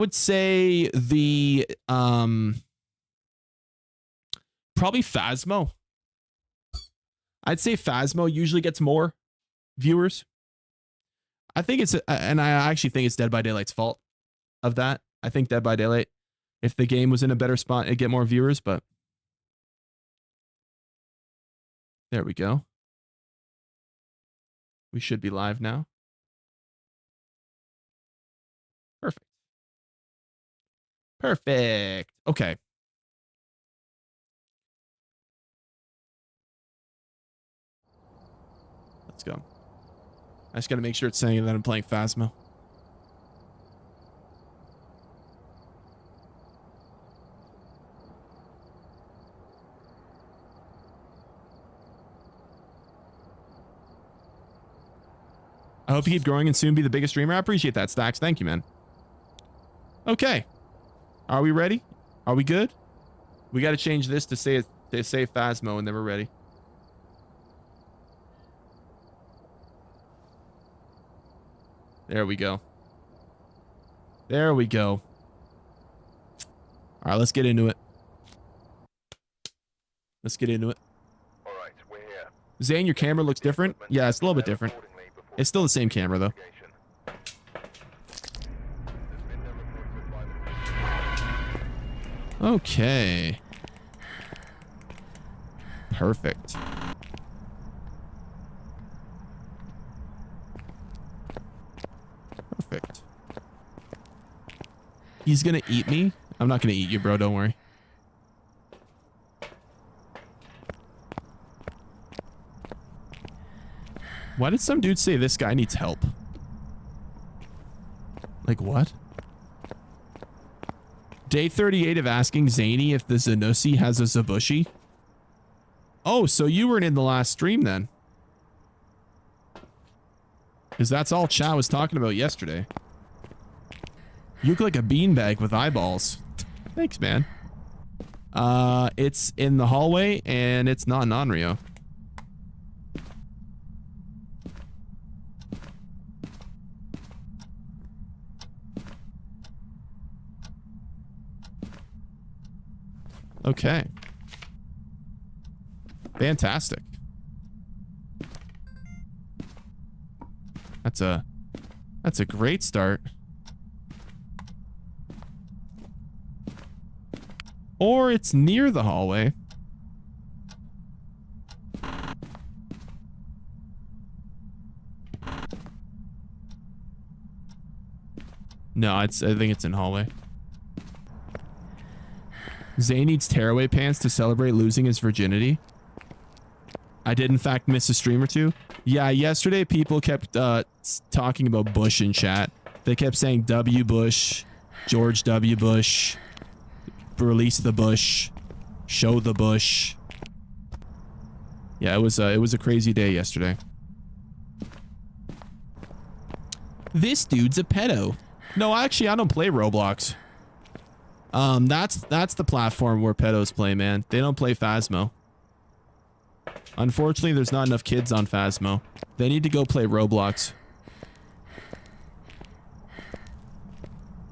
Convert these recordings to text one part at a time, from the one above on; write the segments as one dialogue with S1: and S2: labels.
S1: would say the probably Phasmo. I'd say Phasmo usually gets more viewers. I think it's and I actually think it's Dead by Daylight's fault of that. I think Dead by Daylight, if the game was in a better spot, it'd get more viewers, but there we go. We should be live now. Perfect. Perfect. Okay. Let's go. I just got to make sure it's saying that I'm playing Phasmo. I hope you keep growing and soon be the biggest streamer. I appreciate that, Stacks. Thank you, man. Okay. Are we ready? Are we good? We got to change this to say Phasmo and then we're ready. There we go. There we go. All right, let's get into it. Let's get into it.
S2: All right, we're here.
S1: Zane, your camera looks different. Yeah, it's a little bit different. It's still the same camera, though. Okay. Perfect. Perfect. He's gonna eat me? I'm not gonna eat you, bro. Don't worry. Why did some dude say this guy needs help? Like what? Day 38 of asking Zany if the Zanussi has a Zabushi. Oh, so you weren't in the last stream then. Because that's all chat was talking about yesterday. You look like a beanbag with eyeballs. Thanks, man. It's in the hallway and it's not non-Rio. Okay. Fantastic. That's a great start. Or it's near the hallway. No, I think it's in hallway. Zay needs tearaway pants to celebrate losing his virginity. I did in fact miss a stream or two. Yeah, yesterday people kept talking about Bush in chat. They kept saying W. Bush, George W. Bush, release the Bush, show the Bush. Yeah, it was a crazy day yesterday. This dude's a pedo. No, actually, I don't play Roblox. That's the platform where pedos play, man. They don't play Phasmo. Unfortunately, there's not enough kids on Phasmo. They need to go play Roblox.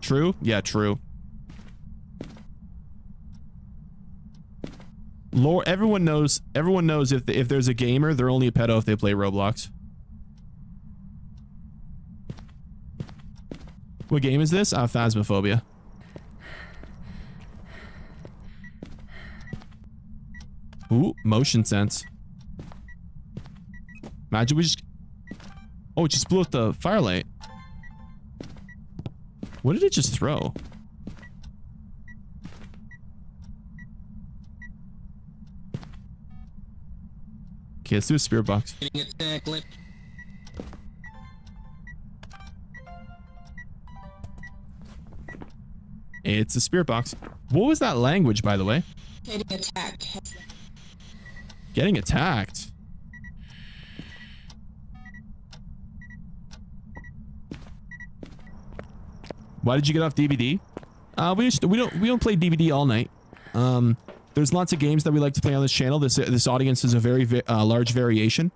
S1: True? Yeah, true. Lore, everyone knows if there's a gamer, they're only a pedo if they play Roblox. What game is this? Phasmophobia. Ooh, motion sense. Imagine we just... Oh, it just blew up the firelight. What did it just throw? Okay, let's do a spirit box. It's a spirit box. What was that language, by the way?
S3: Getting attacked.
S1: Getting attacked. Why did you get off DVD? We don't play DVD all night. There's lots of games that we like to play on this channel. This audience is a very large variation.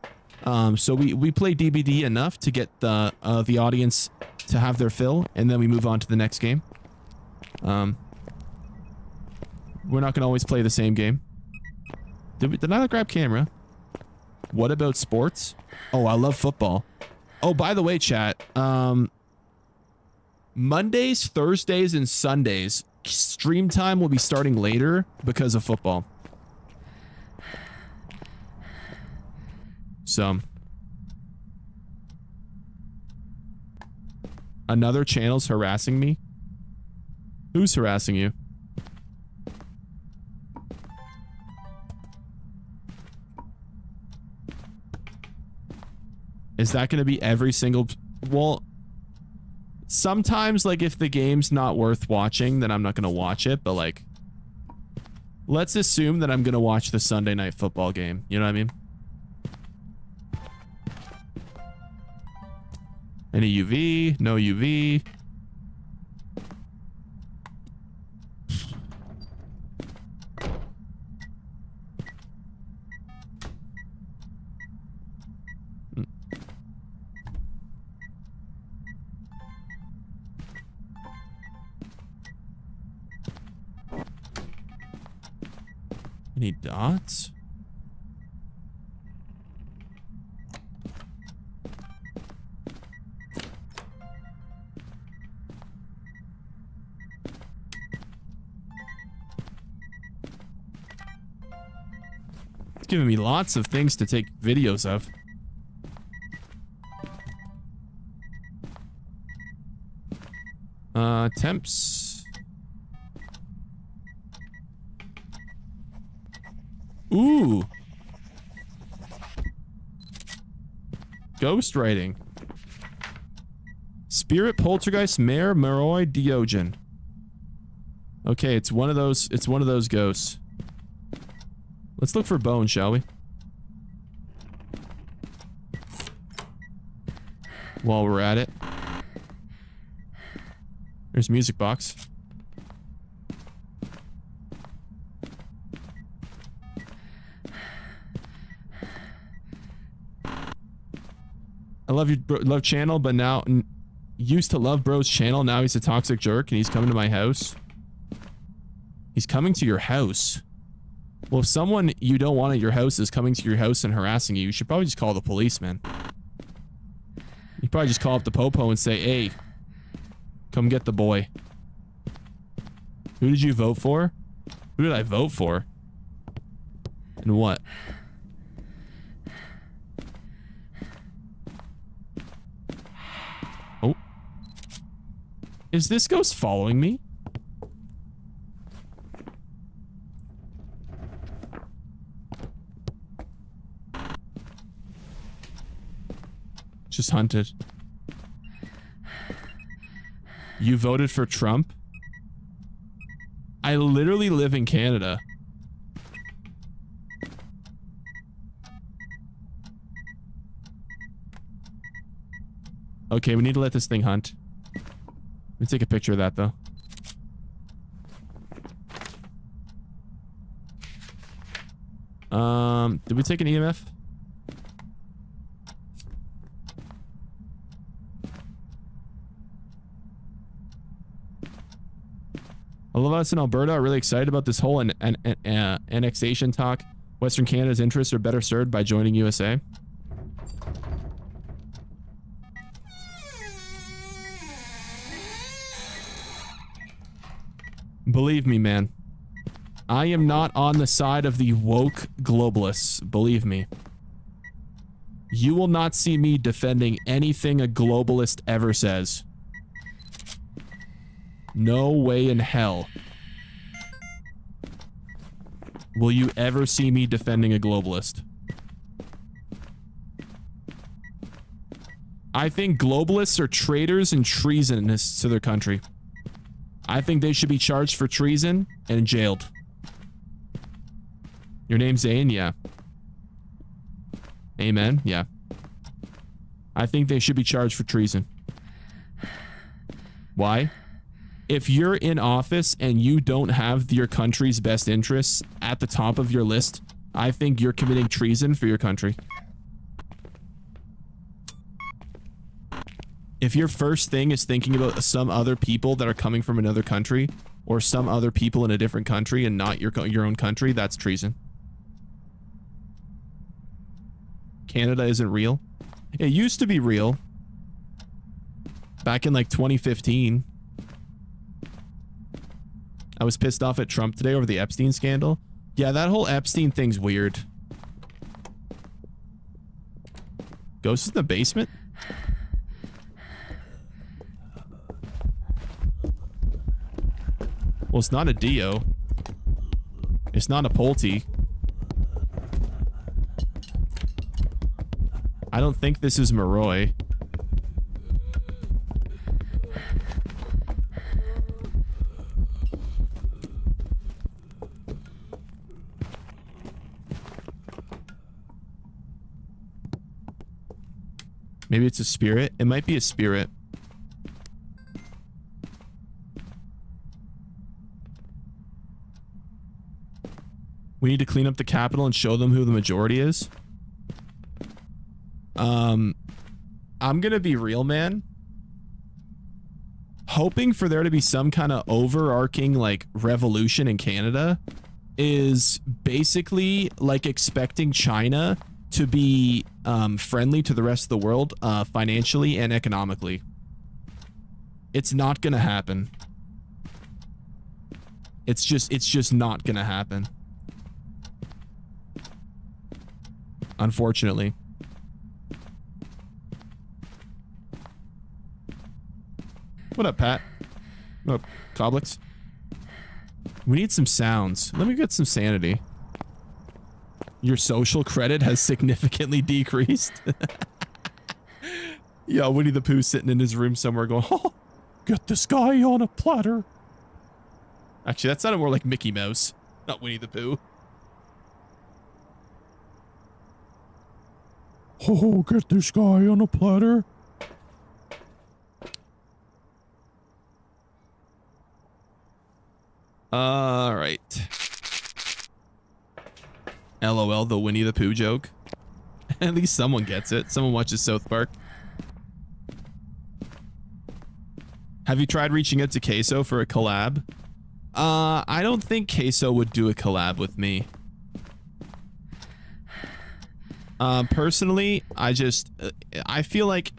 S1: So we play DVD enough to get the audience to have their fill, and then we move on to the next game. We're not gonna always play the same game. Did I grab camera? What about sports? Oh, I love football. Oh, by the way, chat. Mondays, Thursdays, and Sundays, stream time will be starting later because of football. So, another channel's harassing me. Who's harassing you? Is that going to be every single... Well, sometimes, like, if the game's not worth watching, then I'm not going to watch it. But, like, let's assume that I'm going to watch the Sunday night football game. You know what I mean? Any UV? No UV. Any dots? It's giving me lots of things to take videos of. Temps. Ooh. Ghostwriting. Spirit, Poltergeist, Mare, Moroi, Diogen. Okay, it's one of those ghosts. Let's look for bones, shall we? While we're at it. There's a music box. I love your love channel, but now used to love bro's channel. Now he's a toxic jerk and he's coming to my house. He's coming to your house. Well, if someone you don't want at your house is coming to your house and harassing you, you should probably just call the police, man. You probably just call up the popo and say, hey, come get the boy. Who did you vote for? Who did I vote for? And what? Oh. Is this ghost following me? Just hunted. You voted for Trump? I literally live in Canada. Okay, we need to let this thing hunt. Let me take a picture of that, though. Did we take an EMF? A lot of us in Alberta are really excited about this whole annexation talk. Western Canada's interests are better served by joining USA. Believe me, man. I am not on the side of the woke globalists. Believe me. You will not see me defending anything a globalist ever says. No way in hell will you ever see me defending a globalist. I think globalists are traitors and treasonous to their country. I think they should be charged for treason and jailed. Your name's Zane? Yeah. Amen? Yeah. I think they should be charged for treason. Why? If you're in office and you don't have your country's best interests at the top of your list, I think you're committing treason for your country. If your first thing is thinking about some other people that are coming from another country or some other people in a different country and not your own country, that's treason. Canada isn't real. It used to be real. Back in like 2015. I was pissed off at Trump today over the Epstein scandal. Yeah, that whole Epstein thing's weird. Ghost in the basement? Well, it's not a Dio. It's not a Pulte. I don't think this is Moroi. Maybe it's a spirit. It might be a spirit. We need to clean up the Capitol and show them who the majority is. I'm gonna be real, man. Hoping for there to be some kind of overarching like revolution in Canada is basically like expecting China to be friendly to the rest of the world financially and economically. It's not gonna happen. It's just not gonna happen. Unfortunately. What up, Pat? What up, Coblix? We need some sounds. Let me get some sanity. Your social credit has significantly decreased. Yeah, Winnie the Pooh sitting in his room somewhere going, oh, get this guy on a platter. Actually, that sounded more like Mickey Mouse, not Winnie the Pooh. Oh, get this guy on a platter. All right. LOL, the Winnie the Pooh joke. At least someone gets it. Someone watches South Park. Have you tried reaching out to Queso for a collab? I don't think Queso would do a collab with me. Personally, I feel like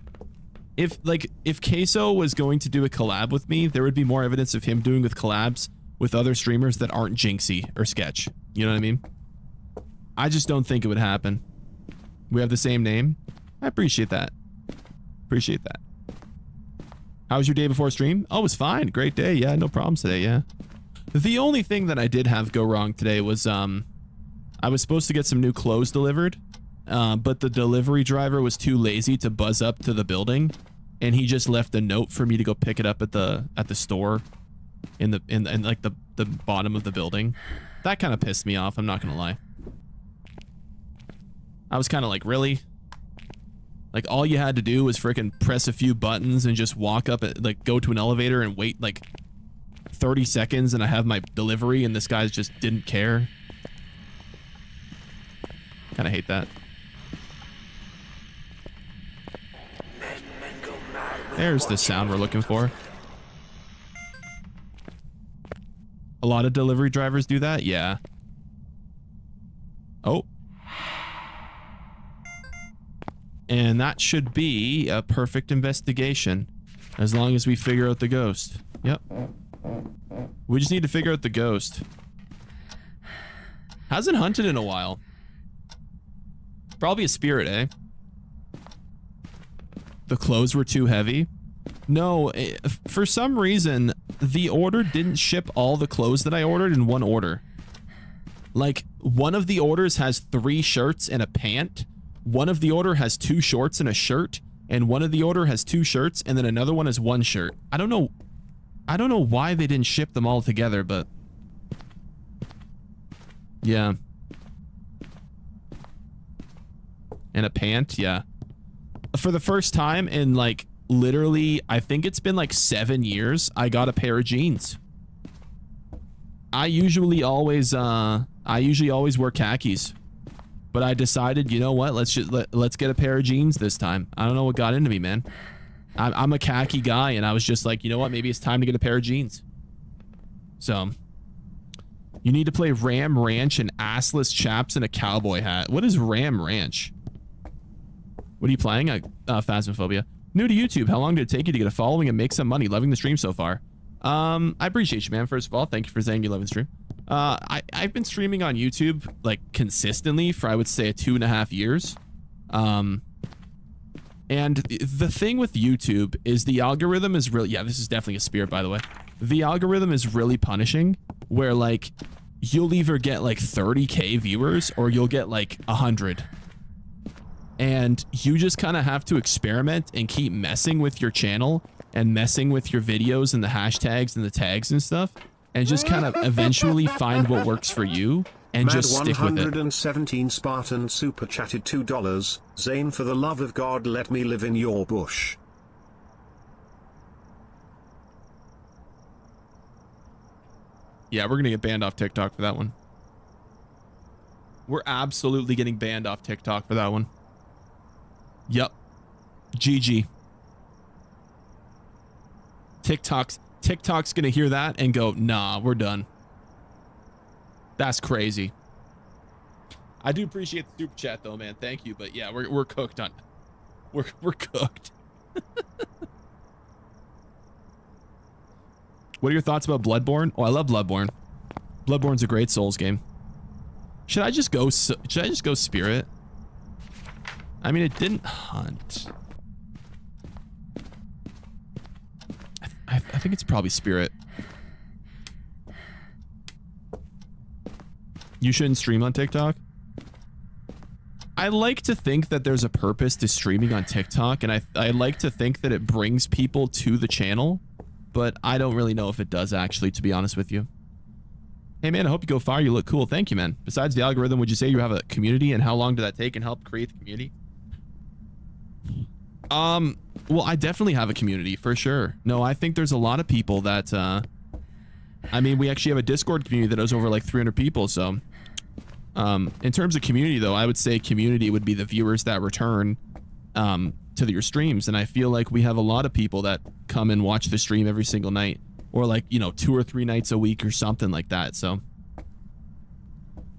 S1: if Queso was going to do a collab with me, there would be more evidence of him doing with collabs with other streamers that aren't Jinxie or Sketch. You know what I mean? I just don't think it would happen. We have the same name. I appreciate that. Appreciate that. How was your day before stream? Oh, it was fine. Great day. Yeah, no problems today. Yeah. The only thing that I did have go wrong today was I was supposed to get some new clothes delivered, but the delivery driver was too lazy to buzz up to the building, and he just left a note for me to go pick it up at the store in like the bottom of the building. That kind of pissed me off. I'm not gonna lie. I was kind of like, really? Like, all you had to do was frickin' press a few buttons and just walk up, like, go to an elevator and wait, like, 30 seconds and I have my delivery and this guy just didn't care. Kind of hate that. There's the sound we're looking for. A lot of delivery drivers do that? Yeah. Oh. And that should be a perfect investigation. As long as we figure out the ghost. Yep. We just need to figure out the ghost. Hasn't hunted in a while. Probably a spirit, eh? The clothes were too heavy? No, for some reason, the order didn't ship all the clothes that I ordered in one order. Like, one of the orders has 3 shirts and a pant. One of the order has 2 shorts and a shirt. And one of the order has 2 shirts, and then another one has 1 shirt. I don't know why they didn't ship them all together, but... yeah. And a pant, yeah. For the first time in, like, literally, I think it's been like 7 years, I got a pair of jeans. I usually always wear khakis. But I decided, you know what? Let's get a pair of jeans this time. I don't know what got into me, man. I'm a khaki guy, and I was just like, you know what? Maybe it's time to get a pair of jeans. So, you need to play Ram Ranch and assless chaps and a cowboy hat. What is Ram Ranch? What are you playing? Phasmophobia. New to YouTube. How long did it take you to get a following and make some money? Loving the stream so far. I appreciate you, man. First of all, thank you for saying you love the stream. I've been streaming on YouTube like consistently for, I would say, 2.5 years. And the thing with YouTube is the algorithm is really, yeah, this is definitely a spirit, by the way. The algorithm is really punishing, where like you'll either get like 30K viewers or you'll get like 100. And you just kind of have to experiment and keep messing with your channel and messing with your videos and the hashtags and the tags and stuff, and just kind of eventually find what works for you and just stick with it.
S3: 117 Spartan super chatted $2. Zane, for the love of God, let me live in your bush.
S1: Yeah, we're gonna get banned off TikTok for that one. We're absolutely getting banned off TikTok for that one. Yep. GG. TikTok's gonna hear that and go, nah, we're done. That's crazy. I do appreciate the super chat though, man. Thank you. But yeah, we're cooked on. We're cooked. What are your thoughts about Bloodborne? Oh, I love Bloodborne. Bloodborne's a great Souls game. Should I just go Spirit? I mean, it didn't hunt. I think it's probably Spirit. You shouldn't stream on TikTok? I like to think that there's a purpose to streaming on TikTok, and I like to think that it brings people to the channel, but I don't really know if it does actually, to be honest with you. Hey man, I hope you go far. You look cool. Thank you, man. Besides the algorithm, would you say you have a community, and how long did that take and help create the community? Well, I definitely have a community for sure. No, I think there's a lot of people that, I mean, we actually have a Discord community that has over like 300 people. So, in terms of community though, I would say community would be the viewers that return, to your streams. And I feel like we have a lot of people that come and watch the stream every single night, or like, you know, 2 or 3 nights a week or something like that. So,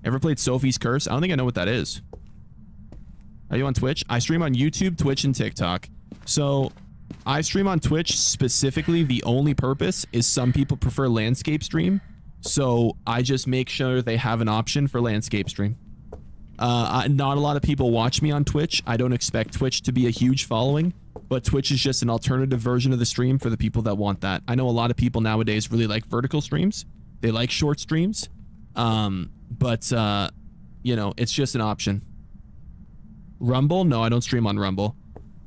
S1: ever played Sophie's Curse? I don't think I know what that is. Are you on Twitch? I stream on YouTube, Twitch, and TikTok. So I stream on Twitch specifically. The only purpose is some people prefer landscape stream. So I just make sure they have an option for landscape stream. Not a lot of people watch me on Twitch. I don't expect Twitch to be a huge following, but Twitch is just an alternative version of the stream for the people that want that. I know a lot of people nowadays really like vertical streams. They like short streams. But you know, it's just an option. Rumble? No, I don't stream on Rumble.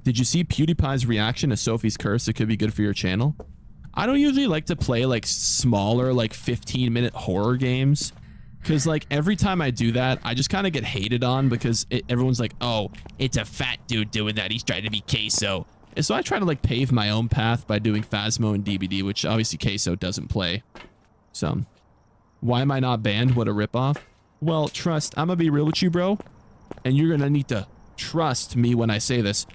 S1: Did you see PewDiePie's reaction to Sophie's Curse? It could be good for your channel. I don't usually like to play like smaller, like 15-minute horror games, because like every time I do that, I just kind of get hated on because everyone's like, oh, it's a fat dude doing that. He's trying to be queso. And so I try to like pave my own path by doing Phasmo and DBD, which obviously queso doesn't play. So why am I not banned? What a ripoff. Well, trust, I'm gonna be real with you, bro. And you're gonna need to trust me when I say this.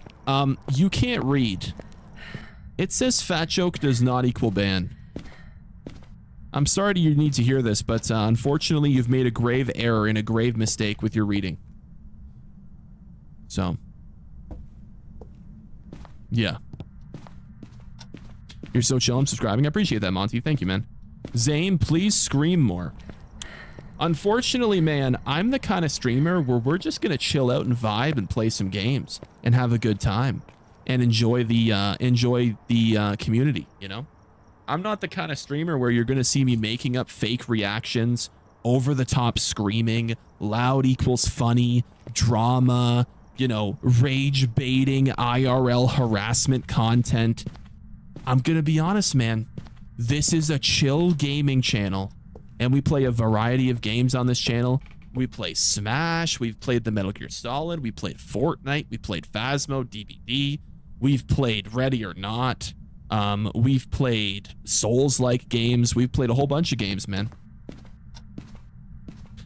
S1: You can't read. It says fat joke does not equal ban. I'm sorry you need to hear this, but unfortunately you've made a grave error and a grave mistake with your reading. So, yeah. You're so chill. I'm subscribing. I appreciate that, Monty. Thank you, man. Zane, please scream more. Unfortunately, man, I'm the kind of streamer where we're just gonna chill out and vibe and play some games and have a good time and enjoy the community, you know? I'm not the kind of streamer where you're gonna see me making up fake reactions, over the top screaming, loud equals funny, drama, you know, rage baiting, IRL harassment content. I'm gonna be honest, man. This is a chill gaming channel. And we play a variety of games on this channel. We play Smash. We've played the Metal Gear Solid. We played Fortnite. We played Phasmo, DBD. We've played Ready or Not. We've played Souls-like games. We've played a whole bunch of games, man.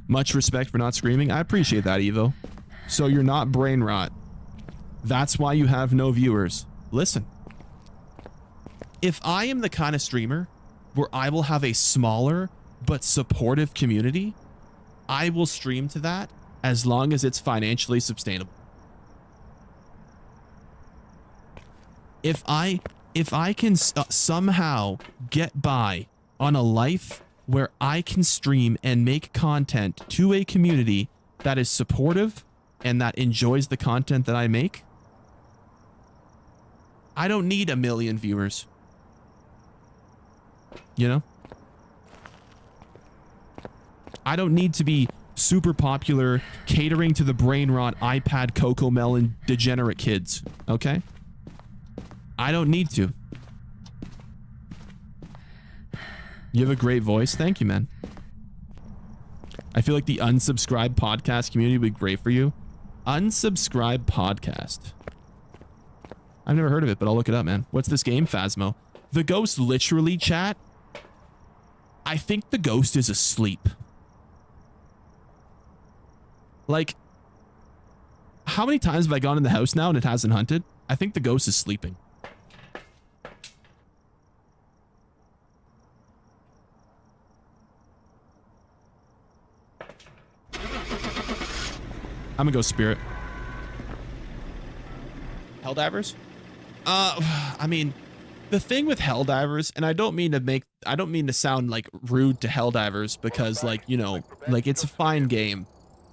S1: Much respect for not screaming. I appreciate that, Evo. So you're not brain rot. That's why you have no viewers. Listen, if I am the kind of streamer where I will have a smaller but supportive community, I will stream to that as long as it's financially sustainable. If I can somehow get by on a life where I can stream and make content to a community that is supportive and that enjoys the content that I make, I don't need 1 million viewers. You know? I don't need to be super popular catering to the brain rot iPad Coco Melon degenerate kids, okay? I don't need to. You have a great voice. Thank you, man. I feel like the unsubscribed podcast community would be great for you. Unsubscribed podcast. I've never heard of it, but I'll look it up, man. What's this game, Phasmo? The ghost literally, chat. I think the ghost is asleep. Like, how many times have I gone in the house now and it hasn't hunted? I think the ghost is sleeping. I'm gonna go spirit. Helldivers? I mean, the thing with Helldivers, and I don't mean to sound like rude to Helldivers because, like, you know, like, it's a fine game.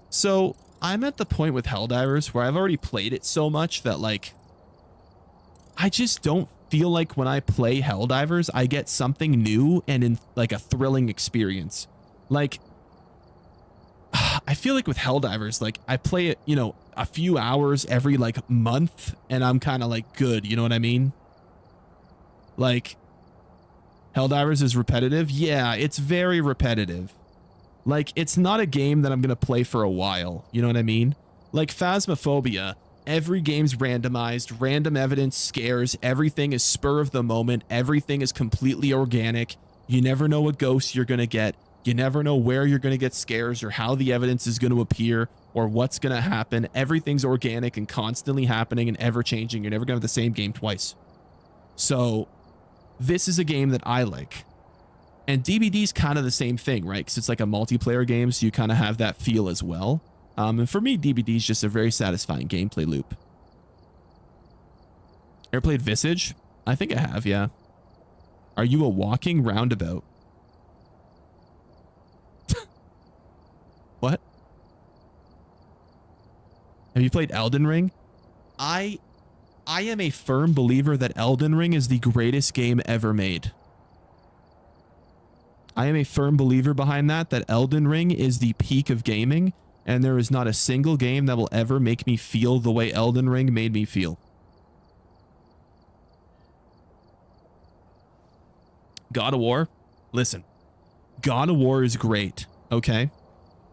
S1: So I'm at the point with Helldivers where I've already played it so much that, like, I just don't feel like when I play Helldivers, I get something new and in like a thrilling experience. Like, I feel like with Helldivers, like, I play it, you know, a few hours every like month and I'm kind of like good, you know what I mean? Like, Helldivers is repetitive. Yeah, it's very repetitive. Like, it's not a game that I'm going to play for a while. You know what I mean? Like Phasmophobia, every game's randomized, random evidence scares, everything is spur of the moment, everything is completely organic. You never know what ghosts you're going to get. You never know where you're going to get scares or how the evidence is going to appear or what's going to happen. Everything's organic and constantly happening and ever changing. You're never going to have the same game twice. So this is a game that I like. And DBD's kind of the same thing, right? Because it's like a multiplayer game, so you kind of have that feel as well. And for me, DBD is just a very satisfying gameplay loop. Ever played Visage? I think I have, yeah. Are you a walking roundabout? What? Have you played Elden Ring? I am a firm believer that Elden Ring is the greatest game ever made. I am a firm believer behind that Elden Ring is the peak of gaming, and there is not a single game that will ever make me feel the way Elden Ring made me feel. God of War? Listen, God of War is great, okay?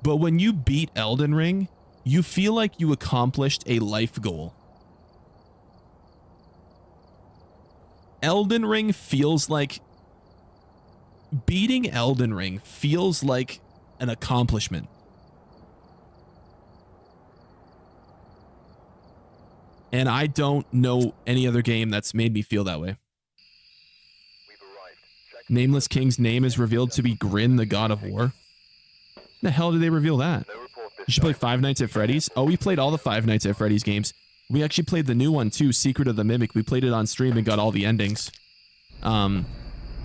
S1: But when you beat Elden Ring, you feel like you accomplished a life goal. Elden Ring feels like... Beating Elden Ring feels like an accomplishment. And I don't know any other game that's made me feel that way. Nameless King's name is revealed to be Grin, the God of War. The hell did they reveal that? You should play Five Nights at Freddy's. Oh, we played all the Five Nights at Freddy's games. We actually played the new one too, Secret of the Mimic. We played it on stream and got all the endings.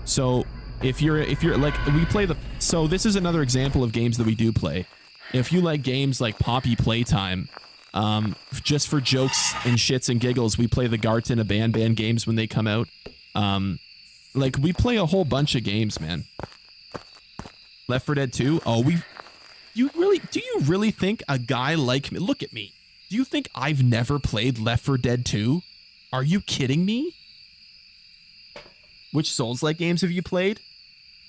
S1: So if you're like, we play the, so this is another example of games that we do play. If you like games like Poppy Playtime, just for jokes and shits and giggles, we play the Garten of Ban games when they come out. Like, we play a whole bunch of games, man. Left 4 Dead 2. Oh, do you really think a guy like me, look at me. Do you think I've never played Left 4 Dead 2? Are you kidding me? Which Souls-like games have you played?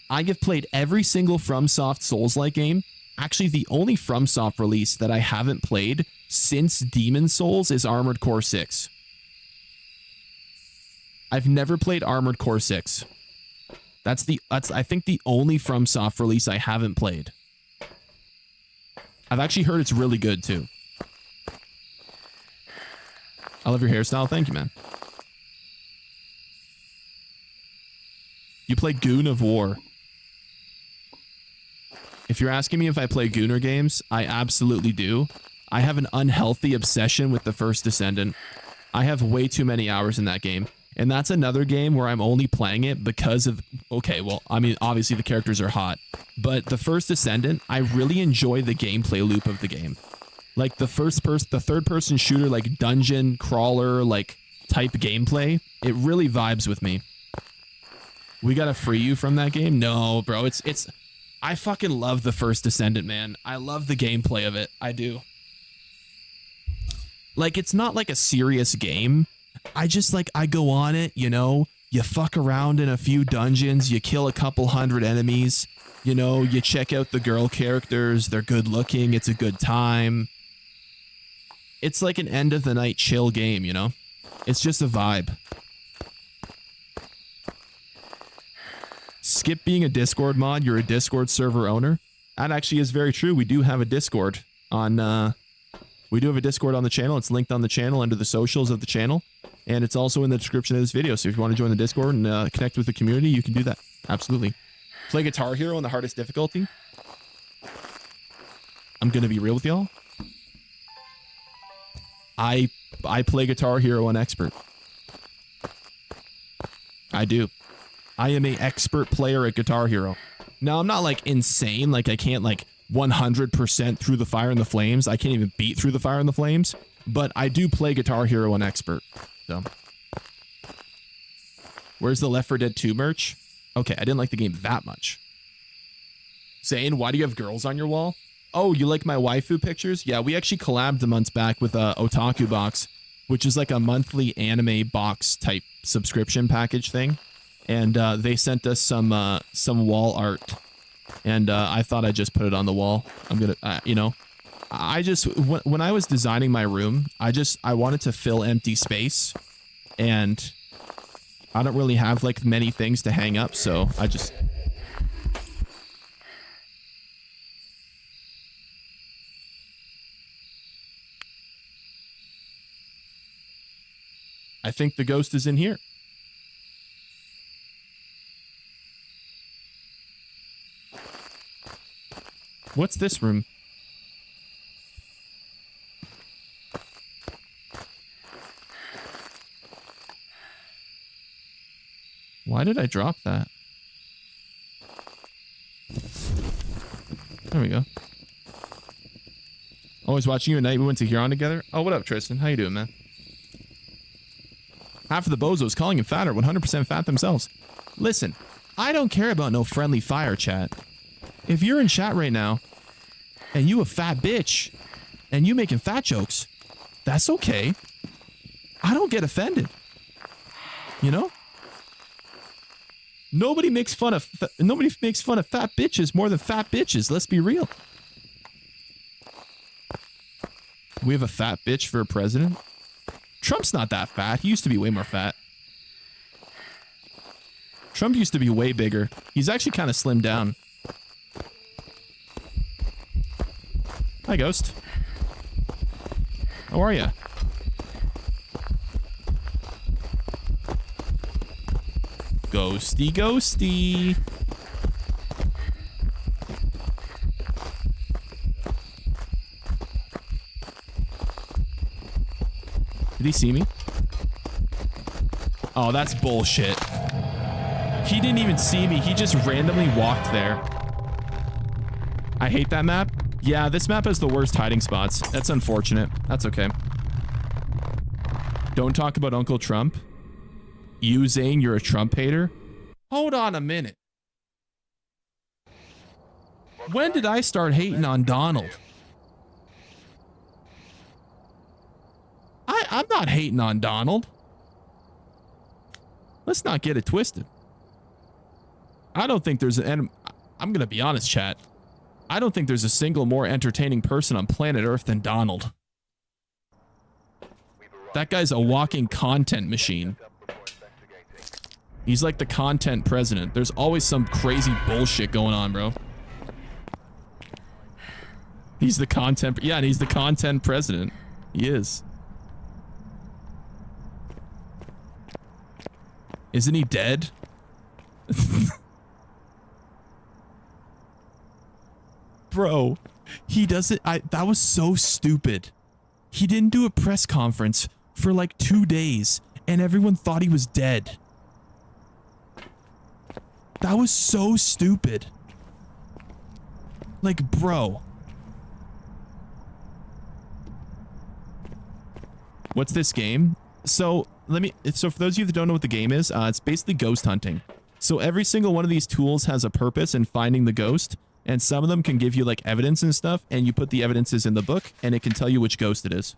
S1: I have played every single FromSoft Souls-like game. Actually, the only FromSoft release that I haven't played since Demon Souls is Armored Core 6. I've never played Armored Core 6. That's I think the only FromSoft release I haven't played. I've actually heard it's really good too. I love your hairstyle. Thank you, man. You play Goon of War. If you're asking me if I play Gooner games, I absolutely do. I have an unhealthy obsession with the First Descendant. I have way too many hours in that game. And that's another game where I'm only playing it because of... Okay, well, I mean, obviously the characters are hot. But the First Descendant, I really enjoy the gameplay loop of the game. Like the third-person shooter, like dungeon crawler, like type gameplay, it really vibes with me. We gotta free you from that game? No, bro, it's... I fucking love the First Descendant, man. I love the gameplay of it. I do. Like, it's not like a serious game. I just, like, I go on it, you know? You fuck around in a few dungeons. You kill a couple hundred enemies. You know, you check out the girl characters. They're good looking. It's a good time. It's like an end-of-the-night chill game, you know? It's just a vibe. Skip being a Discord mod, you're a Discord server owner. That actually is very true. We do have a Discord on, we do have a Discord on the channel. It's linked on the channel under the socials of the channel. And it's also in the description of this video. So if you want to join the Discord and connect with the community, you can do that. Absolutely. Play Guitar Hero on the hardest difficulty. I'm going to be real with y'all. I play Guitar Hero on expert. I do. I am an expert player at Guitar Hero. Now, I'm not, like, insane. Like, I can't, like, 100% through the fire and the flames. I can't even beat through the fire and the flames. But I do play Guitar Hero on expert. So. Where's the Left 4 Dead 2 merch? Okay, I didn't like the game that much. Zane, why do you have girls on your wall? Oh, you like my waifu pictures? Yeah, we actually collabed a month back with Otaku Box, which is like a monthly anime box type subscription package thing. And they sent us some wall art, and I thought I'd just put it on the wall. I'm gonna, you know, I just when I was designing my room, I wanted to fill empty space, and I don't really have like many things to hang up, so I just. I think the ghost is in here. What's this room? Why did I drop that? There we go. Always watching you at night. We went to Huron together. Oh, what up, Tristan? How you doing, man? Half of the bozos calling him fatter, 100% fat themselves. Listen, I don't care about no friendly fire chat. If you're in chat right now, and you a fat bitch, and you making fat jokes, that's okay. I don't get offended. You know? Nobody makes fun of fat bitches more than fat bitches. Let's be real. We have a fat bitch for a president. Trump's not that fat. He used to be way more fat. Trump used to be way bigger. He's actually kind of slimmed down. Hi, Ghost. How are ya? Ghosty, ghosty. Did he see me? Oh, that's bullshit. He didn't even see me. He just randomly walked there. I hate that map. Yeah, this map has the worst hiding spots. That's unfortunate. That's okay. Don't talk about Uncle Trump. You, Zane, you're a Trump hater? Hold on a minute. When did I start hating on Donald? I'm not hating on Donald. Let's not get it twisted. I don't think there's an... I'm going to be honest, chat. I don't think there's a single more entertaining person on planet Earth than Donald. That guy's a walking content machine. He's like the content president. There's always some crazy bullshit going on, bro. He's the content... Yeah, and he's the content president. He is. Isn't he dead? Bro, he doesn't. That was so stupid. He didn't do a press conference for like 2 days and everyone thought he was dead. That was so stupid. Like, bro. What's this game? So for those of you that don't know what the game is, it's basically ghost hunting. So every single one of these tools has a purpose in finding the ghost, and some of them can give you like evidence and stuff, and you put the evidences in the book and it can tell you which ghost it is.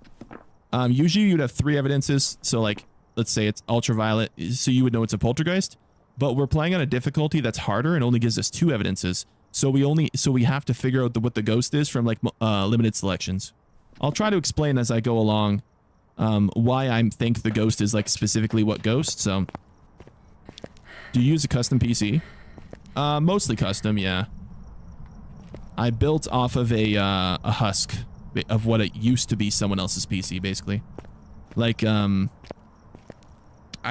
S1: Usually you'd have 3 evidences. So like, let's say it's ultraviolet, so you would know it's a poltergeist, but we're playing on a difficulty that's harder and only gives us 2 evidences. So we have to figure out what the ghost is from like limited selections. I'll try to explain as I go along why I think the ghost is like specifically what ghost. So do you use a custom PC? Mostly custom, yeah. I built off of a husk of what it used to be someone else's PC, basically. Like, I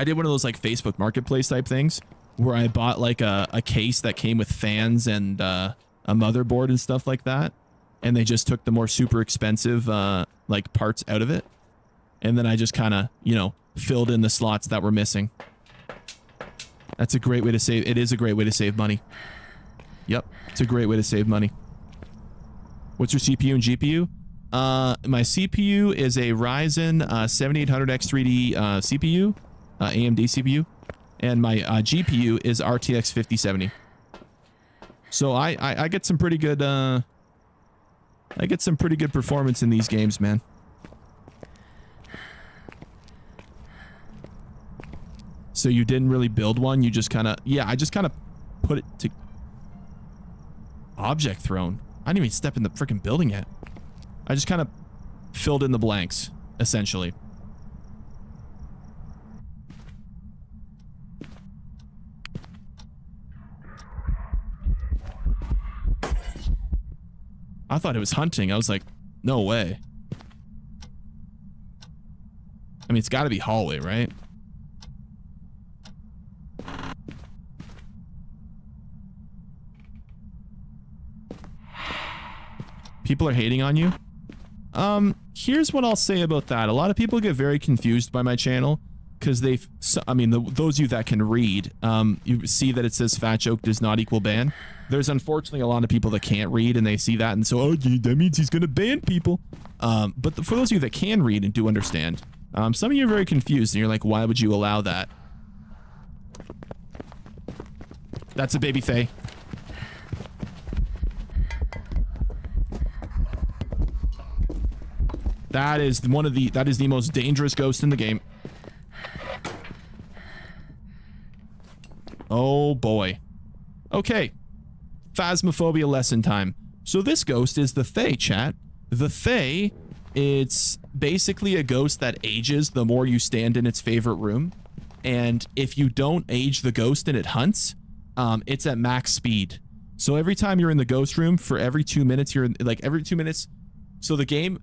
S1: did one of those like Facebook Marketplace type things where I bought like a case that came with fans and a motherboard and stuff like that. And they just took the more super expensive like parts out of it. And then I just kind of, you know, filled in the slots that were missing. That's a great way to save. It is a great way to save money. Yep. It's a great way to save money. What's your CPU and GPU? My CPU is a Ryzen 7800X3D CPU, AMD CPU, and my GPU is RTX 5070. So I get some pretty good performance in these games, man. So you didn't really build one, you just kind of, yeah, I just kind of put it to object throne. I didn't even step in the freaking building yet. I just kind of filled in the blanks, essentially. I thought it was hunting. I was like, no way. I mean, it's got to be hallway, right? People are hating on you. Here's what I'll say about that. A lot of people get very confused by my channel because I mean, those of you that can read, you see that it says fat joke does not equal ban. There's unfortunately a lot of people that can't read and they see that and so, oh, that means he's going to ban people. But for those of you that can read and do understand, some of you are very confused and you're like, why would you allow that? That's a baby Faye. That is the most dangerous ghost in the game. Oh boy. Okay. Phasmophobia lesson time. So this ghost is the Fae, chat. The Fae, it's basically a ghost that ages the more you stand in its favorite room. And if you don't age the ghost and it hunts, it's at max speed. So every time you're in the ghost room, for every 2 minutes, every 2 minutes. So the game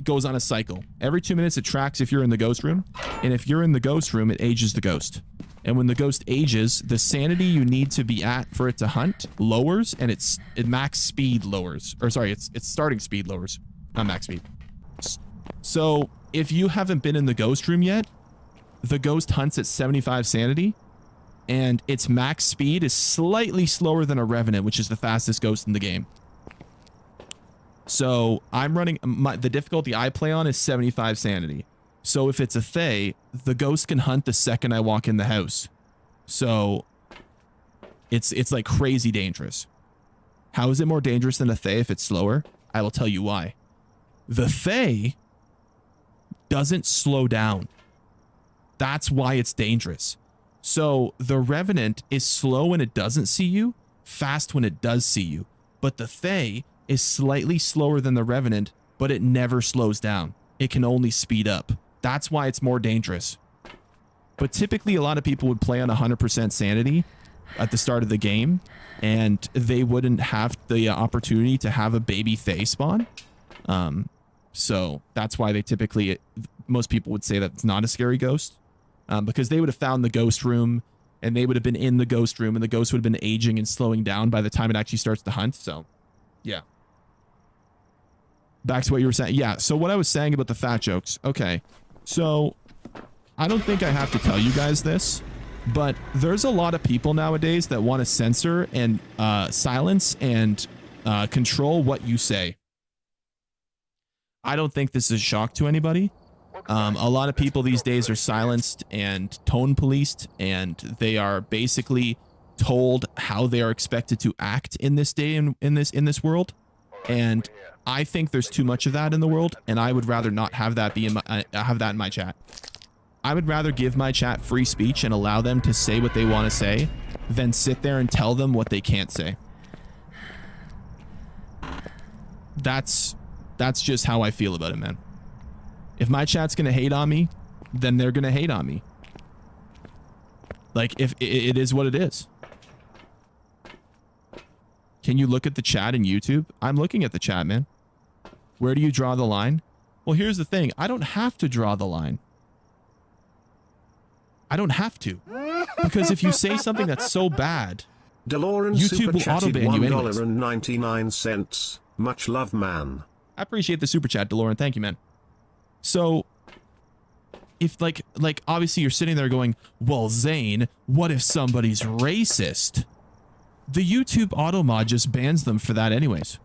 S1: goes on a cycle. Every 2 minutes it tracks if you're in the ghost room, and if you're in the ghost room, it ages the ghost. And when the ghost ages, the sanity you need to be at for it to hunt lowers, and its max speed lowers. Or sorry, its starting speed lowers, not max speed. So if you haven't been in the ghost room yet, the ghost hunts at 75 sanity, and its max speed is slightly slower than a revenant, which is the fastest ghost in the game. So I'm running the difficulty I play on is 75 sanity. So if it's a Fae, the ghost can hunt the second I walk in the house. So it's like crazy dangerous. How is it more dangerous than a Fae if it's slower? I will tell you why. The Fae doesn't slow down. That's why it's dangerous. So the Revenant is slow when it doesn't see you, fast when it does see you. But the Fae is slightly slower than the Revenant, but it never slows down. It can only speed up. That's why it's more dangerous. But typically a lot of people would play on 100% sanity at the start of the game, and they wouldn't have the opportunity to have a baby Fae spawn. So that's why they typically, most people would say that it's not a scary ghost, because they would have found the ghost room and they would have been in the ghost room, and the ghost would have been aging and slowing down by the time it actually starts to hunt. So, yeah. Back to what you were saying. Yeah, so what I was saying about the fat jokes. Okay, so I don't think I have to tell you guys this, but there's a lot of people nowadays that want to censor and silence and control what you say. I don't think this is a shock to anybody. A lot of people these days are silenced and tone policed, and they are basically told how they are expected to act in this day and in this world. And I think there's too much of that in the world, and I would rather not have that be in my have that in my chat. I would rather give my chat free speech and allow them to say what they want to say than sit there and tell them what they can't say. That's just how I feel about it, man. If my chat's gonna hate on me, then they're gonna hate on me. Like, if it is what it is. Can you look at the chat in YouTube? I'm looking at the chat, man. Where do you draw the line? Well, here's the thing. I don't have to draw the line. I don't have to. Because if you say something that's so bad,
S3: DeLorean
S1: YouTube will auto-ban you anyways.
S3: $1.99. Much love, man.
S1: I appreciate the super chat, DeLorean. Thank you, man. So, if like obviously you're sitting there going, well, Zane, what if somebody's racist? The YouTube auto mod just bans them for that anyways.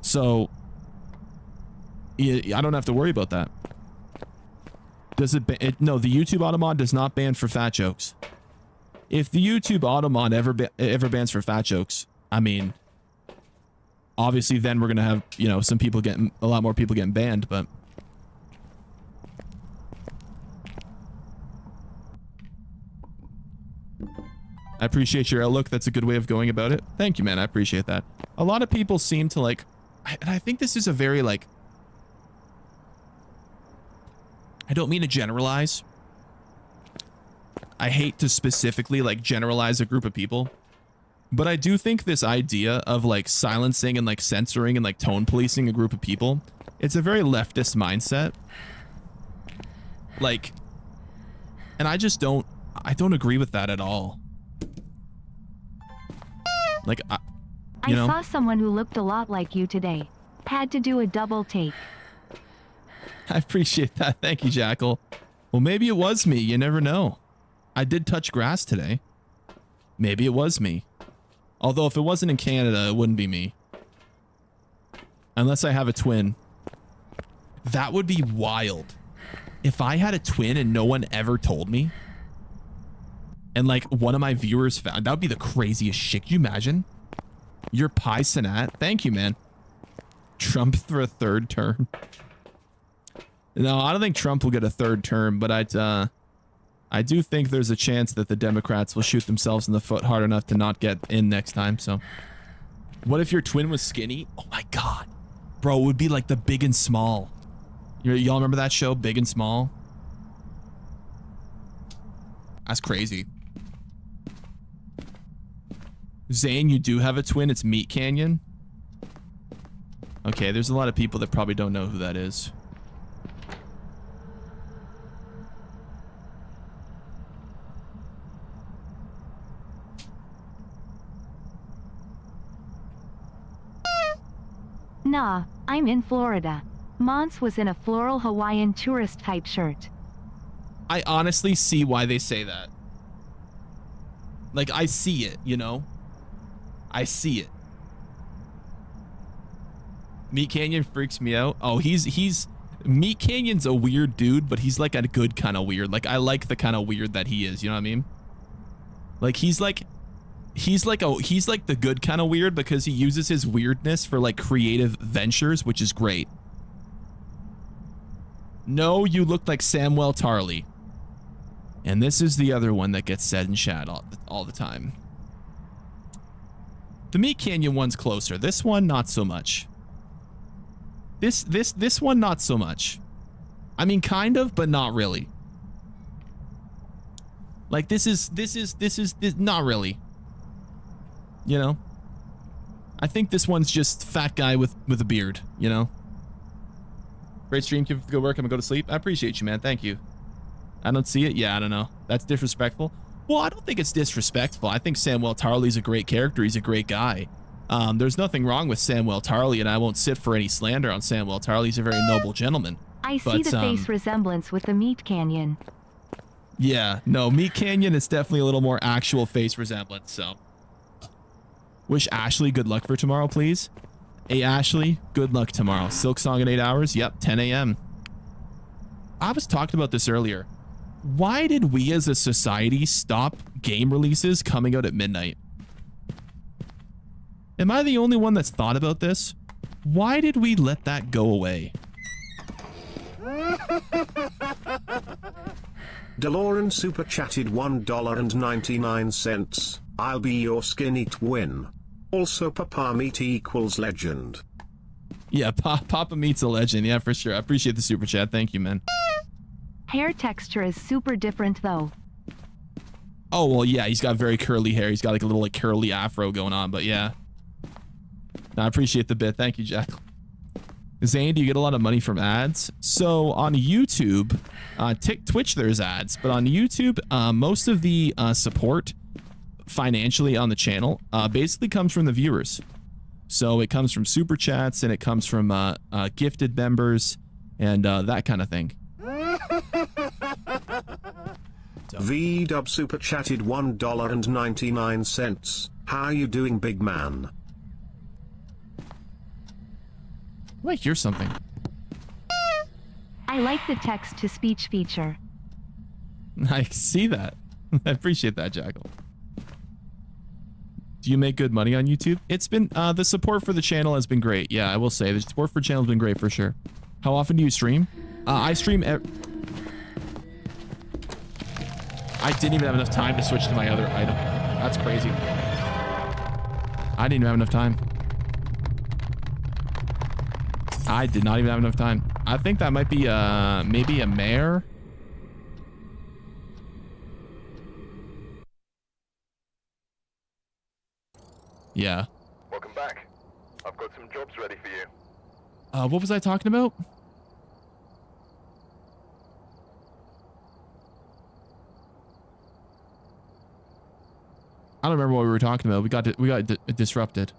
S1: So, I don't have to worry about that. Does it, no, the YouTube auto mod does not ban for fat jokes. If the YouTube auto mod ever bans for fat jokes, I mean, obviously then we're going to have, you know, some people getting, a lot more people getting banned, but I appreciate your outlook. That's a good way of going about it. Thank you, man. I appreciate that. A lot of people seem to like, and I think this is a very like, I don't mean to generalize. I hate to specifically like generalize a group of people, but I do think this idea of like silencing and like censoring and like tone policing a group of people, it's a very leftist mindset. Like, and I just don't agree with that at all. Like,
S4: I saw someone who looked a lot like you today. Had to do a double take.
S1: I appreciate that. Thank you, Jackal. Well, maybe it was me. You never know. I did touch grass today. Maybe it was me. Although if it wasn't in Canada, it wouldn't be me. Unless I have a twin. That would be wild. If I had a twin and no one ever told me, and like one of my viewers found, that would be the craziest shit. Can you imagine? You're Pi Senat. Thank you, man. Trump for a third term. No, I don't think Trump will get a third term, but I do think there's a chance that the Democrats will shoot themselves in the foot hard enough to not get in next time. So what if your twin was skinny? Oh my God, bro, it would be like the Big and Small. Y'all remember that show, Big and Small? That's crazy. Zane, you do have a twin. It's Meat Canyon. Okay, there's a lot of people that probably don't know who that is.
S4: Nah, I'm in Florida. Mons was in a floral Hawaiian tourist type shirt.
S1: I honestly see why they say that. Like, I see it, you know? I see it. Meat Canyon freaks me out. Oh, he's Meat Canyon's a weird dude, but he's like a good kind of weird. Like, I like the kind of weird that he is, you know what I mean? Like, he's like the good kind of weird because he uses his weirdness for like creative ventures, which is great. No, you look like Samuel Tarley. And this is the other one that gets said in chat all the time. The Meat Canyon one's closer. This one, not so much. This one, not so much. I mean, kind of, but not really. Like, this is not really. You know? I think this one's just fat guy with a beard, you know? Great stream, keep up the good work. I'm gonna go to sleep. I appreciate you, man. Thank you. I don't see it. Yeah, I don't know. That's disrespectful. Well, I don't think it's disrespectful. I think Samwell Tarley's a great character. He's a great guy. There's nothing wrong with Samwell Tarley, and I won't sit for any slander on Samwell Tarley. He's a very noble gentleman.
S4: I see the face resemblance with the Meat Canyon.
S1: Yeah, no, Meat Canyon is definitely a little more actual face resemblance, so. Wish Ashley good luck for tomorrow, please. Hey, Ashley, good luck tomorrow. Silk Song in 8 hours? Yep, 10 a.m. I was talking about this earlier. Why did we as a society stop game releases coming out at midnight? Am I the only one that's thought about this? Why did we let that go away?
S3: DeLorean super chatted $1.99. I'll be your skinny twin. Also Papa Meat equals legend.
S1: Yeah, Papa Meat's a legend. Yeah, for sure. I appreciate the super chat. Thank you, man.
S4: Hair texture is super different though.
S1: Oh, well, yeah, he's got very curly hair. He's got like a little like curly afro going on, but yeah. No, I appreciate the bit. Thank you, Jack. Zane, do you get a lot of money from ads? So on YouTube, Twitch, there's ads, but on YouTube, most of the support financially on the channel basically comes from the viewers. So it comes from super chats and it comes from gifted members and that kind of thing.
S3: V-Dub super chatted $1.99. How you doing, big man?
S1: I might hear something.
S4: I like the text-to-speech feature.
S1: I see that. I appreciate that, Jackal. Do you make good money on YouTube? It's been, the support for the channel has been great. Yeah, I will say, the support for the channel has been great for sure. How often do you stream? I stream I didn't even have enough time to switch to my other item. That's crazy. I didn't even have enough time. I did not even have enough time. I think that might be maybe a mare. Yeah.
S2: Welcome back. I've got some jobs ready for you.
S1: What was I talking about? I don't remember what we were talking about. We got disrupted.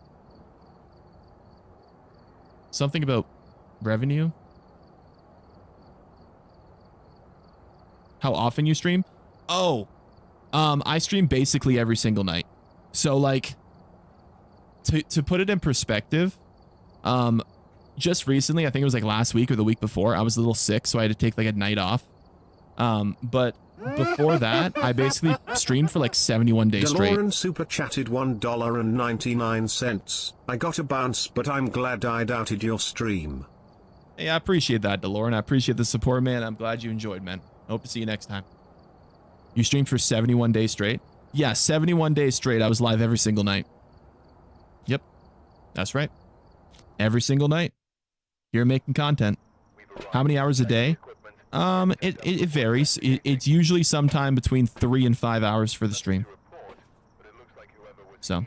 S1: Something about revenue. How often you stream? Oh, I stream basically every single night. So like, to put it in perspective, just recently, I think it was like last week or the week before, I was a little sick, so I had to take like a night off. But before that, I basically streamed for like 71 days straight.
S3: DeLorean super chatted $1.99. I got a bounce, but I'm glad I doubted your stream.
S1: Hey, I appreciate that, DeLorean. I appreciate the support, man. I'm glad you enjoyed, man. Hope to see you next time. You streamed for 71 days straight? Yeah, 71 days straight. I was live every single night. Yep, that's right. Every single night. You're making content. How many hours a day? It varies. It's usually sometime between 3 and 5 hours for the stream. So.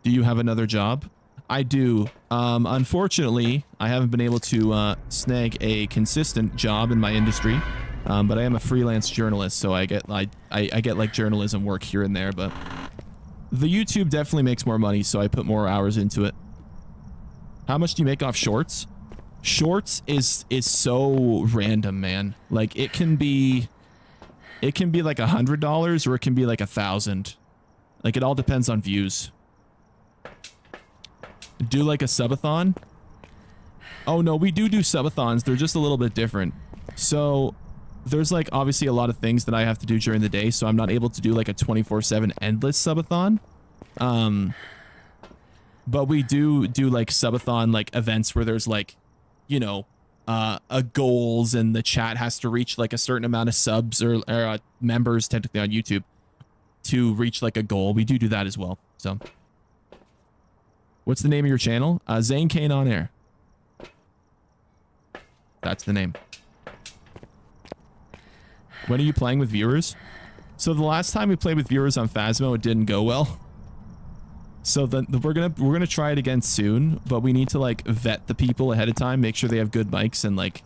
S1: Do you have another job? I do. Unfortunately, I haven't been able to snag a consistent job in my industry. But I am a freelance journalist, so I get like journalism work here and there, but the YouTube definitely makes more money, so I put more hours into it. How much do you make off shorts? Shorts is so random, man. Like it can be like $100 or it can be like 1,000. Like it all depends on views. Do like a subathon? Oh no, we do subathons. They're just a little bit different. So there's like obviously a lot of things that I have to do during the day, so I'm not able to do like a 24/7 endless subathon. But we do like subathon like events where there's like, you know, a goals and the chat has to reach like a certain amount of subs or members technically on YouTube to reach like a goal. We do that as well. So what's the name of your channel? Zane Kane on Air. That's the name. When are you playing with viewers? So the last time we played with viewers on Phasmo, it didn't go well. So then we're gonna try it again soon, but we need to like vet the people ahead of time, make sure they have good mics and like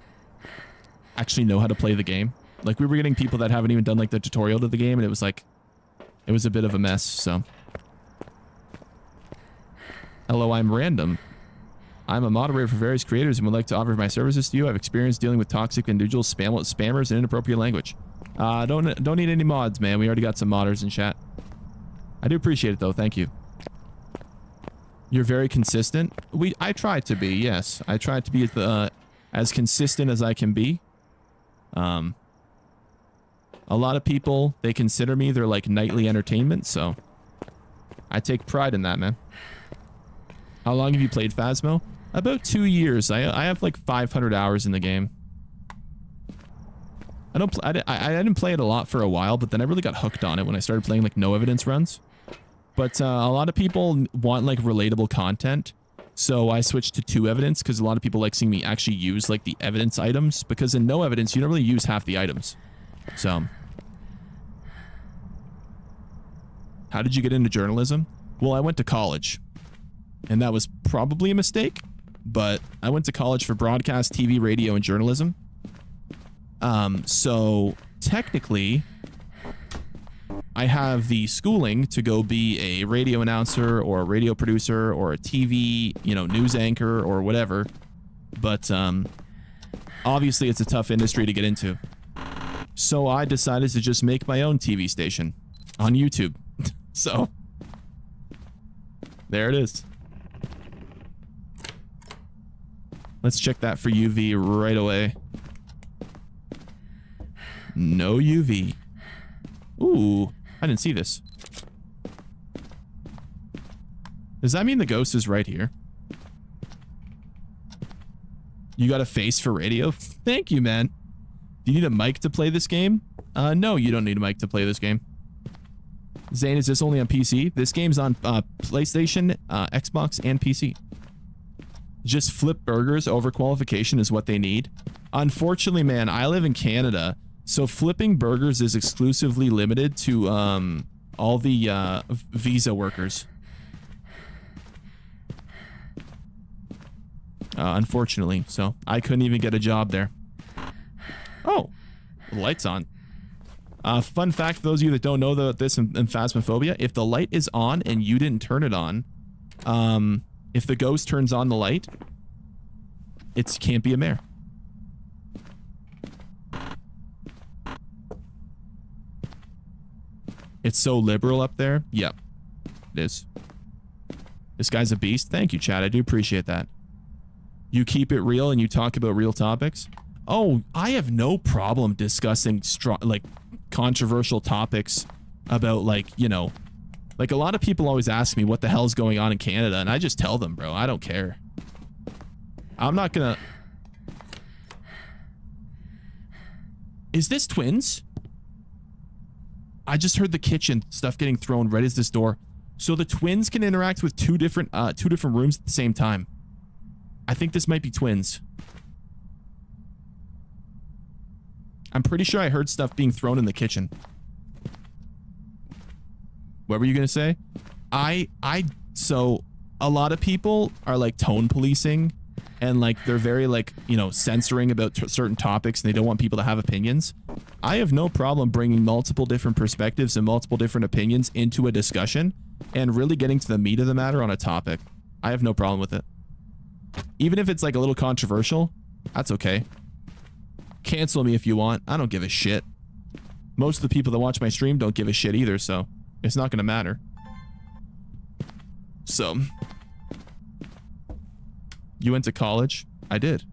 S1: actually know how to play the game. Like we were getting people that haven't even done like the tutorial to the game, and it was a bit of a mess. So, hello, I'm Random. I'm a moderator for various creators and would like to offer my services to you. I've experienced dealing with toxic individuals, spammers, and inappropriate language. Don't need any mods, man. We already got some modders in chat. I do appreciate it though. Thank you. You're very consistent. I try to be. Yes, I try to be as consistent as I can be. A lot of people, they consider me their like nightly entertainment, so I take pride in that, man. How long have you played Phasmo? About 2 years. I have like 500 hours in the game. I didn't play it a lot for a while, but then I really got hooked on it when I started playing like no evidence runs. But a lot of people want like relatable content, so I switched to 2 evidence because a lot of people like seeing me actually use like the evidence items, because in no evidence you don't really use half the items. So, how did you get into journalism? Well, I went to college, and that was probably a mistake, but I went to college for broadcast, TV, radio, and journalism. So technically, I have the schooling to go be a radio announcer or a radio producer or a TV, news anchor or whatever. But obviously, it's a tough industry to get into. So I decided to just make my own TV station on YouTube. So there it is. Let's check that for UV right away. No UV. Ooh, I didn't see this. Does that mean the ghost is right here? You got a face for radio? Thank you, man. Do you need a mic to play this game? No, you don't need a mic to play this game. Zane, is this only on PC? This game's on PlayStation, Xbox, and PC. Just flip burgers over qualification is what they need. Unfortunately, man, I live in Canada, so flipping burgers is exclusively limited to all the visa workers. Unfortunately, so I couldn't even get a job there. Oh, the light's on. Fun fact for those of you that don't know this in Phasmophobia, if the light is on and you didn't turn it on, if the ghost turns on the light, it can't be a mare. It's so liberal up there. Yep, it is. This guy's a beast. Thank you, Chad. I do appreciate that. You keep it real and you talk about real topics. Oh, I have no problem discussing controversial topics about like a lot of people always ask me what the hell's going on in Canada, and I just tell them, bro, I don't care. I'm not gonna... Is this twins? I just heard the kitchen stuff getting thrown right as this door. So the twins can interact with two different rooms at the same time. I think this might be twins. I'm pretty sure I heard stuff being thrown in the kitchen. What were you gonna say? So a lot of people are like tone policing, and like they're very like, censoring about certain topics, and they don't want people to have opinions. I have no problem bringing multiple different perspectives and multiple different opinions into a discussion and really getting to the meat of the matter on a topic. I have no problem with it. Even if it's like a little controversial, that's okay. Cancel me if you want. I don't give a shit. Most of the people that watch my stream don't give a shit either, so it's not going to matter. So, you went to college? I did.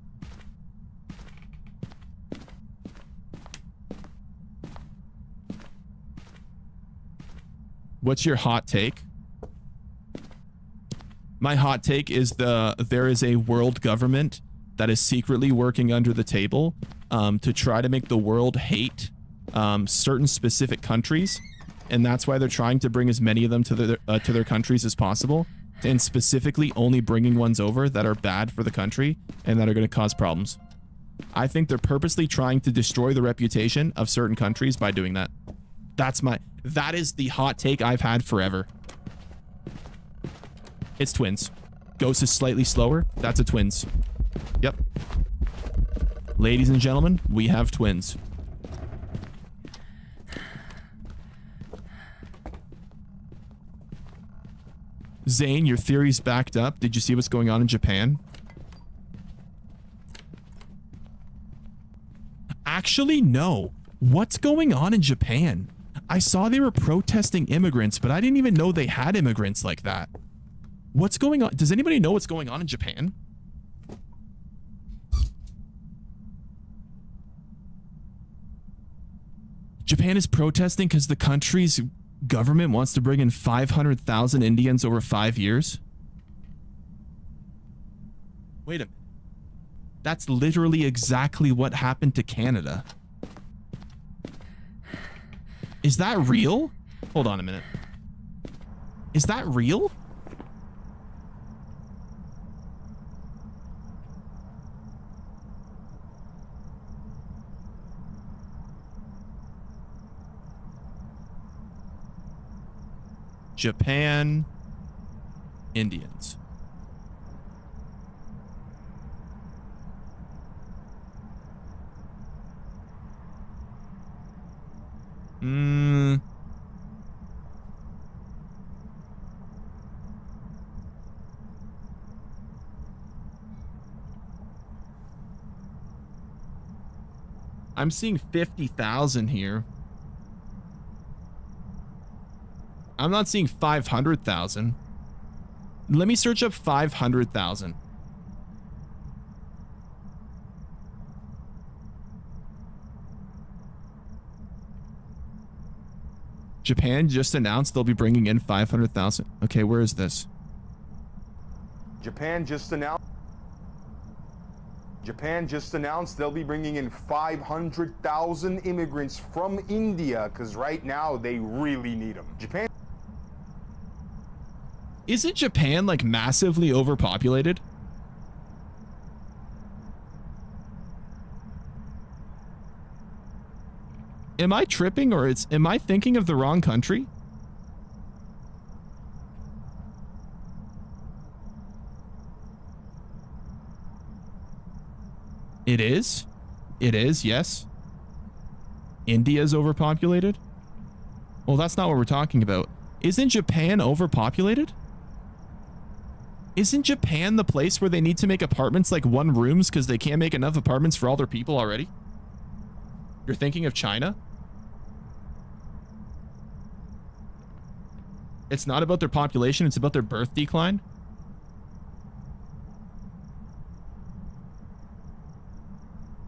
S1: What's your hot take? My hot take is there is a world government that is secretly working under the table to try to make the world hate certain specific countries, and that's why they're trying to bring as many of them to their countries as possible, and specifically only bringing ones over that are bad for the country and that are going to cause problems. I think they're purposely trying to destroy the reputation of certain countries by doing that. That is the hot take I've had forever. It's twins. Ghost is slightly slower. That's a twins. Yep. Ladies and gentlemen, we have twins. Zane, your theory's backed up. Did you see what's going on in Japan? Actually, no. What's going on in Japan? I saw they were protesting immigrants, but I didn't even know they had immigrants like that. What's going on? Does anybody know what's going on in Japan? Japan is protesting because the country's government wants to bring in 500,000 Indians over 5 years. Wait a minute. That's literally exactly what happened to Canada. Is that real? Hold on a minute. Is that real? Japan Indians. I'm seeing 50,000 here. I'm not seeing 500,000. Let me search up 500,000. Japan just announced they'll be bringing in 500,000. Okay, where is this?
S5: Japan just announced they'll be bringing in 500,000 immigrants from India because right now they really need them.
S1: Isn't Japan like massively overpopulated? Am I tripping or am I thinking of the wrong country? It is? It is, yes. India's overpopulated? Well, that's not what we're talking about. Isn't Japan overpopulated? Isn't Japan the place where they need to make apartments like one rooms because they can't make enough apartments for all their people already? You're thinking of China? It's not about their population, it's about their birth decline.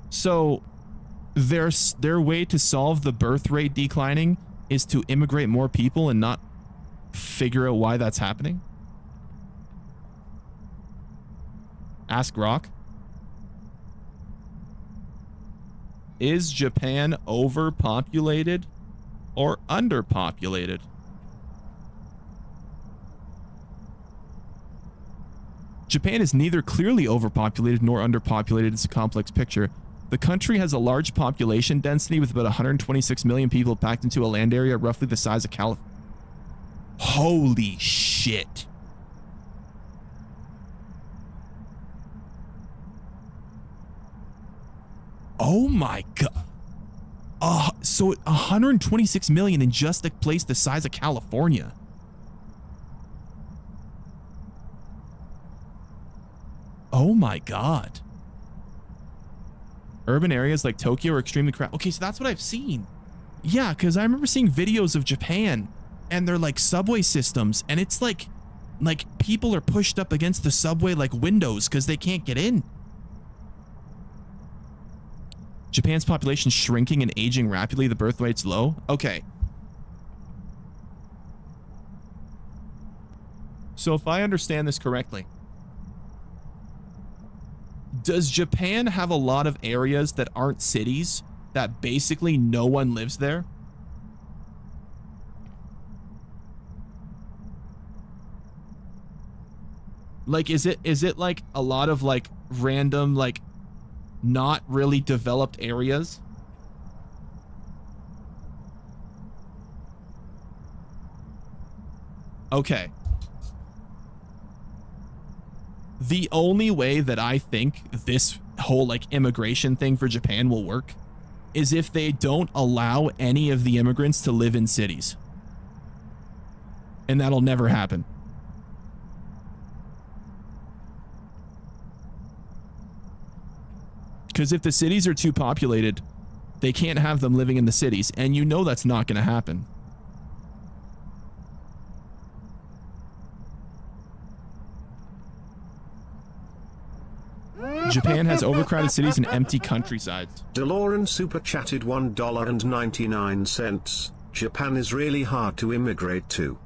S1: So their way to solve the birth rate declining is to immigrate more people and not figure out why that's happening. Ask Rock. Is Japan overpopulated or underpopulated? Japan is neither clearly overpopulated nor underpopulated. It's a complex picture. The country has a large population density with about 126 million people packed into a land area roughly the size of California. Holy shit. Oh my god. So 126 million in just a place the size of California. Oh my god. Urban areas like Tokyo are extremely crowded. Okay, so that's what I've seen. Yeah, because I remember seeing videos of Japan and they're like subway systems and it's like people are pushed up against the subway like windows because they can't get in. Japan's population shrinking and aging rapidly. The birth rate's low. Okay. So if I understand this correctly, does Japan have a lot of areas that aren't cities that basically no one lives there? Like, is it like a lot of like random, like not really developed areas? Okay. The only way that I think this whole like immigration thing for Japan will work is if they don't allow any of the immigrants to live in cities. And that'll never happen. Because if the cities are too populated, they can't have them living in the cities. And you know that's not going to happen. Japan has overcrowded cities and empty countrysides.
S3: DeLorean super chatted $1.99. Japan is really hard to immigrate to.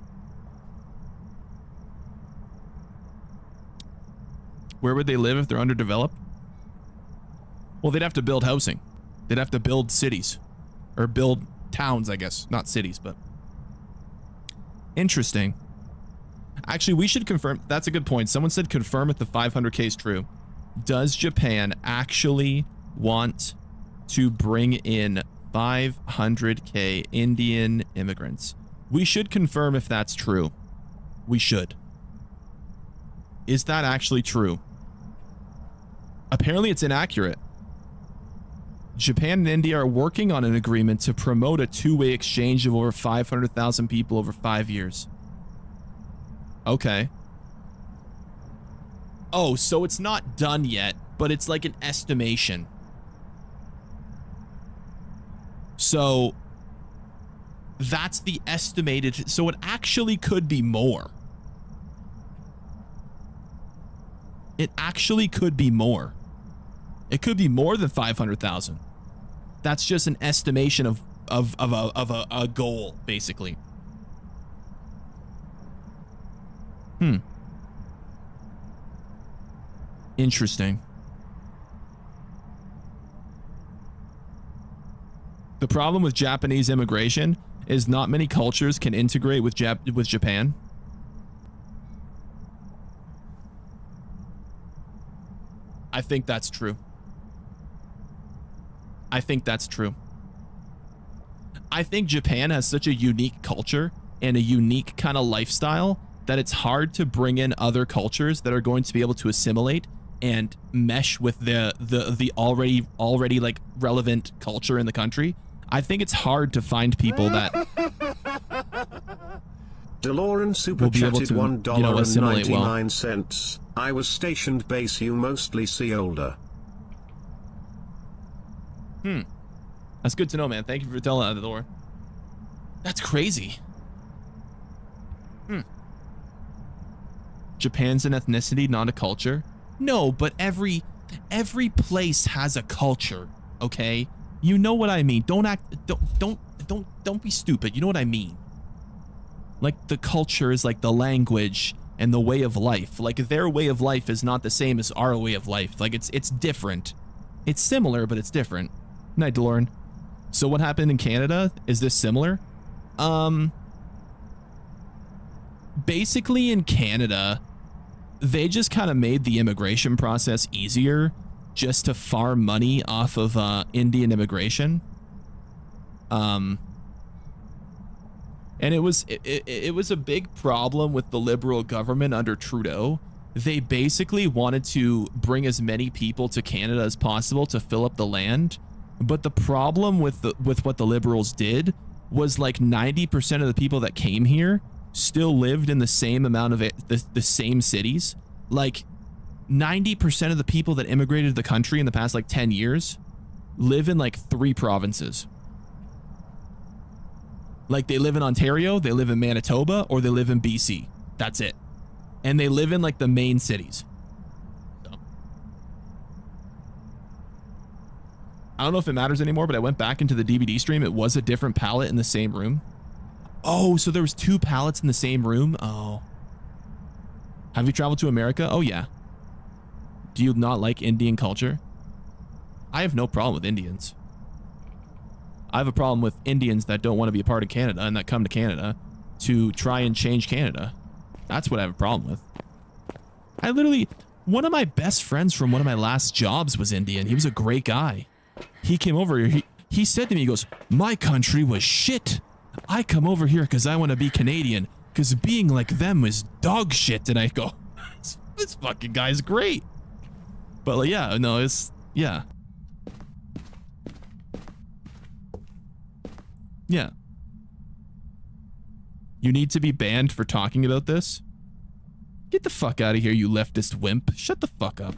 S1: Where would they live if they're underdeveloped? Well, they'd have to build housing. They'd have to build cities. Or build towns, I guess. Not cities, but... Interesting. Actually, we should confirm... That's a good point. Someone said confirm if the 500k is true. Does Japan actually want to bring in 500k Indian immigrants? We should confirm if that's true. We should. Is that actually true? Apparently it's inaccurate. Japan and India are working on an agreement to promote a two-way exchange of over 500,000 people over 5 years. Okay. Oh, so it's not done yet, but it's like an estimation. So that's the estimated, so it actually could be more. It actually could be more. It could be more than 500,000. That's just an estimation of a goal, basically. Interesting. The problem with Japanese immigration is not many cultures can integrate with Japan. I think that's true. I think that's true. I think Japan has such a unique culture and a unique kind of lifestyle that it's hard to bring in other cultures that are going to be able to assimilate and mesh with the already like relevant culture in the country. I think it's hard to find people that
S3: DeLorean super
S1: will be able
S3: chatted
S1: to,
S3: $1.99. I was stationed base, you mostly see older.
S1: That's good to know, man. Thank you for telling that, DeLorean. That's crazy. Japan's an ethnicity, not a culture. No, but every place has a culture, okay? You know what I mean. Don't be stupid. You know what I mean. Like the culture is like the language and the way of life. Like their way of life is not the same as our way of life. Like it's different. It's similar, but it's different. Night, DeLorean. So what happened in Canada? Is this similar? Basically in Canada, they just kind of made the immigration process easier just to farm money off of Indian immigration. And it was a big problem with the Liberal government under Trudeau. They basically wanted to bring as many people to Canada as possible to fill up the land. But the problem with what the Liberals did was like 90% of the people that came here still lived in the same amount of the same cities. Like 90% of the people that immigrated to the country in the past like 10 years live in like 3 provinces. Like they live in Ontario, they live in Manitoba, or they live in BC. That's it. And they live in like the main cities. So. I don't know if it matters anymore, but I went back into the DVD stream. It was a different palette in the same room. Oh, so there was 2 palettes in the same room? Oh. Have you traveled to America? Oh, yeah. Do you not like Indian culture? I have no problem with Indians. I have a problem with Indians that don't want to be a part of Canada and that come to Canada to try and change Canada. That's what I have a problem with. I literally, one of my best friends from one of my last jobs was Indian. He was a great guy. He came over here. He said to me, he goes, my country was shit. I come over here because I want to be Canadian because being like them is dog shit. And I go, This fucking guy's great. But like, yeah, no, it's, yeah. Yeah. You need to be banned for talking about this? Get the fuck out of here, you leftist wimp. Shut the fuck up.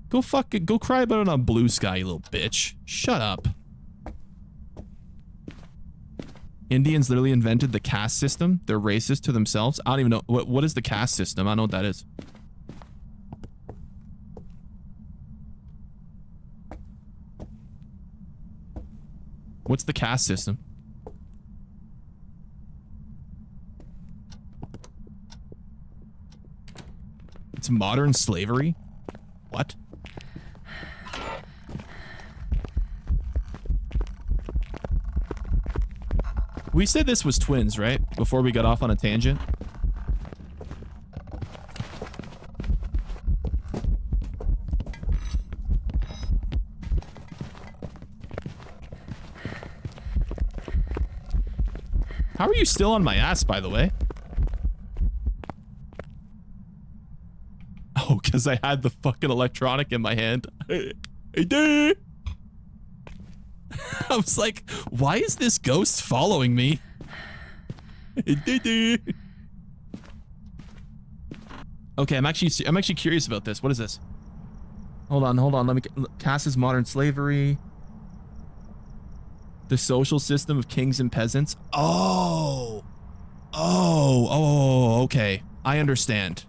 S1: Go cry about it on Blue Sky, you little bitch. Shut up. Indians literally invented the caste system. They're racist to themselves. I don't even know. What is the caste system? I don't know what that is. What's the caste system? It's modern slavery? What? We said this was twins, right? Before we got off on a tangent. How are you still on my ass, by the way? Oh, because I had the fucking electronic in my hand. I was like, why is this ghost following me? Okay, I'm actually curious about this. What is this? Hold on. Let me cast as modern slavery. The social system of kings and peasants. Oh, okay. I understand.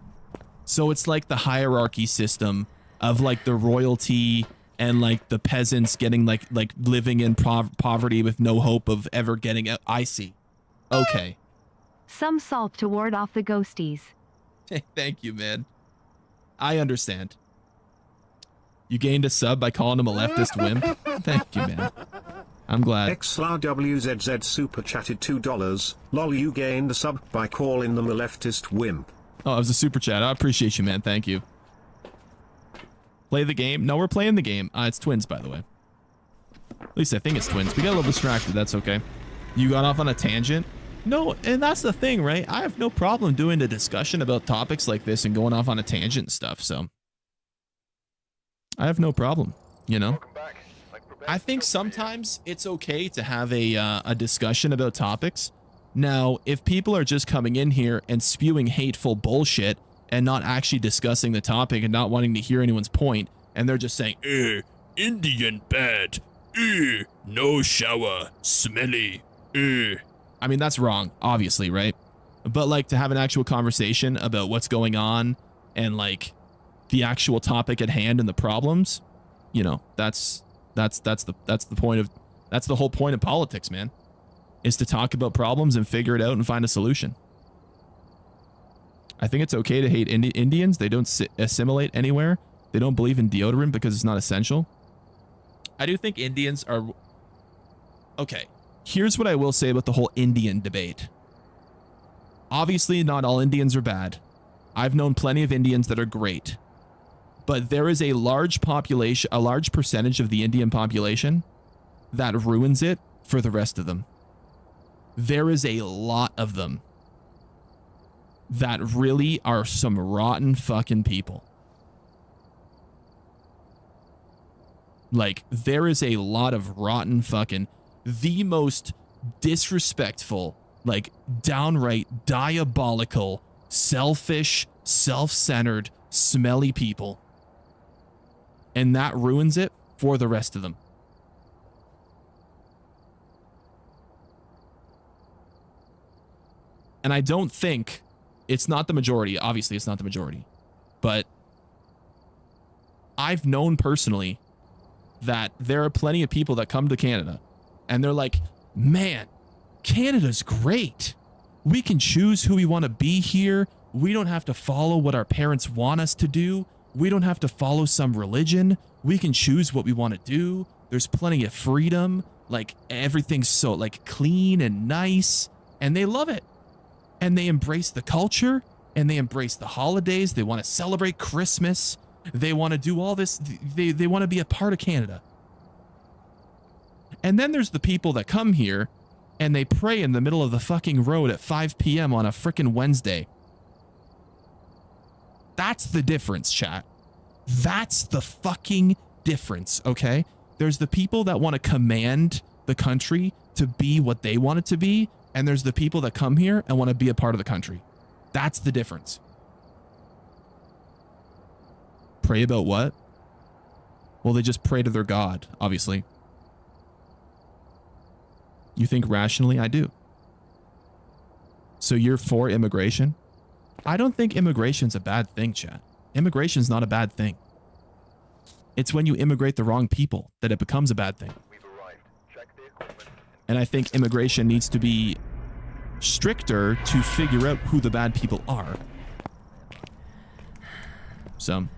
S1: So it's like the hierarchy system of like the royalty and like the peasants getting like living in poverty with no hope of ever getting out. I see. Okay.
S4: Some salt to ward off the ghosties.
S1: Thank you, man. I understand. You gained a sub by calling him a leftist wimp. Thank you, man. I'm glad.
S3: XLRWZZ super chatted $2. Lol, you gained a sub by calling them a leftist wimp.
S1: Oh, it was a super chat. I appreciate you, man. Thank you. Play the game? No, we're playing the game. It's twins, by the way. At least I think it's twins. We got a little distracted. That's okay. You got off on a tangent? No, and that's the thing, right? I have no problem doing a discussion about topics like this and going off on a tangent and stuff, so. I have no problem, you know? I think sometimes it's okay to have a discussion about topics. Now, if people are just coming in here and spewing hateful bullshit and not actually discussing the topic and not wanting to hear anyone's point, and they're just saying, Indian bad, no shower, smelly, I mean, that's wrong, obviously, right? But like to have an actual conversation about what's going on and like the actual topic at hand and the problems, you know, that's the point of, that's the whole point of politics, man. Is to talk about problems and figure it out and find a solution. I think it's okay to hate Indians. They don't assimilate anywhere. They don't believe in deodorant because it's not essential. I do think Indians are... Okay, here's what I will say about the whole Indian debate. Obviously, not all Indians are bad. I've known plenty of Indians that are great. But there is a large population, a large percentage of the Indian population that ruins it for the rest of them. There is a lot of them that really are some rotten fucking people. Like, there is a lot of rotten fucking, the most disrespectful, like, downright diabolical, selfish, self-centered, smelly people. And that ruins it for the rest of them. And I don't think, it's not the majority, obviously it's not the majority, but I've known personally that there are plenty of people that come to Canada and they're like, man, Canada's great. We can choose who we want to be here. We don't have to follow what our parents want us to do. We don't have to follow some religion. We can choose what we want to do. There's plenty of freedom. Like, everything's so like clean and nice, and they love it. And they embrace the culture, and they embrace the holidays. They want to celebrate Christmas. They want to do all this. They want to be a part of Canada. And then there's the people that come here and they pray in the middle of the fucking road at 5 p.m. on a frickin' Wednesday. That's the difference, chat. That's the fucking difference, okay? There's the people that want to command the country to be what they want it to be, and there's the people that come here and want to be a part of the country. That's the difference. Pray about what? Well, they just pray to their God, obviously. You think rationally? I do. So you're for immigration? I don't think immigration's a bad thing, chat. Immigration's not a bad thing. It's when you immigrate the wrong people that it becomes a bad thing.
S2: We've arrived. Check the equipment.
S1: And I think immigration needs to be stricter to figure out who the bad people are. So,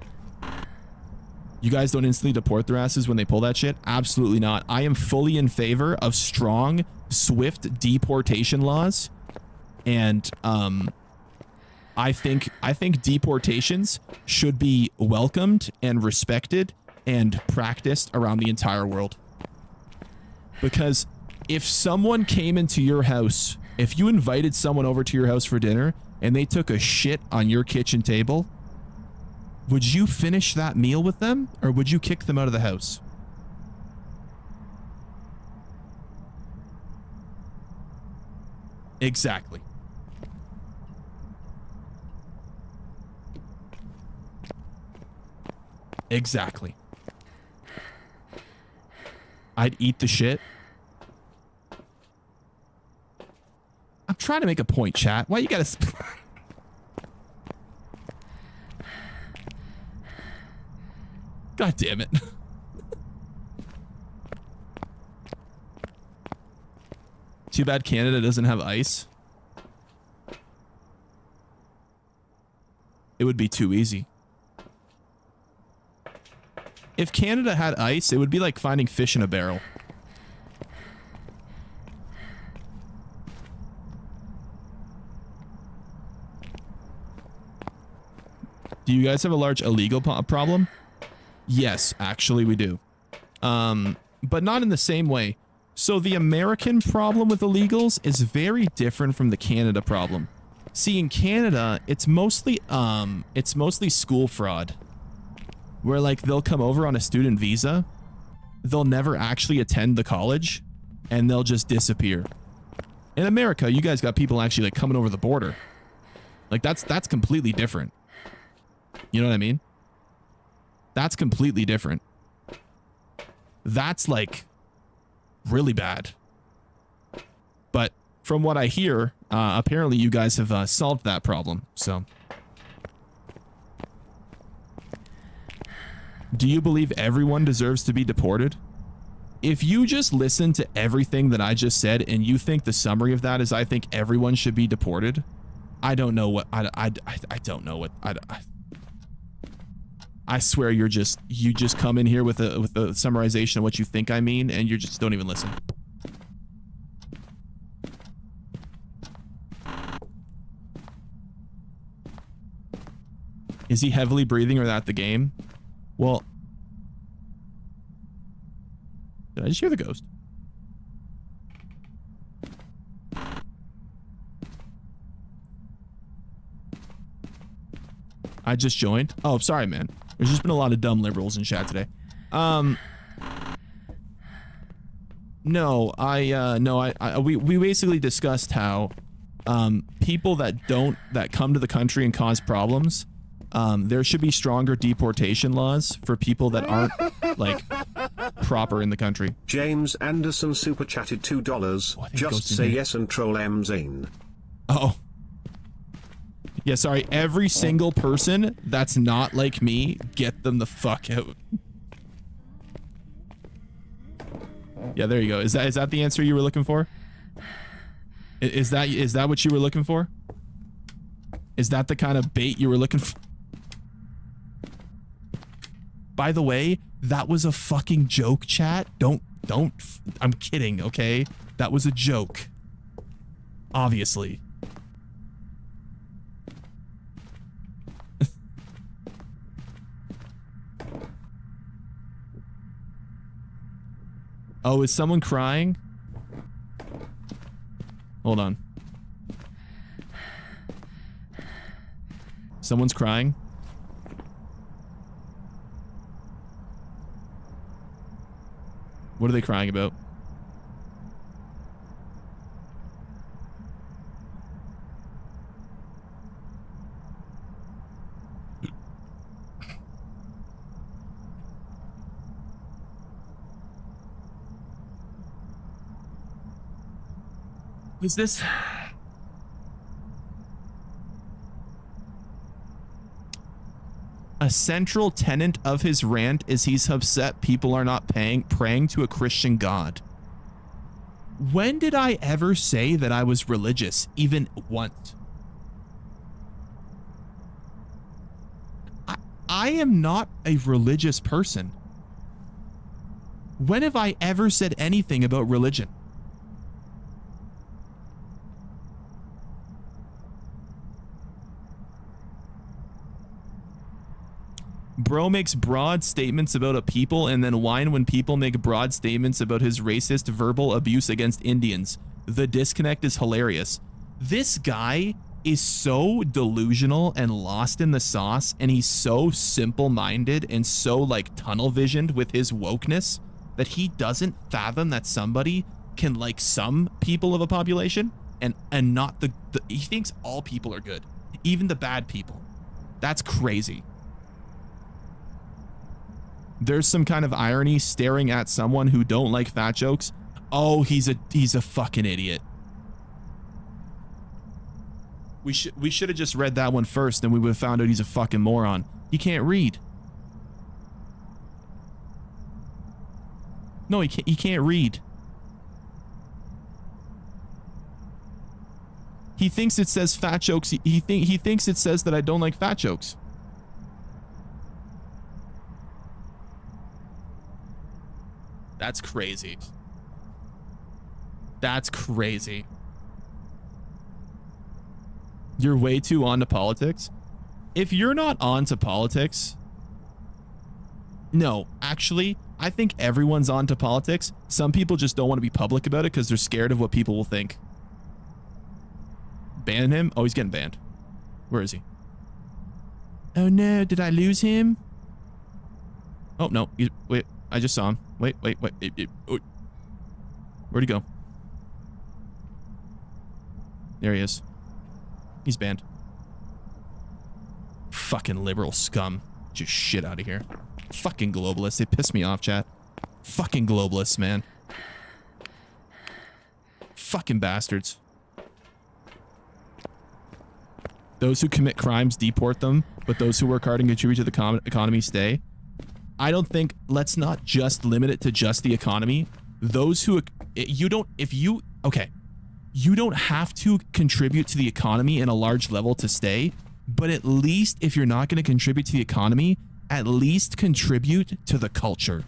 S1: you guys don't instantly deport their asses when they pull that shit? Absolutely not. I am fully in favor of strong, swift deportation laws. And, I think deportations should be welcomed and respected and practiced around the entire world. Because if someone came into your house, if you invited someone over to your house for dinner and they took a shit on your kitchen table, would you finish that meal with them or would you kick them out of the house? Exactly. Exactly. I'd eat the shit. I'm trying to make a point, chat. Why you gotta... God damn it. Too bad Canada doesn't have ice. It would be too easy. If Canada had ice, it would be like finding fish in a barrel. Do you guys have a large illegal problem? Yes, actually we do. But not in the same way. So the American problem with illegals is very different from the Canada problem. See, in Canada, it's mostly school fraud. Where like they'll come over on a student visa, they'll never actually attend the college, and they'll just disappear. In America, you guys got people actually like coming over the border. Like that's completely different. You know what I mean? That's completely different. That's like really bad. But from what I hear, apparently you guys have solved that problem. So, do you believe everyone deserves to be deported? If you just listen to everything that I just said and you think the summary of that is I think everyone should be deported, I don't know what I don't know what I swear you just come in here with a summarization of what you think I mean and you just don't even listen. Is he heavily breathing or that the game? Well, did I just hear the ghost? I just joined. Oh, sorry, man. There's just been a lot of dumb liberals in chat today. No, we basically discussed how people that come to the country and cause problems, there should be stronger deportation laws for people that aren't like proper in the country.
S3: James Anderson super chatted $2.
S1: Oh,
S3: Just say yes and troll M Zane.
S1: Oh. Yeah, sorry. Every single person that's not like me, get them the fuck out. Yeah, there you go. Is that the answer you were looking for? Is that what you were looking for? Is that the kind of bait you were looking for? By the way, that was a fucking joke, chat. Don't, I'm kidding, okay? That was a joke. Obviously. Oh, is someone crying? Hold on. Someone's crying. What are they crying about? Is this? A central tenet of his rant is he's upset people are not praying to a Christian God. When did I ever say that I was religious, even once? I am not a religious person. When have I ever said anything about religion? Bro makes broad statements about a people and then whine when people make broad statements about his racist verbal abuse against Indians. The disconnect is hilarious. This guy is so delusional and lost in the sauce, and he's so simple-minded and so like tunnel-visioned with his wokeness that he doesn't fathom that somebody can like some people of a population and not the he thinks all people are good, even the bad people. That's crazy. There's some kind of irony staring at someone who don't like fat jokes. Oh, he's a fucking idiot. We should have just read that one first, and we would have found out he's a fucking moron. He can't read. No, he can't read. He thinks it says fat jokes. He thinks it says that I don't like fat jokes. That's crazy. That's crazy. You're way too on to politics. If you're not on to politics, no, actually, I think everyone's on to politics. Some people just don't want to be public about it because they're scared of what people will think. Ban him? Oh, he's getting banned. Where is he? Oh no, did I lose him? Oh no, wait, I just saw him. Wait. Where'd he go? There he is. He's banned. Fucking liberal scum. Just shit out of here. Fucking globalists. They piss me off, chat. Fucking globalists, man. Fucking bastards. Those who commit crimes, deport them, but those who work hard and contribute to the economy stay. I don't think, let's not just limit it to just the economy. Those who, you don't have to contribute to the economy in a large level to stay, but at least if you're not going to contribute to the economy, at least contribute to the culture.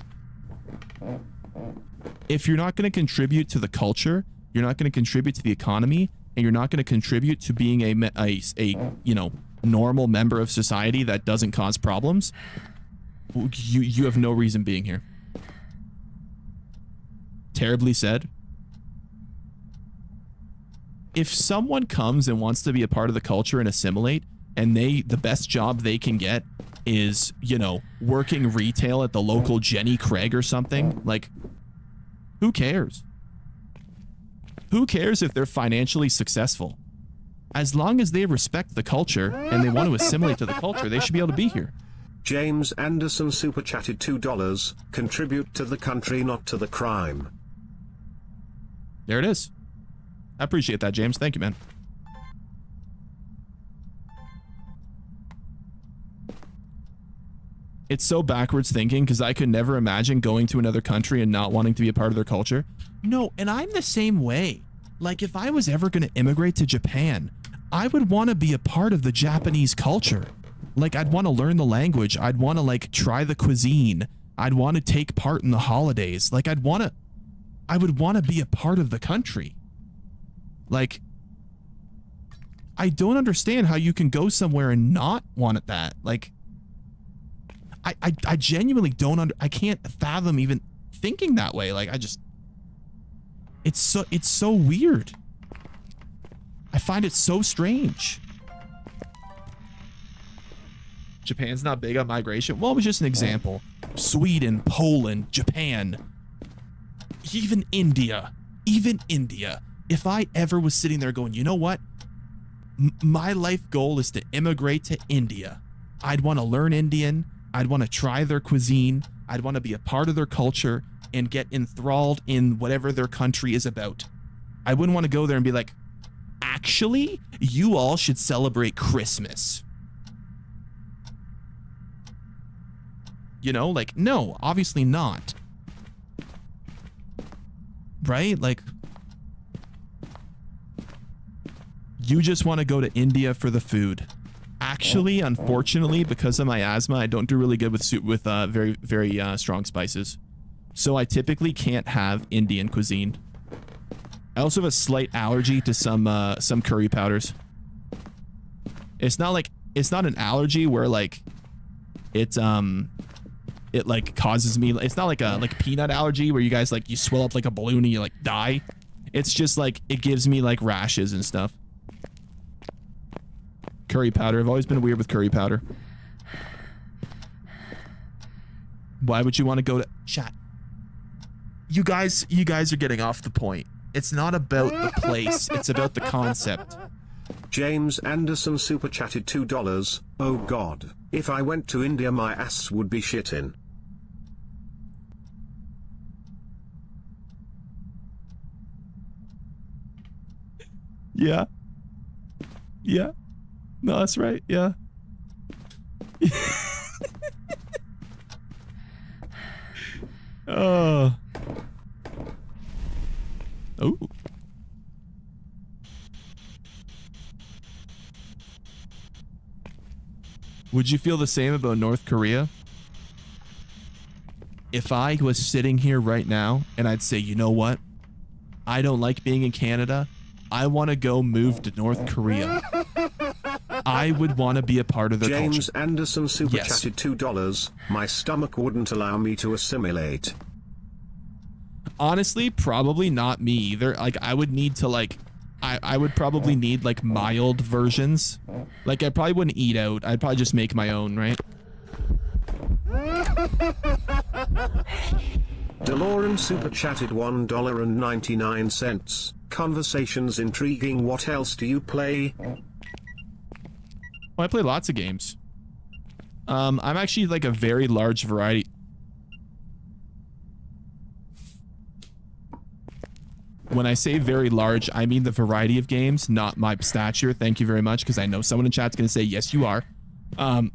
S1: If you're not going to contribute to the culture, you're not going to contribute to the economy, and you're not going to contribute to being a normal member of society that doesn't cause problems, you have no reason being here. Terribly said. If someone comes and wants to be a part of the culture and assimilate, and the best job they can get is, working retail at the local Jenny Craig or something, like, who cares? Who cares if they're financially successful? As long as they respect the culture and they want to assimilate to the culture, they should be able to be here.
S3: James Anderson super chatted $2. Contribute to the country, not to the crime.
S1: There it is. I appreciate that, James. Thank you, man. It's so backwards thinking because I could never imagine going to another country and not wanting to be a part of their culture. No, and I'm the same way. Like, if I was ever going to immigrate to Japan, I would want to be a part of the Japanese culture. Like, I'd want to learn the language. I'd want to, like, try the cuisine. I'd want to take part in the holidays. Like, I would want to be a part of the country. Like, I don't understand how you can go somewhere and not want that. Like, I genuinely don't I can't fathom even thinking that way. Like, it's so weird. I find it so strange. Japan's not big on migration. Well, it was just an example. Sweden, Poland, Japan, even India. If I ever was sitting there going, you know what? My life goal is to immigrate to India. I'd want to learn Indian. I'd want to try their cuisine. I'd want to be a part of their culture and get enthralled in whatever their country is about. I wouldn't want to go there and be like, actually, you all should celebrate Christmas. You know, like, no, obviously not. Right? Like, you just want to go to India for the food. Actually, unfortunately, because of my asthma, I don't do really good with very, very strong spices. So I typically can't have Indian cuisine. I also have a slight allergy to some curry powders. It's not an allergy where like it like causes me. It's not like a peanut allergy where you guys like you swell up like a balloon and you like die. It's just like it gives me like rashes and stuff. Curry powder. I've always been weird with curry powder. Why would you want to go to chat? You guys are getting off the point. It's not about the place. It's about the concept.
S3: James Anderson super chatted $2. Oh God, if I went to India my ass would be shitting.
S1: Yeah. Yeah. No, that's right. Yeah. Oh. Oh. Would you feel the same about North Korea? If I was sitting here right now and I'd say, you know what? I don't like being in Canada. I want to go move to North Korea. I would want to be a part of their culture.
S3: James Anderson super chatted $2. My stomach wouldn't allow me to assimilate.
S1: Honestly, probably not me either. Like, I would need to like, I would probably need like mild versions. Like, I probably wouldn't eat out. I'd probably just make my own, right?
S3: DeLorean super chatted $1.99. Conversations intriguing. What else do you play?
S1: Well, I play lots of games. I'm actually like a very large variety. When I say very large, I mean the variety of games, not my stature. Thank you very much, because I know someone in chat's going to say, yes, you are. I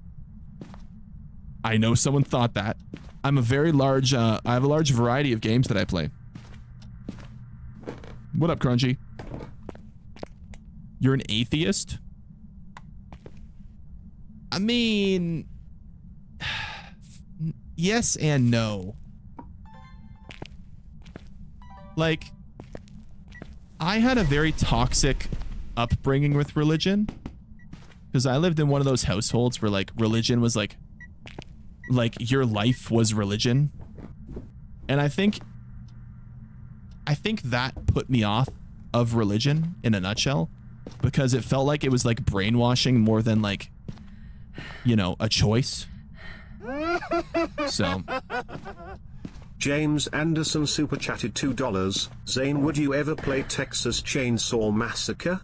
S1: know someone thought that. I'm a very large, I have a large variety of games that I play. What up, Crunchy? You're an atheist? I mean, yes and no. Like, I had a very toxic upbringing with religion, because I lived in one of those households where like religion was like your life was religion. And I think that put me off of religion in a nutshell, because it felt like it was like brainwashing more than like, you know, a choice. So
S3: James Anderson super chatted $2. Zane, would you ever play Texas Chainsaw Massacre?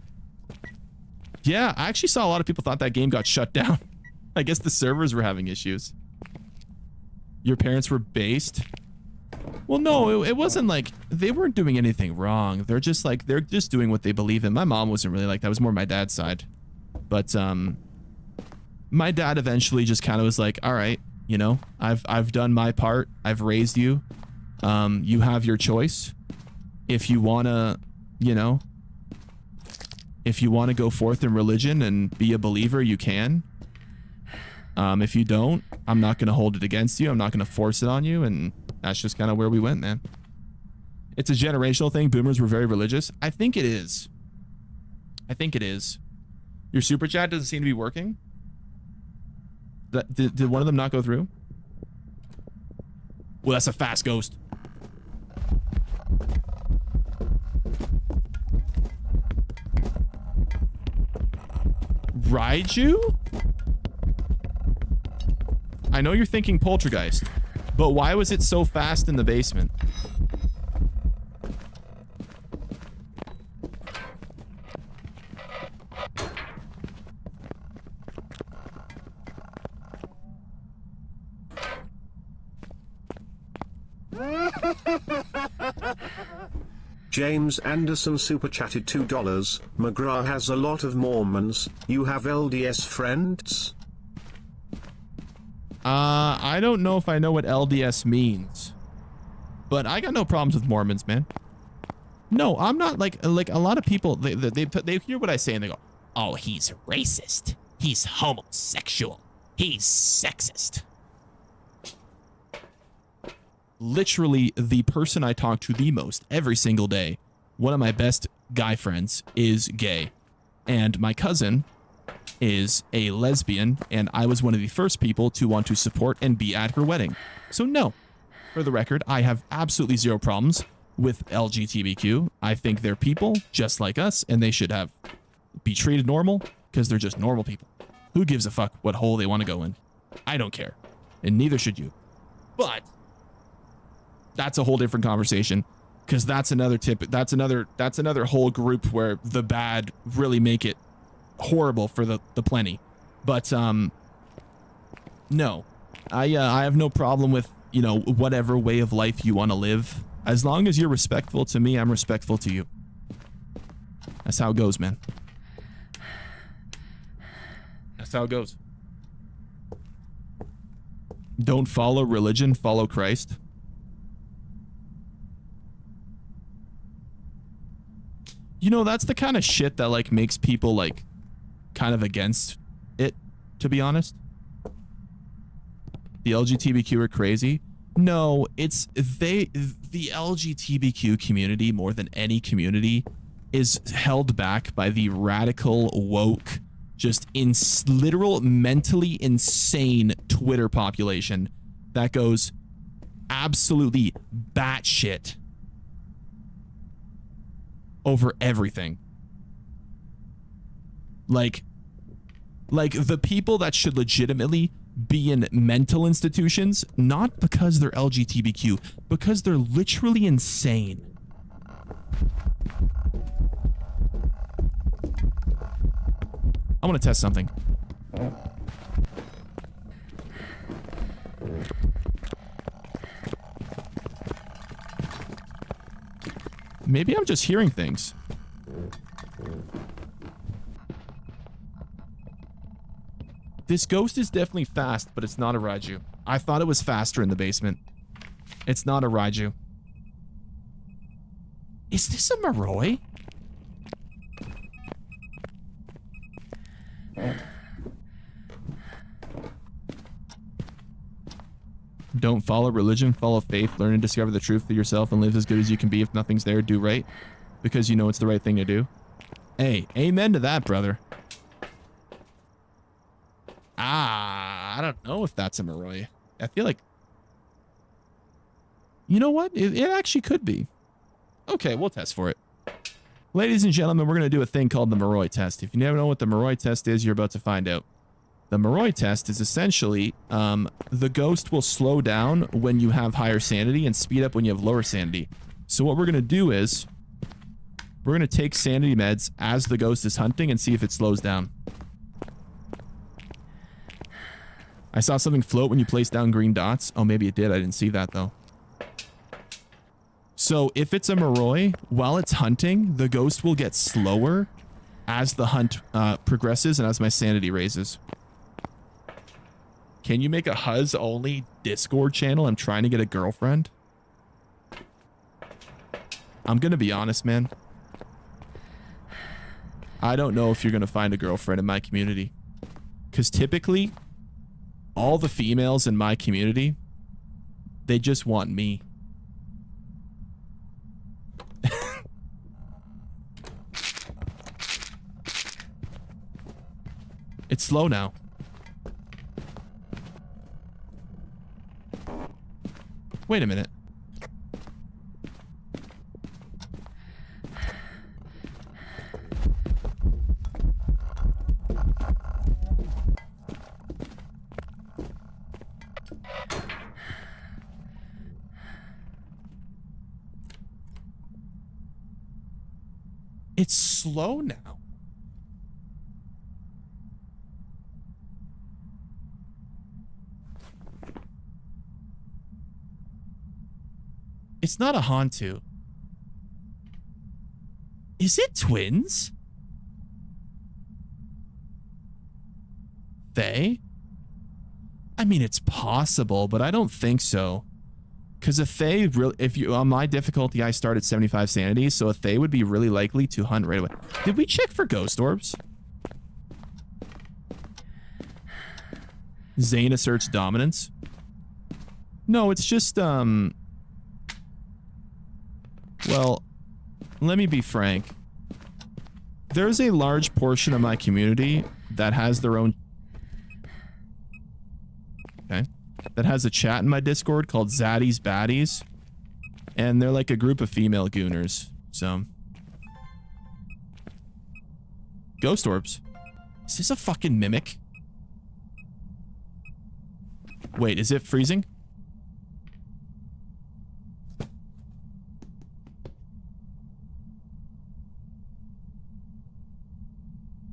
S1: yeah, I actually saw a lot of people thought that game got shut down. I guess the servers were having issues. Your parents were based? Well, no, it wasn't like they weren't doing anything wrong. They're just doing what they believe in. My mom wasn't really like that. It was more my dad's side. But my dad eventually just kind of was like, all right, you know, I've done my part. I've raised you. You have your choice. If you want to, you know, if you want to go forth in religion and be a believer, you can. If you don't, I'm not going to hold it against you. I'm not going to force it on you. And that's just kind of where we went, man. It's a generational thing. Boomers were very religious. I think it is. I think it is. Your super chat doesn't seem to be working. Did one of them not go through? Well, that's a fast ghost. Raiju? I know you're thinking poltergeist, but why was it so fast in the basement?
S3: James Anderson super chatted $2. McGrath has a lot of Mormons. You have LDS friends?
S1: I don't know if I know what LDS means, but I got no problems with Mormons, man. No, I'm not like a lot of people. They hear what I say and they go, "Oh, he's racist. He's homosexual. He's sexist." Literally, the person I talk to the most every single day, one of my best guy friends, is gay, and my cousin is a lesbian, and I was one of the first people to want to support and be at her wedding. So no, for the record, I have absolutely zero problems with LGBTQ. I think they're people just like us, and they should be treated normal because they're just normal people. Who gives a fuck what hole they want to go in? I don't care, and neither should you. But that's a whole different conversation, because that's another tip. That's another whole group where the bad really make it horrible for the plenty. But no, I have no problem with, you know, whatever way of life you want to live. As long as you're respectful to me, I'm respectful to you. That's how it goes, man. That's how it goes. Don't follow religion, follow Christ. You know, that's the kind of shit that like makes people like kind of against it, to be honest. The LGBTQ are crazy. No, it's the LGBTQ community, more than any community, is held back by the radical, woke, just literal mentally insane Twitter population that goes absolutely batshit over everything. Like the people that should legitimately be in mental institutions, not because they're LGBTQ, because they're literally insane. I want to test something. Maybe I'm just hearing things. This ghost is definitely fast, but it's not a Raiju. I thought it was faster in the basement. It's not a Raiju. Is this a Moroi? Don't follow religion, follow faith, learn and discover the truth for yourself, and live as good as you can be. If nothing's there, do right, because you know it's the right thing to do. Hey, amen to that, brother. I don't know if that's a Moroi. I feel like... You know what? It actually could be. Okay, we'll test for it. Ladies and gentlemen, we're going to do a thing called the Moroi test. If you never know what the Moroi test is, you're about to find out. The Moroi test is essentially, the ghost will slow down when you have higher sanity and speed up when you have lower sanity. So what we're going to do is, we're going to take sanity meds as the ghost is hunting and see if it slows down. I saw something float when you placed down green dots. Oh, maybe it did. I didn't see that, though. So if it's a Moroi, while it's hunting, the ghost will get slower as the hunt progresses and as my sanity raises. Can you make a Huz-only Discord channel? I'm trying to get a girlfriend. I'm going to be honest, man. I don't know if you're going to find a girlfriend in my community. Because typically, all the females in my community, they just want me. It's slow now. Wait a minute. It's slow now. It's not a Hantu. Is it twins? They? I mean, it's possible, but I don't think so. Because if they really, if you, on my difficulty, I start at 75 sanity, so if they would be really likely to hunt right away. Did we check for ghost orbs? Zane asserts dominance. No, it's just, well, let me be frank. There's a large portion of my community that has their own, okay, that has a chat in my Discord called Zaddies Baddies. And they're like a group of female gooners. So. Ghost orbs. Is this a fucking mimic? Wait, is it freezing?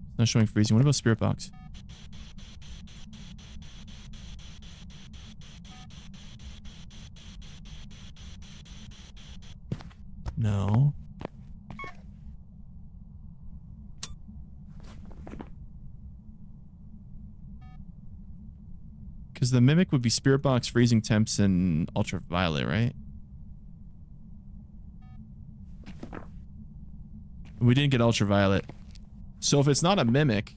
S1: It's not showing freezing. What about Spirit Box? No. Because the mimic would be Spirit Box, freezing temps, and ultraviolet, right? We didn't get ultraviolet. So if it's not a mimic,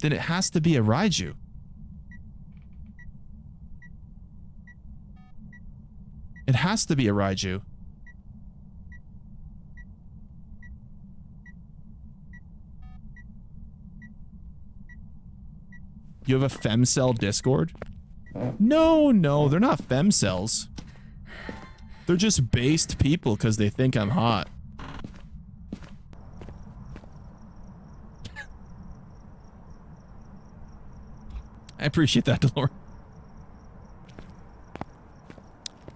S1: then it has to be a Raiju. It has to be a Raiju. You have a femcell Discord? No, no, they're not femcells. They're just based people because they think I'm hot. I appreciate that, Delore.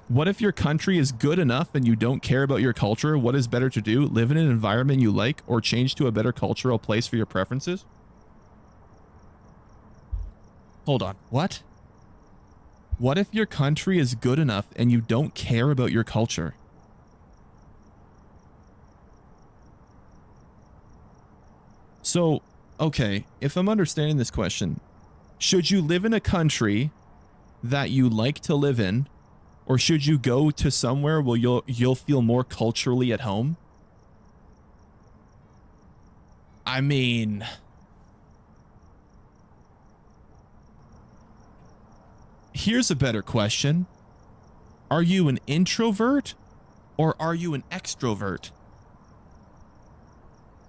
S1: What if your country is good enough and you don't care about your culture? What is better to do? Live in an environment you like or change to a better cultural place for your preferences? Hold on. What? What if your country is good enough and you don't care about your culture? So, okay, if I'm understanding this question, should you live in a country that you like to live in, or should you go to somewhere where you'll feel more culturally at home? I mean, here's a better question. Are you an introvert or are you an extrovert?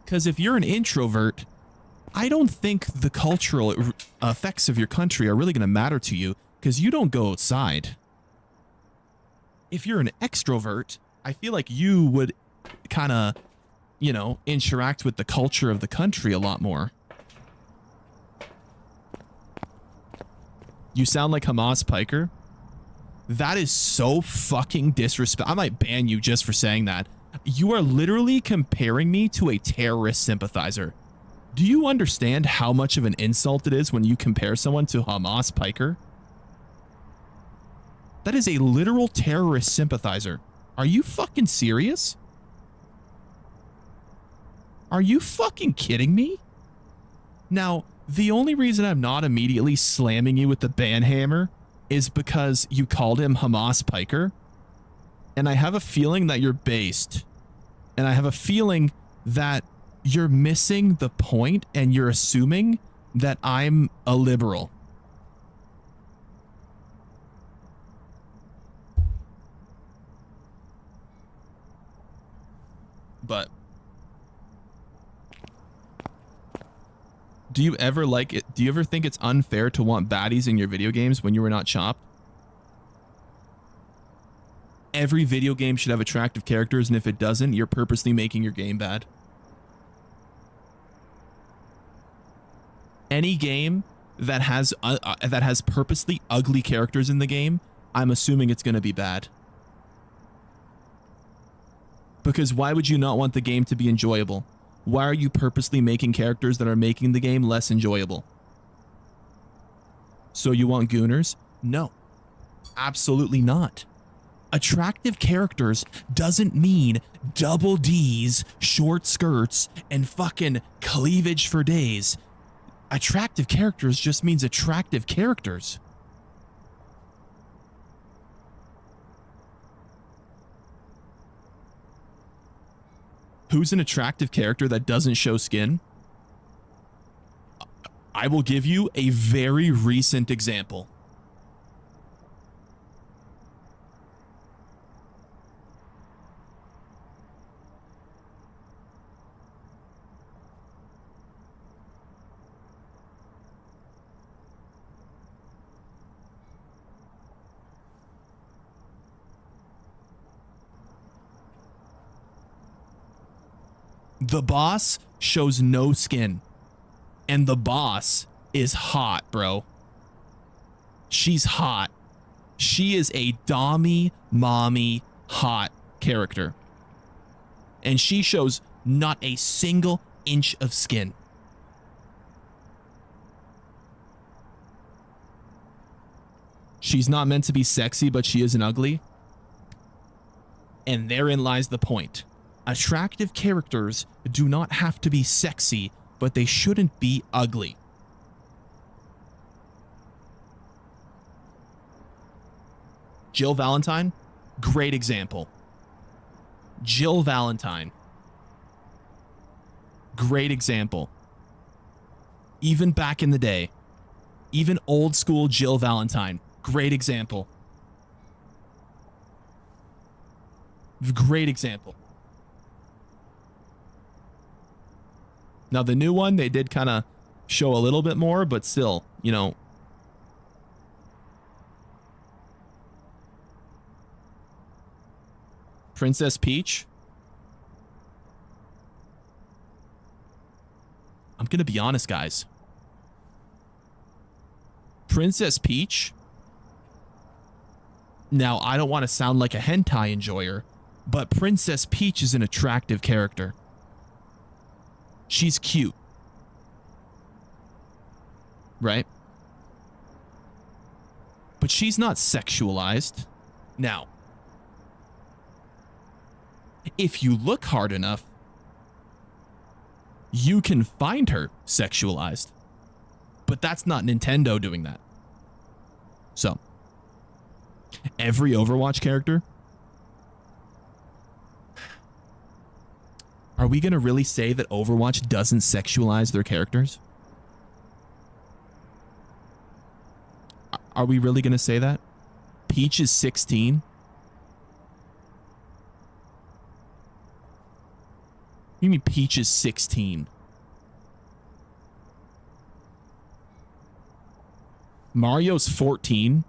S1: Because if you're an introvert, I don't think the cultural effects of your country are really going to matter to you because you don't go outside. If you're an extrovert, I feel like you would kind of, you know, interact with the culture of the country a lot more. You sound like Hamas Piker. That is so fucking disrespect. I might ban you just for saying that. You are literally comparing me to a terrorist sympathizer. Do you understand how much of an insult it is when you compare someone to Hamas Piker? That is a literal terrorist sympathizer. Are you fucking serious? Are you fucking kidding me? Now, the only reason I'm not immediately slamming you with the ban hammer is because you called him Hamas Piker. And I have a feeling that you're based. And I have a feeling that you're missing the point and you're assuming that I'm a liberal. But do you ever like it? Do you ever think it's unfair to want baddies in your video games when you were not chopped? Every video game should have attractive characters, and if it doesn't, you're purposely making your game bad. Any game that has purposely ugly characters in the game, I'm assuming it's going to be bad. Because why would you not want the game to be enjoyable? Why are you purposely making characters that are making the game less enjoyable? So you want gooners? No, absolutely not. Attractive characters doesn't mean double D's, short skirts, and fucking cleavage for days. Attractive characters just means attractive characters. Who's an attractive character that doesn't show skin? I will give you a very recent example. The boss shows no skin. And the boss is hot, bro. She's hot. She is a dommy, mommy, hot character. And she shows not a single inch of skin. She's not meant to be sexy, but she isn't ugly. And therein lies the point. Attractive characters do not have to be sexy, but they shouldn't be ugly. Jill Valentine, great example. Jill Valentine, great example. Even back in the day, even old school Jill Valentine, great example. Great example. Now, the new one, they did kind of show a little bit more, but still, you know. Princess Peach. I'm going to be honest, guys. Princess Peach. Now, I don't want to sound like a hentai enjoyer, but Princess Peach is an attractive character. She's cute. Right? But she's not sexualized. Now, if you look hard enough, you can find her sexualized. But that's not Nintendo doing that. So, every Overwatch character. Are we going to really say that Overwatch doesn't sexualize their characters? Are we really going to say that? Peach is 16. You mean Peach is 16? Mario's 14.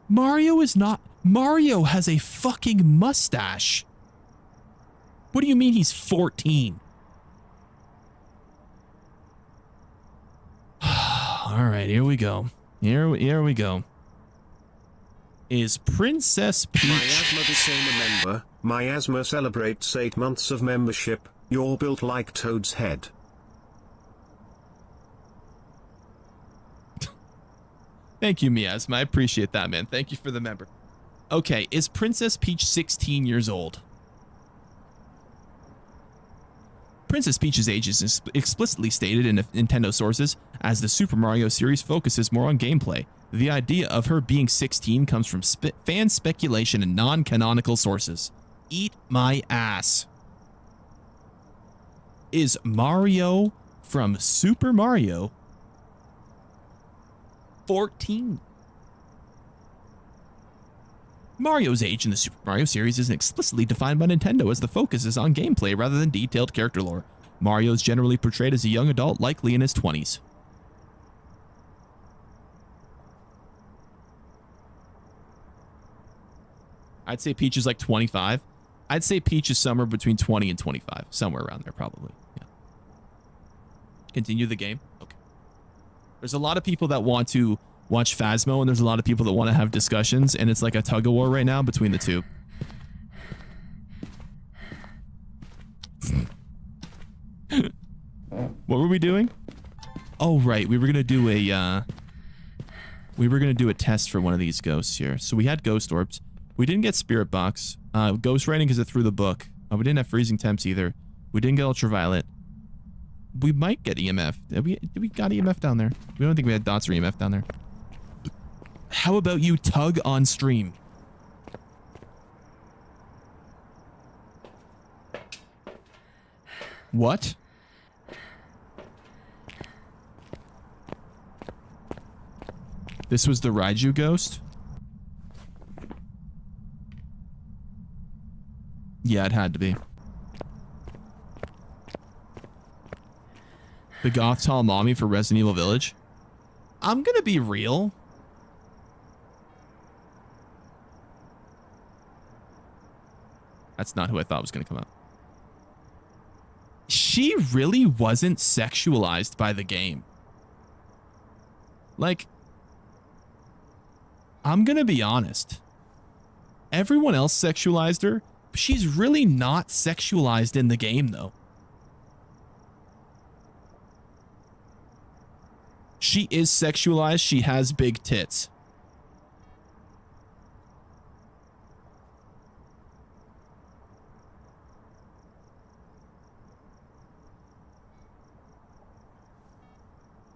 S1: Mario is not. Mario has a fucking mustache. What do you mean he's 14? All right, here we go. Here we go. Is Princess Peach...
S3: Miasma became a member. Miasma celebrates 8 months of membership. You're built like Toad's head.
S1: Thank you, Miasma. I appreciate that, man. Thank you for the member. Okay, is Princess Peach 16 years old? Princess Peach's age is explicitly stated in Nintendo sources, as the Super Mario series focuses more on gameplay. The idea of her being 16 comes from fan speculation and non-canonical sources. Eat my ass. Is Mario from Super Mario 14? Mario's age in the Super Mario series isn't explicitly defined by Nintendo, as the focus is on gameplay rather than detailed character lore. Mario is generally portrayed as a young adult, likely in his 20s. I'd say Peach is like 25. I'd say Peach is somewhere between 20 and 25. Somewhere around there, probably. Yeah. Continue the game? Okay. There's a lot of people that want to watch Phasmo, and there's a lot of people that want to have discussions, and it's like a tug of war right now between the two. What were we doing? Oh, right. We were going to do a test for one of these ghosts here. So we had ghost orbs. We didn't get spirit box. Ghost writing because it threw the book. We didn't have freezing temps either. We didn't get ultraviolet. We might get EMF. Did we got EMF down there? We don't think we had dots or EMF down there. How about you tug on stream? What? This was the Raiju ghost? Yeah, it had to be. The Goth Tall Mommy for Resident Evil Village? I'm gonna be real. That's not who I thought was gonna come up. She really wasn't sexualized by the game. Like, I'm gonna be honest. Everyone else sexualized her. She's really not sexualized in the game, though. She is sexualized. She has big tits.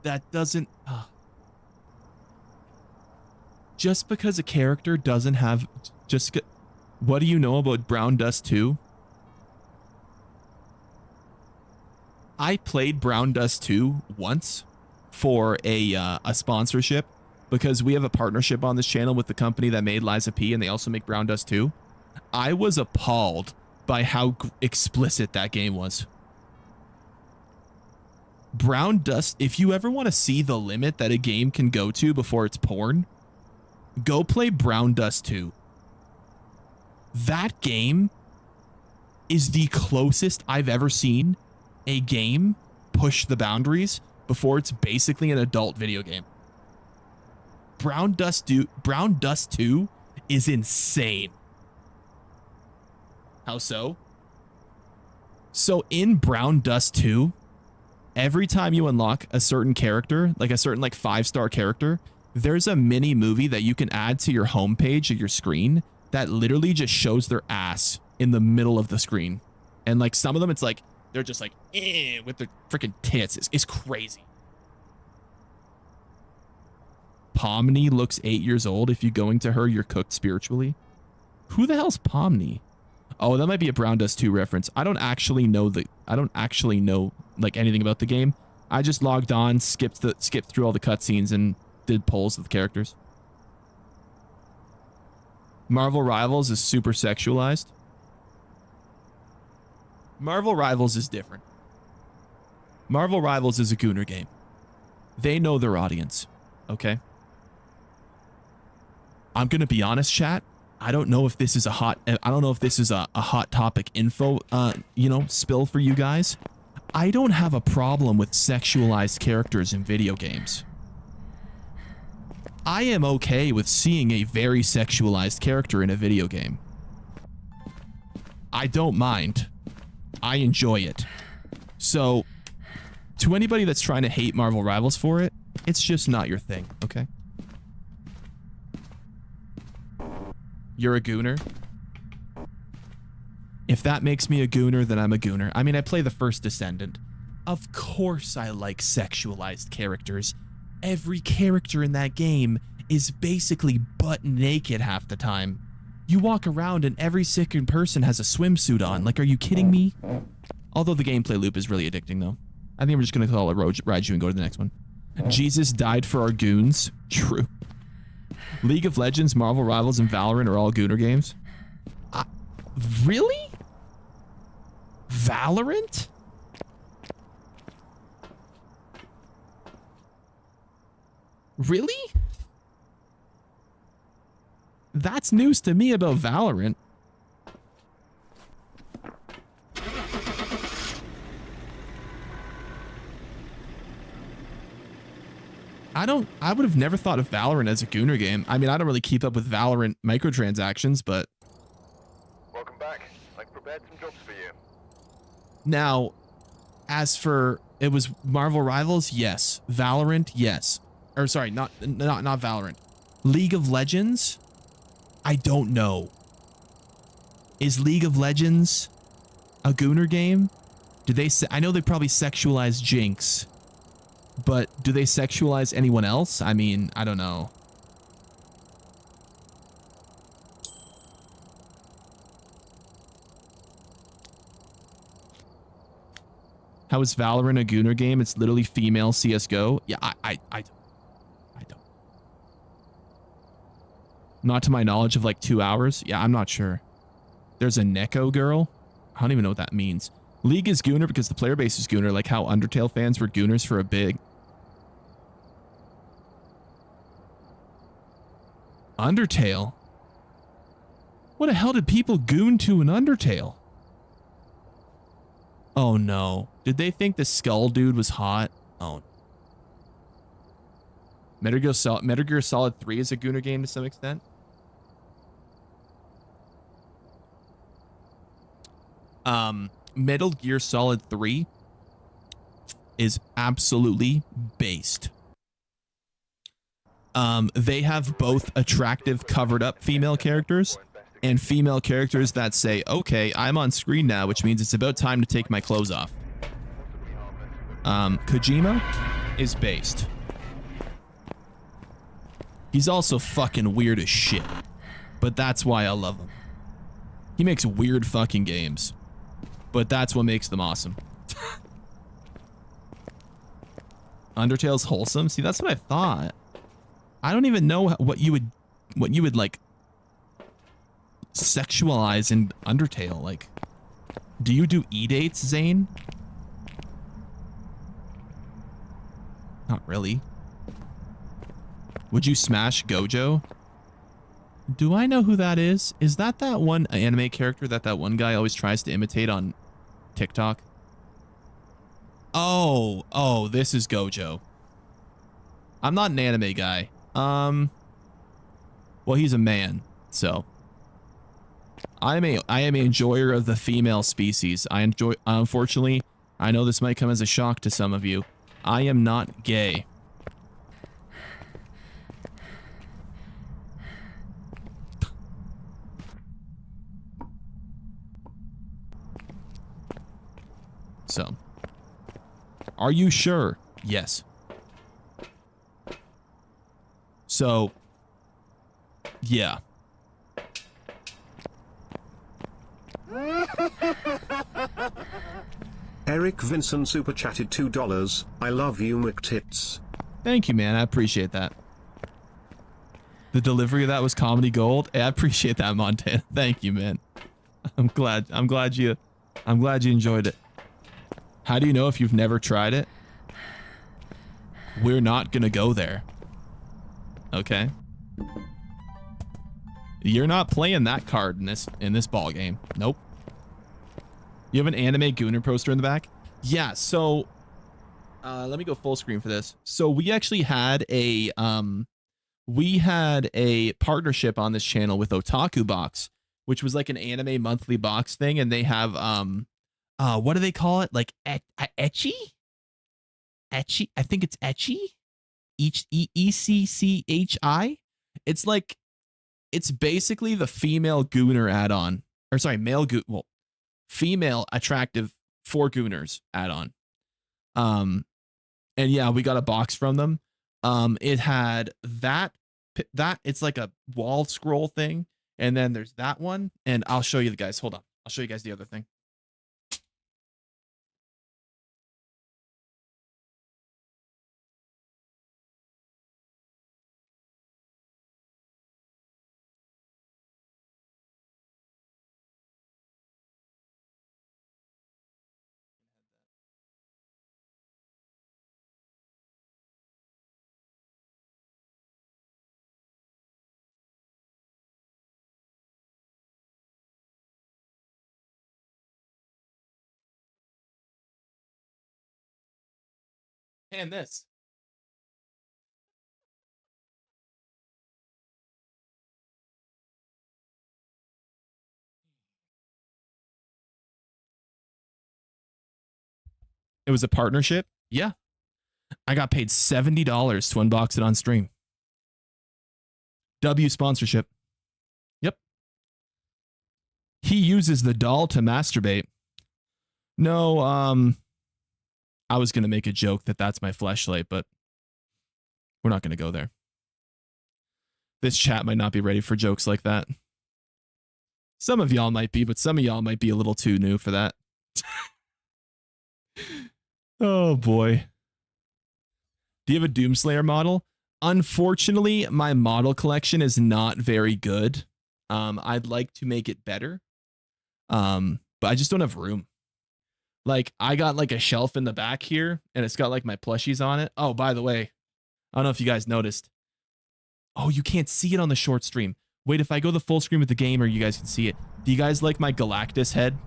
S1: That doesn't... Just because a character doesn't have... What do you know about Brown Dust 2? I played Brown Dust 2 once for a sponsorship because we have a partnership on this channel with the company that made Liza P, and they also make Brown Dust 2. I was appalled by how explicit that game was. Brown Dust, if you ever want to see the limit that a game can go to before it's porn, go play Brown Dust 2. That game is the closest I've ever seen a game push the boundaries before it's basically an adult video game. Brown Dust 2 is insane. How so? So in Brown Dust 2, every time you unlock a certain character, like a certain 5-star character, there's a mini movie that you can add to your homepage of your screen that literally just shows their ass in the middle of the screen. And some of them, it's they're just with their freaking tits. It's crazy. Pomni looks 8 years old. If you go into her, you're cooked spiritually. Who the hell's Pomni? Oh, that might be a Brown Dust 2 reference. I don't actually know anything about the game. I just logged on, skipped through all the cutscenes and did polls of the characters. Marvel Rivals is super sexualized. Marvel Rivals is different. Marvel Rivals is a gooner game. They know their audience, okay? I'm gonna be honest, chat. I don't know if this is a hot topic info, spill for you guys. I don't have a problem with sexualized characters in video games. I am okay with seeing a very sexualized character in a video game. I don't mind. I enjoy it. So, to anybody that's trying to hate Marvel Rivals for it, it's just not your thing, okay? You're a gooner? If that makes me a gooner, then I'm a gooner. I mean, I play the first Descendant. Of course I like sexualized characters. Every character in that game is basically butt naked half the time. You walk around and every second person has a swimsuit on. Are you kidding me? Although the gameplay loop is really addicting, though. I think we're just going to call it Raiju and go to the next one. Jesus died for our goons. True. League of Legends, Marvel Rivals, and Valorant are all gooner games. Really? Valorant? Really? That's news to me about Valorant. I would have never thought of Valorant as a gooner game. I mean, I don't really keep up with Valorant microtransactions, but...
S2: Welcome back. I've prepared some jobs for you.
S1: Now, as for It was Marvel Rivals, yes. Valorant, yes. Or sorry, not Valorant. League of Legends, I don't know. Is League of Legends a Gooner game? Do they? I know they probably sexualize Jinx, but do they sexualize anyone else? I mean, I don't know. How is Valorant a Gooner game? It's literally female CS:GO. Yeah, I don't. Not to my knowledge of like 2 hours. Yeah, I'm not sure. There's a Neko girl. I don't even know what that means. League is Gooner because the player base is Gooner, like how Undertale fans were Gooners for a big. Undertale? What the hell did people goon to in Undertale? Oh no. Did they think the skull dude was hot? Oh. Metal Gear Solid 3 is a Gooner game to some extent. Metal Gear Solid 3 is absolutely based. They have both attractive covered up female characters and female characters that say, okay, I'm on screen now, which means it's about time to take my clothes off. Kojima is based. He's also fucking weird as shit, but that's why I love him. He makes weird fucking games, but that's what makes them awesome. Undertale's wholesome. See, that's what I thought. I don't even know what you would like sexualize in Undertale. Like, do you do e-dates, Zane? Not really. Would you smash Gojo? Do I know who that is? Is that one anime character that one guy always tries to imitate on TikTok? Oh, this is Gojo. I'm not an anime guy. Well, he's a man, so I am an enjoyer of the female species. Unfortunately, I know this might come as a shock to some of you. I am not gay. So, are you sure? Yes. So, yeah.
S3: Eric Vinson super chatted $2. I love you, McTits.
S1: Thank you, man. I appreciate that. The delivery of that was comedy gold. I appreciate that, Montana. Thank you, man. I'm glad you enjoyed it. How do you know if you've never tried it? We're not gonna go there. Okay. You're not playing that card in this ball game. Nope. You have an anime Gooner poster in the back? Yeah, so let me go full screen for this. So we actually had a partnership on this channel with Otaku Box, which was like an anime monthly box thing, and they have what do they call it? Like ecchi? Ecchi? I think it's ecchi? ECCHI? It's like, it's basically the female Gooner add-on. Or sorry, female attractive for Gooners add-on. And yeah, we got a box from them. It had that it's like a wall scroll thing, and then there's that one, and I'll show you the guys. Hold on. I'll show you guys the other thing. And this. It was a partnership. Yeah. I got paid $70 to unbox it on stream. W sponsorship. Yep. He uses the doll to masturbate. No, I was going to make a joke that that's my fleshlight, but we're not going to go there. This chat might not be ready for jokes like that. Some of y'all might be, but some of y'all might be a little too new for that. Oh boy. Do you have a Doomslayer model? Unfortunately, my model collection is not very good. I'd like to make it better. But I just don't have room. Like, I got like a shelf in the back here, and it's got like my plushies on it. Oh, by the way, I don't know if you guys noticed. Oh, you can't see it on the short stream. Wait, if I go the full screen with the gamer, you guys can see it. Do you guys like my Galactus head?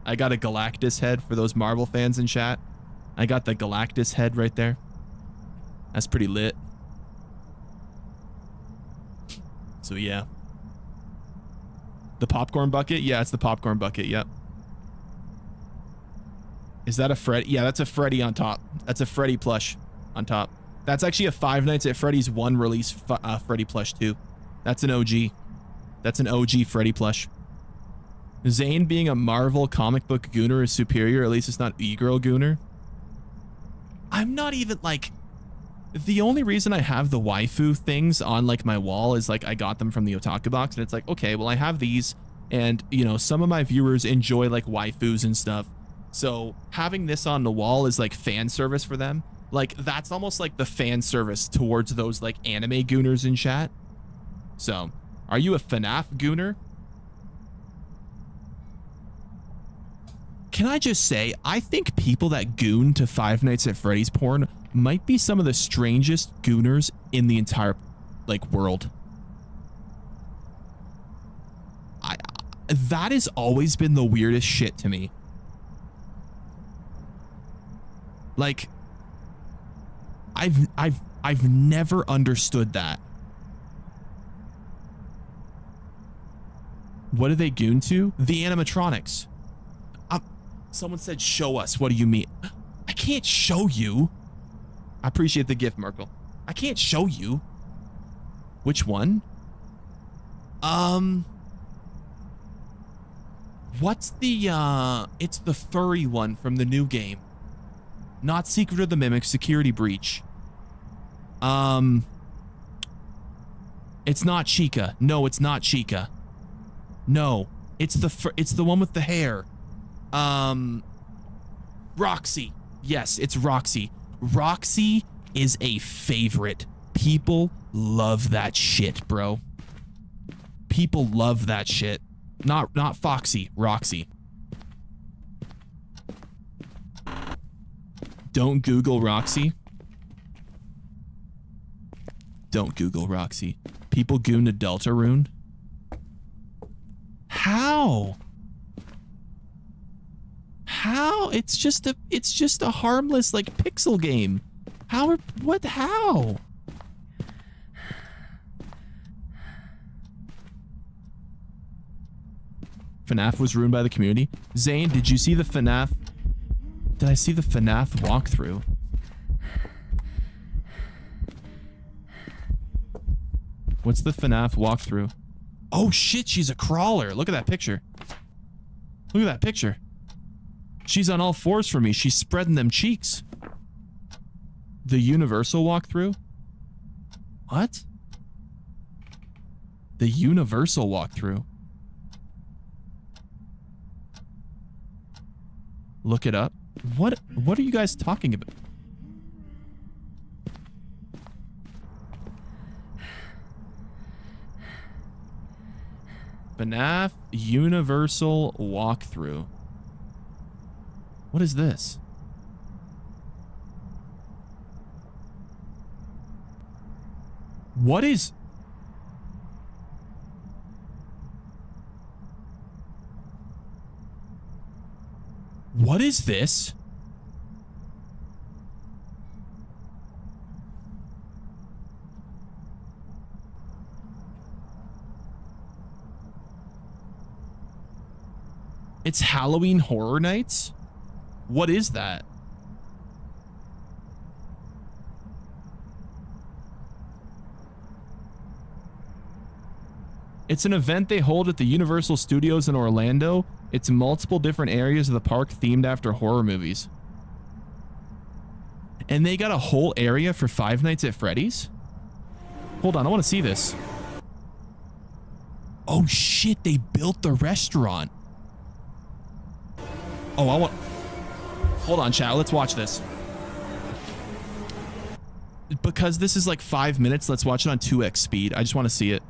S1: I got a Galactus head for those Marvel fans in chat. I got the Galactus head right there. That's pretty lit. So yeah. The popcorn bucket? Yeah, it's the popcorn bucket, yep. Is that a Freddy? Yeah, that's a Freddy on top. That's a Freddy plush on top. That's actually a Five Nights at Freddy's 1 release Freddy plush too. That's an OG. That's an OG Freddy plush. Zane being a Marvel comic book gooner is superior. At least it's not e-girl gooner. I'm not even like... The only reason I have the waifu things on like my wall is like I got them from the Otaku box, and it's like, okay, well I have these, and you know, some of my viewers enjoy like waifus and stuff. So having this on the wall is like fan service for them. Like that's almost like the fan service towards those like anime gooners in chat. So, are you a FNAF gooner? Can I just say, I think people that goon to Five Nights at Freddy's porn might be some of the strangest gooners in the entire, like, world. That has always been the weirdest shit to me. Like, I've never understood that. What do they goon to? The animatronics. Someone said, show us. What do you mean? I can't show you. I appreciate the gift, Merkel. I can't show you. Which one? What's the, it's the furry one from the new game. Not Secret of the Mimic, Security Breach. It's not Chica. No, it's not Chica. No, it's the one with the hair. Roxy. Yes, it's Roxy. Roxy is a favorite. People love that shit, bro. People love that shit. Not Foxy, Roxy. Don't Google Roxy. Don't Google Roxy. People goon to Deltarune. How? How? It's just a harmless like pixel game. How? What? How? FNAF was ruined by the community. Zane, did you see the FNAF? Did I see the FNAF walkthrough? What's the FNAF walkthrough? Oh shit, she's a crawler. Look at that picture. Look at that picture. She's on all fours for me. She's spreading them cheeks. The Universal walkthrough? What? The Universal walkthrough. Look it up. What are you guys talking about? FNAF Universal walkthrough. What is this? What is... What is this? It's Halloween Horror Nights? What is that? It's an event they hold at the Universal Studios in Orlando. It's multiple different areas of the park themed after horror movies. And they got a whole area for Five Nights at Freddy's? Hold on, I want to see this. Oh shit, they built the restaurant. Oh, I want... Hold on, chat, let's watch this. Because this is like 5 minutes, let's watch it on 2x speed. I just want to see it.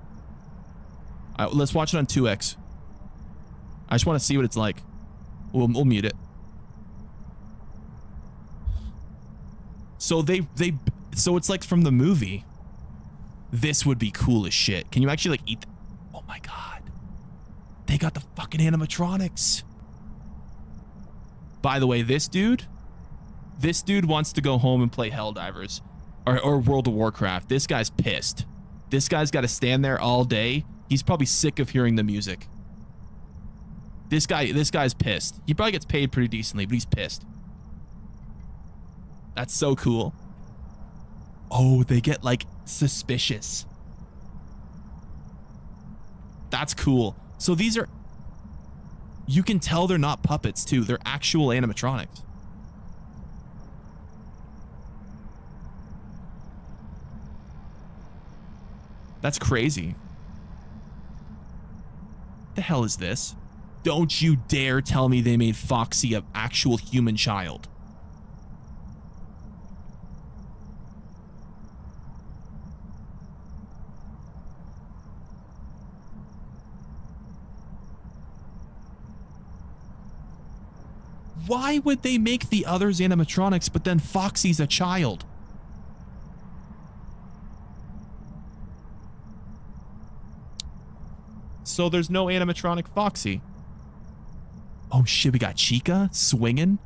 S1: Let's watch it on 2x. I just want to see what it's like. We'll mute it. So so it's like from the movie. This would be cool as shit. Can you actually like eat? Oh my god. They got the fucking animatronics. By the way, this dude wants to go home and play Helldivers or World of Warcraft. This guy's pissed. This guy's got to stand there all day. He's probably sick of hearing the music. This guy's pissed. He probably gets paid pretty decently, but he's pissed. That's so cool. Oh, they get like suspicious. That's cool. So these are, you can tell they're not puppets too. They're actual animatronics. That's crazy. The hell is this? Don't you dare tell me they made Foxy an actual human child. Why would they make the others animatronics, but then Foxy's a child? So there's no animatronic Foxy. Oh shit, we got Chica swinging.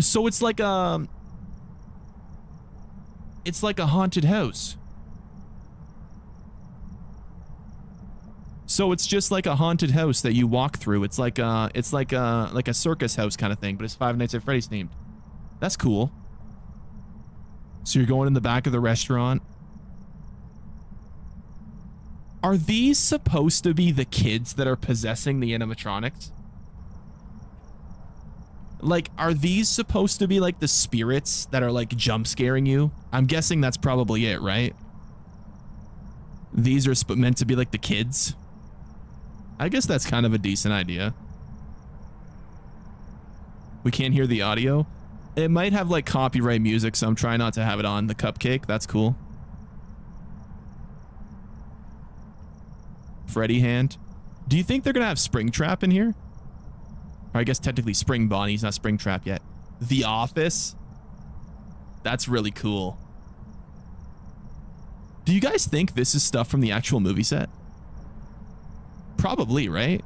S1: So it's like a haunted house. So it's just like a haunted house that you walk through. It's like a circus house kind of thing, but it's Five Nights at Freddy's themed. That's cool. So you're going in the back of the restaurant. Are these supposed to be the kids that are possessing the animatronics? Like, are these supposed to be like the spirits that are like jump scaring you? I'm guessing that's probably it, right? These are meant to be like the kids. I guess that's kind of a decent idea. We can't hear the audio. It might have like copyright music, so I'm trying not to have it on. The cupcake, that's cool. Freddy hand. Do you think they're gonna have Springtrap in here? Or I guess technically Spring Bonnie's not Springtrap yet. The Office. That's really cool. Do you guys think this is stuff from the actual movie set? Probably, right?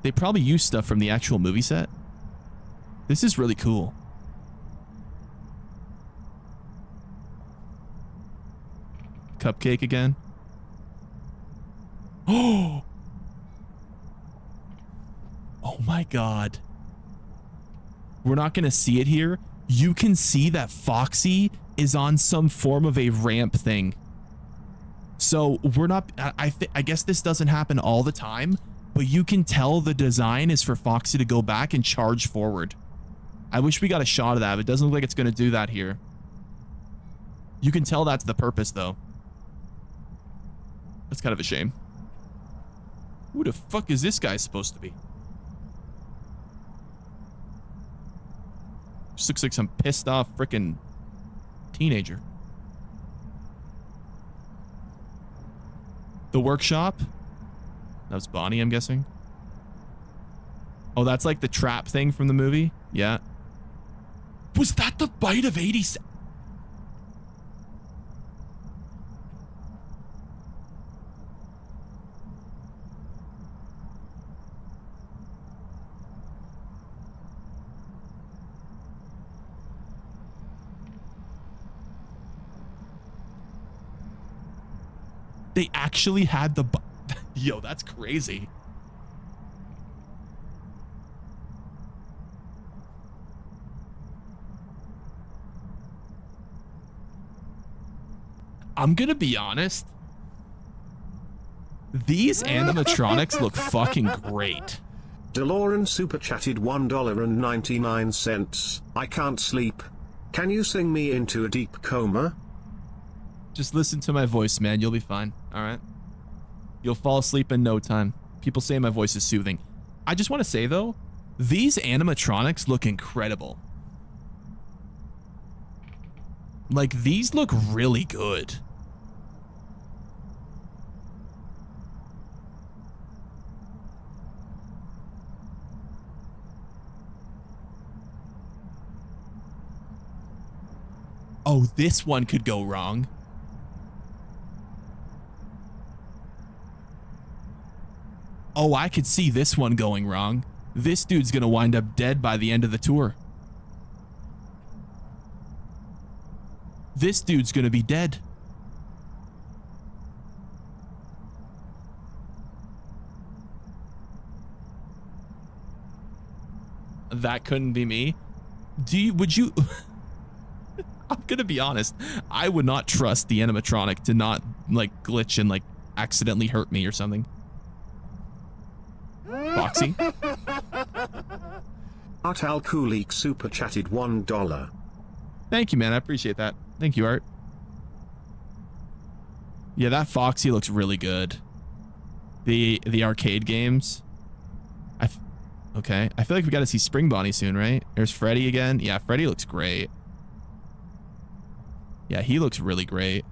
S1: They probably use stuff from the actual movie set. This is really cool. Cupcake again. Oh! Oh my god. We're not going to see it here. You can see that Foxy is on some form of a ramp thing. So we're not, I guess this doesn't happen all the time, but you can tell the design is for Foxy to go back and charge forward. I wish we got a shot of that, but it doesn't look like it's going to do that here. You can tell that's the purpose though. That's kind of a shame. Who the fuck is this guy supposed to be? Just looks like some pissed off freaking teenager. The workshop? That was Bonnie, I'm guessing. Oh, that's like the trap thing from the movie? Yeah. Was that the bite of 87? They actually had the... Yo, that's crazy. I'm gonna be honest. These animatronics look fucking great.
S3: DeLorean super chatted $1.99. I can't sleep. Can you sing me into a deep coma?
S1: Just listen to my voice, man. You'll be fine. All right. You'll fall asleep in no time. People say my voice is soothing. I just want to say, though, these animatronics look incredible. Like, these look really good. Oh, this one could go wrong. Oh, I could see this one going wrong. This dude's gonna wind up dead by the end of the tour. This dude's gonna be dead. That couldn't be me. Would you... I'm gonna be honest. I would not trust the animatronic to not, like, glitch and, like, accidentally hurt me or something. Foxy?
S3: Art Al Kulik super chatted $1.
S1: Thank you, man. I appreciate that. Thank you, Art. Yeah, that Foxy looks really good. The arcade games. Okay. I feel like we got to see Spring Bonnie soon, right? There's Freddy again. Yeah, Freddy looks great. Yeah, he looks really great.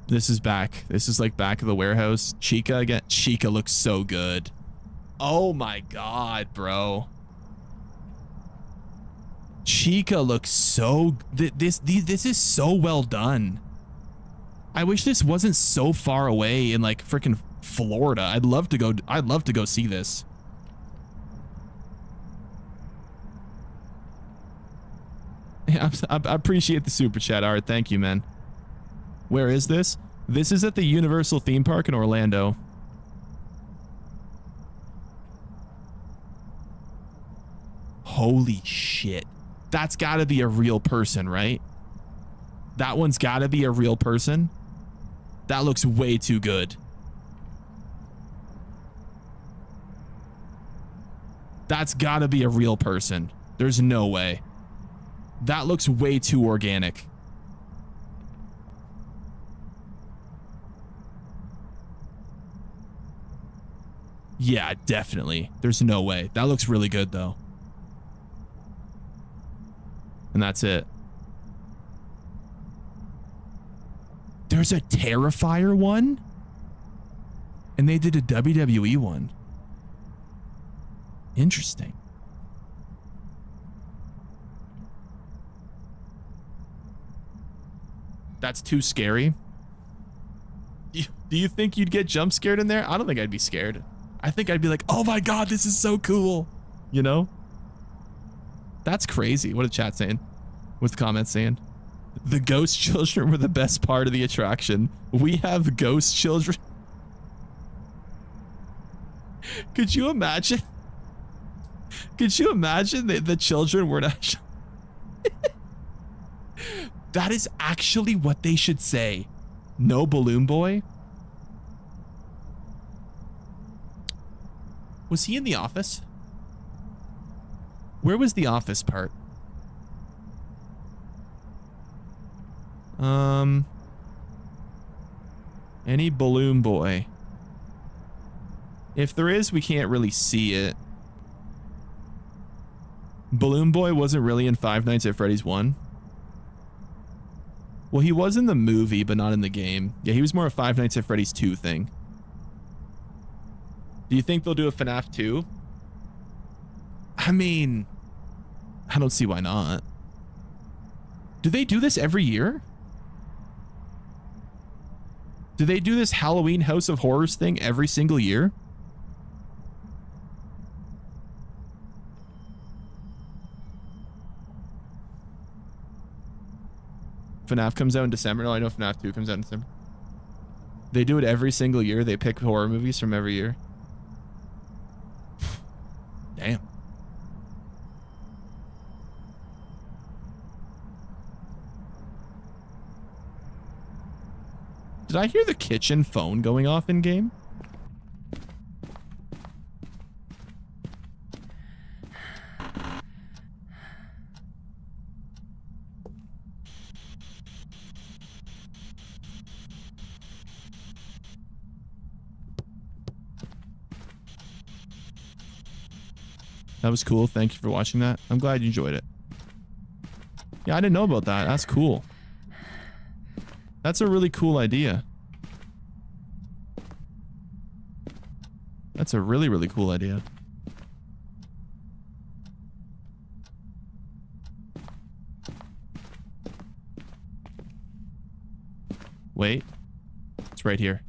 S1: This is back. This is like back of the warehouse. Chica again. Chica looks so good. Oh my god, bro. Chica looks so... This is so well done. I wish this wasn't so far away in like freaking Florida. I'd love to go see this. Yeah, I appreciate the super chat, Art. Thank you, man. Where is this? This is at the Universal theme park in Orlando. Holy shit. That's gotta be a real person, right? That one's gotta be a real person. That looks way too good. That's gotta be a real person. There's no way. That looks way too organic. Yeah, definitely. There's no way. That looks really good, though. And that's it. There's a Terrifier one? And they did a WWE one. Interesting. That's too scary. Do you think you'd get jump scared in there? I don't think I'd be scared. I think I'd be like, oh my god, this is so cool. You know? That's crazy. What a chat saying? What's the comments saying? The ghost children were the best part of the attraction. We have ghost children. Could you imagine? Could you imagine that the children were not... That is actually what they should say. No balloon boy? Was he in the office? Where was the office part? Any balloon boy? If there is, we can't really see it. Balloon boy wasn't really in Five Nights at Freddy's 1. Well, he was in the movie, but not in the game. Yeah, he was more a Five Nights at Freddy's 2 thing. Do you think they'll do a FNAF 2? I mean, I don't see why not. Do they do this every year? Do they do this Halloween House of Horrors thing every single year? FNAF comes out in December. No, I know FNAF 2 comes out in December. They do it every single year. They pick horror movies from every year. Damn. Did I hear the kitchen phone going off in game? That was cool. Thank you for watching that. I'm glad you enjoyed it. Yeah, I didn't know about that. That's cool. That's a really cool idea. That's a really, really cool idea. Wait. It's right here.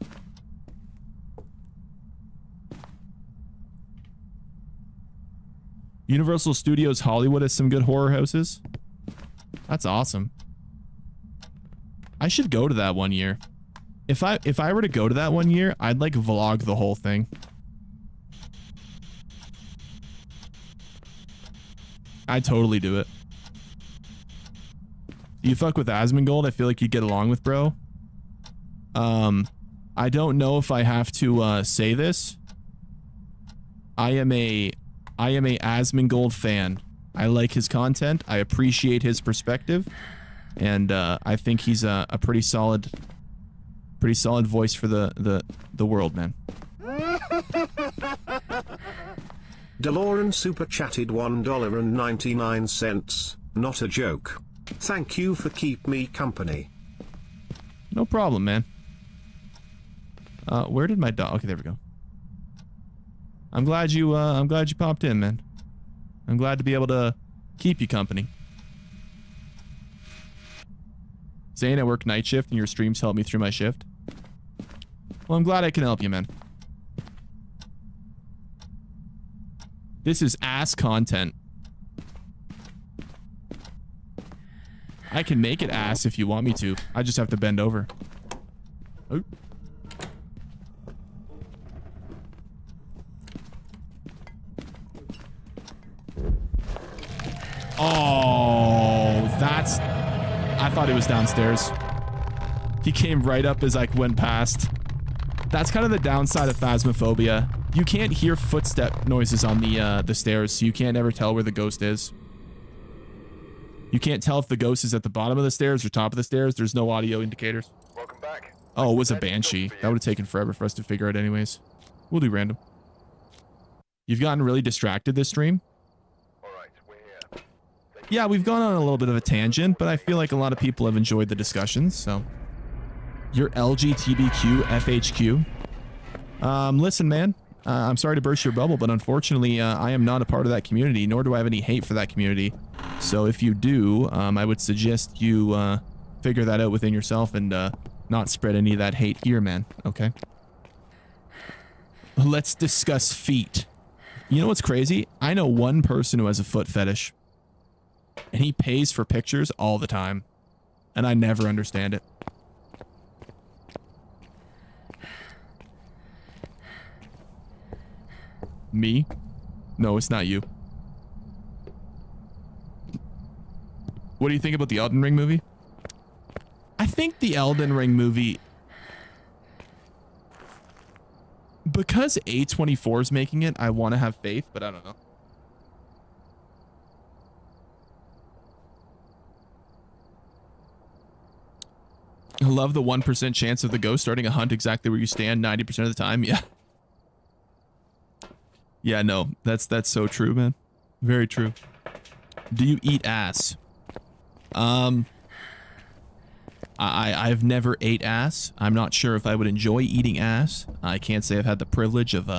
S1: Universal Studios Hollywood has some good horror houses. That's awesome. I should go to that one year. If I were to go to that one year, I'd like vlog the whole thing. I'd totally do it. Do you fuck with Asmongold? I feel like you'd get along with, bro. I don't know if I have to say this. I am a Asmongold fan. I like his content. I appreciate his perspective, and I think he's a pretty solid voice for the world, man.
S3: DeLorean super chatted $1.99. Not a joke. Thank you for keep me company.
S1: No problem, man. Where did my dog? Okay, there we go. I'm glad you popped in, man. I'm glad to be able to keep you company. Zane, I work night shift and your streams help me through my shift. Well, I'm glad I can help you, man. This is ass content. I can make it ass if you want me to. I just have to bend over. Oh. Oh, that's... I thought it was downstairs. He came right up as I went past. That's kind of the downside of Phasmophobia. You can't hear footstep noises on the stairs, so you can't ever tell where the ghost is. You can't tell if the ghost is at the bottom of the stairs or top of the stairs. There's no audio indicators.
S2: Welcome back.
S1: Oh, it was a banshee. That would have taken forever for us to figure out anyways. We'll do random. You've gotten really distracted this stream?
S2: Alright, we're here.
S1: Yeah, we've gone on a little bit of a tangent, but I feel like a lot of people have enjoyed the discussions, so. You're LGTBQ FHQ. Listen, man. I'm sorry to burst your bubble, but unfortunately, I am not a part of that community, nor do I have any hate for that community. So if you do, I would suggest you figure that out within yourself and not spread any of that hate here, man. Okay? Let's discuss feet. You know what's crazy? I know one person who has a foot fetish. And he pays for pictures all the time. And I never understand it. Me? No, it's not you. What do you think about the Elden Ring movie? I think the Elden Ring movie... Because A24 is making it, I want to have faith, but I don't know. I love the 1% chance of the ghost starting a hunt exactly where you stand 90% of the time. Yeah. Yeah, no, that's so true, man. Very true. Do you eat ass? I've never ate ass. I'm not sure if I would enjoy eating ass. I can't say I've had the privilege of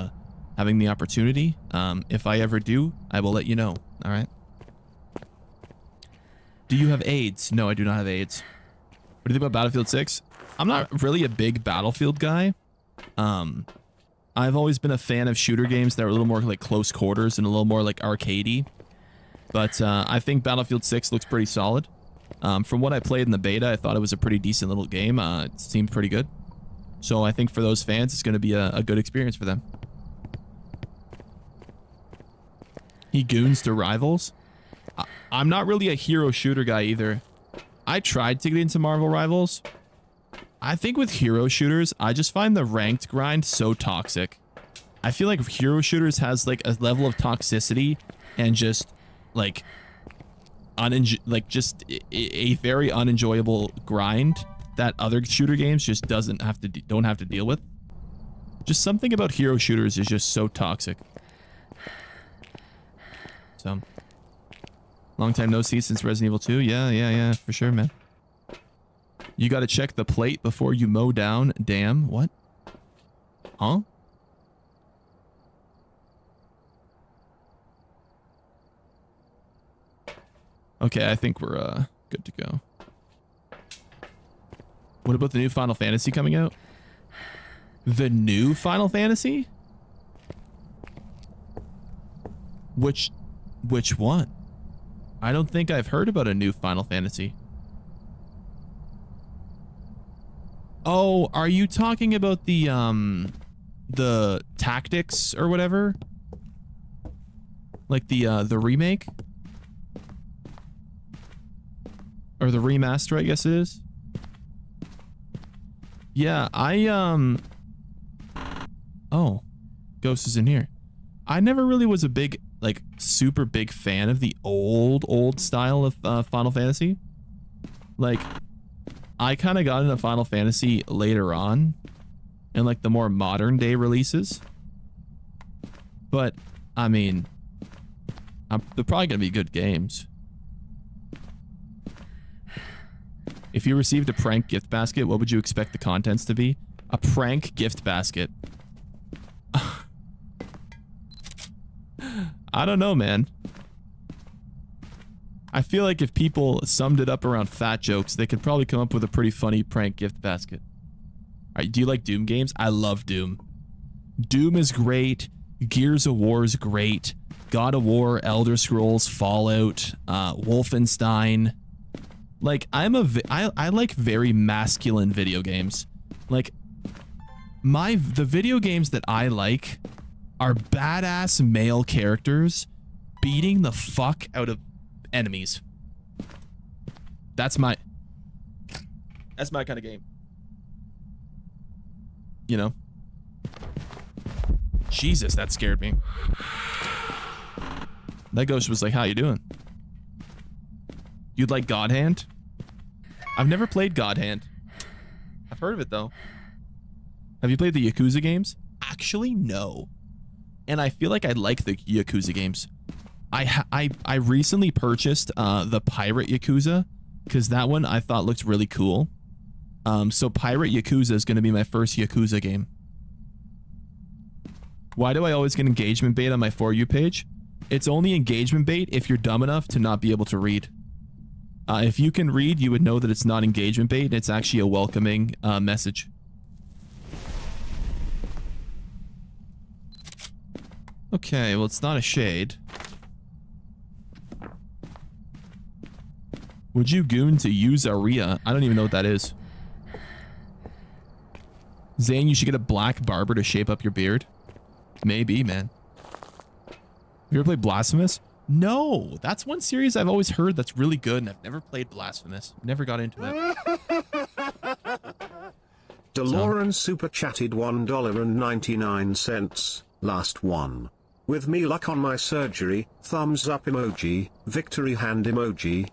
S1: having the opportunity. If I ever do, I will let you know. All right. Do you have AIDS? No, I do not have AIDS. What do you think about Battlefield 6? I'm not really a big Battlefield guy. I've always been a fan of shooter games that are a little more like close quarters and a little more like arcadey. But I think Battlefield 6 looks pretty solid. From what I played in the beta, I thought it was a pretty decent little game. It seemed pretty good. So I think for those fans, it's going to be a good experience for them. He goons to rivals. I'm not really a hero shooter guy either. I tried to get into Marvel Rivals. I think with hero shooters, I just find the ranked grind so toxic. I feel like hero shooters has like a level of toxicity and just like a very unenjoyable grind that other shooter games just don't have to deal with. Just something about hero shooters is just so toxic. So, long time no see since Resident Evil 2. Yeah, for sure, man. You gotta check the plate before you mow down. Damn, what? Huh? Okay, I think we're good to go. What about the new Final Fantasy coming out? The new Final Fantasy? Which one? I don't think I've heard about a new Final Fantasy. Oh, are you talking about the tactics or whatever? Like the remake? Or the remaster, I guess it is. Yeah, oh, Ghost is in here. I never really was a big, like, super big fan of the old style of Final Fantasy. Like, I kind of got into Final Fantasy later on, in like the more modern day releases. But, I mean, they're probably gonna be good games. If you received a prank gift basket, what would you expect the contents to be? A prank gift basket. I don't know, man. I feel like if people summed it up around fat jokes, they could probably come up with a pretty funny prank gift basket. All right, do you like Doom games? I love Doom. Doom is great. Gears of War is great. God of War, Elder Scrolls, Fallout, Wolfenstein. Like, I like very masculine video games. Like, the video games that I like are badass male characters beating the fuck out of enemies. That's my kind of game. You know? Jesus, that scared me. That ghost was like, how you doing? You'd like God Hand? I've never played God Hand. I've heard of it though. Have you played the Yakuza games? Actually, no. And I feel like I like the Yakuza games. I recently purchased the Pirate Yakuza because that one I thought looked really cool. So Pirate Yakuza is going to be my first Yakuza game. Why do I always get engagement bait on my For You page? It's only engagement bait if you're dumb enough to not be able to read. If you can read, you would know that it's not engagement bait. It's actually a welcoming message. Okay, well, it's not a shade. Would you goon to use Aria? I don't even know what that is. Zane, you should get a black barber to shape up your beard. Maybe, man. Have you ever played Blasphemous? No, that's one series I've always heard that's really good, and I've never played Blasphemous. Never got into it.
S3: DeLorean super chatted $1.99. Last one. With me luck on my surgery, thumbs up emoji, victory hand emoji.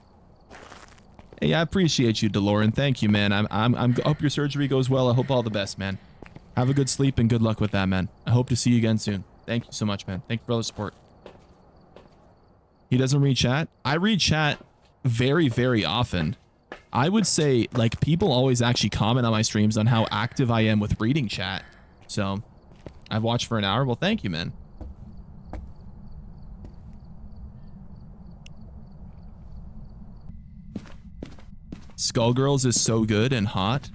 S1: Hey, I appreciate you, DeLorean. Thank you, man. I hope your surgery goes well. I hope all the best, man. Have a good sleep and good luck with that, man. I hope to see you again soon. Thank you so much, man. Thank you for all the support. He doesn't read chat. I read chat very, very often. I would say, like, people always actually comment on my streams on how active I am with reading chat. So, I've watched for an hour. Well, thank you, man. Skullgirls is so good and hot.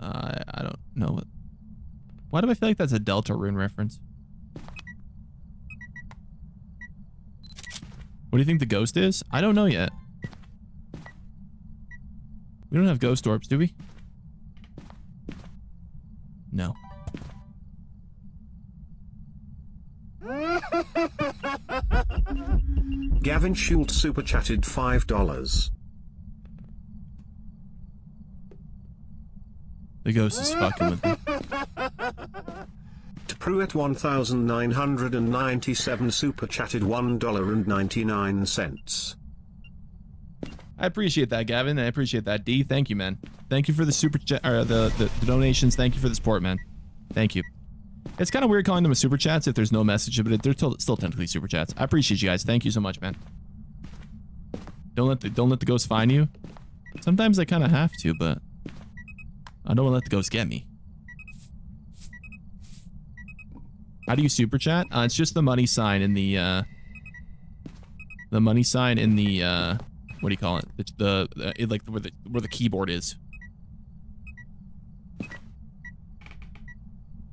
S1: I don't know what. Why do I feel like that's a Deltarune reference? What do you think the ghost is? I don't know yet. We don't have ghost orbs, do we? No.
S3: Gavin Schultz super chatted $5.
S1: The ghost is fucking with me.
S3: Pruitt 1997 super chatted $1.99.
S1: I appreciate that, Gavin. I appreciate that, D. Thank you, man. Thank you for the super chat, or the donations. Thank you for the support, man. Thank you. It's kind of weird calling them a super chats if there's no message, but they're still technically super chats. I appreciate you guys. Thank you so much, man. Don't let the ghost find you. Sometimes I kind of have to, but I don't want to let the ghost get me. How do you super chat? It's just the money sign in the money sign in the what do you call it? Like where the keyboard is.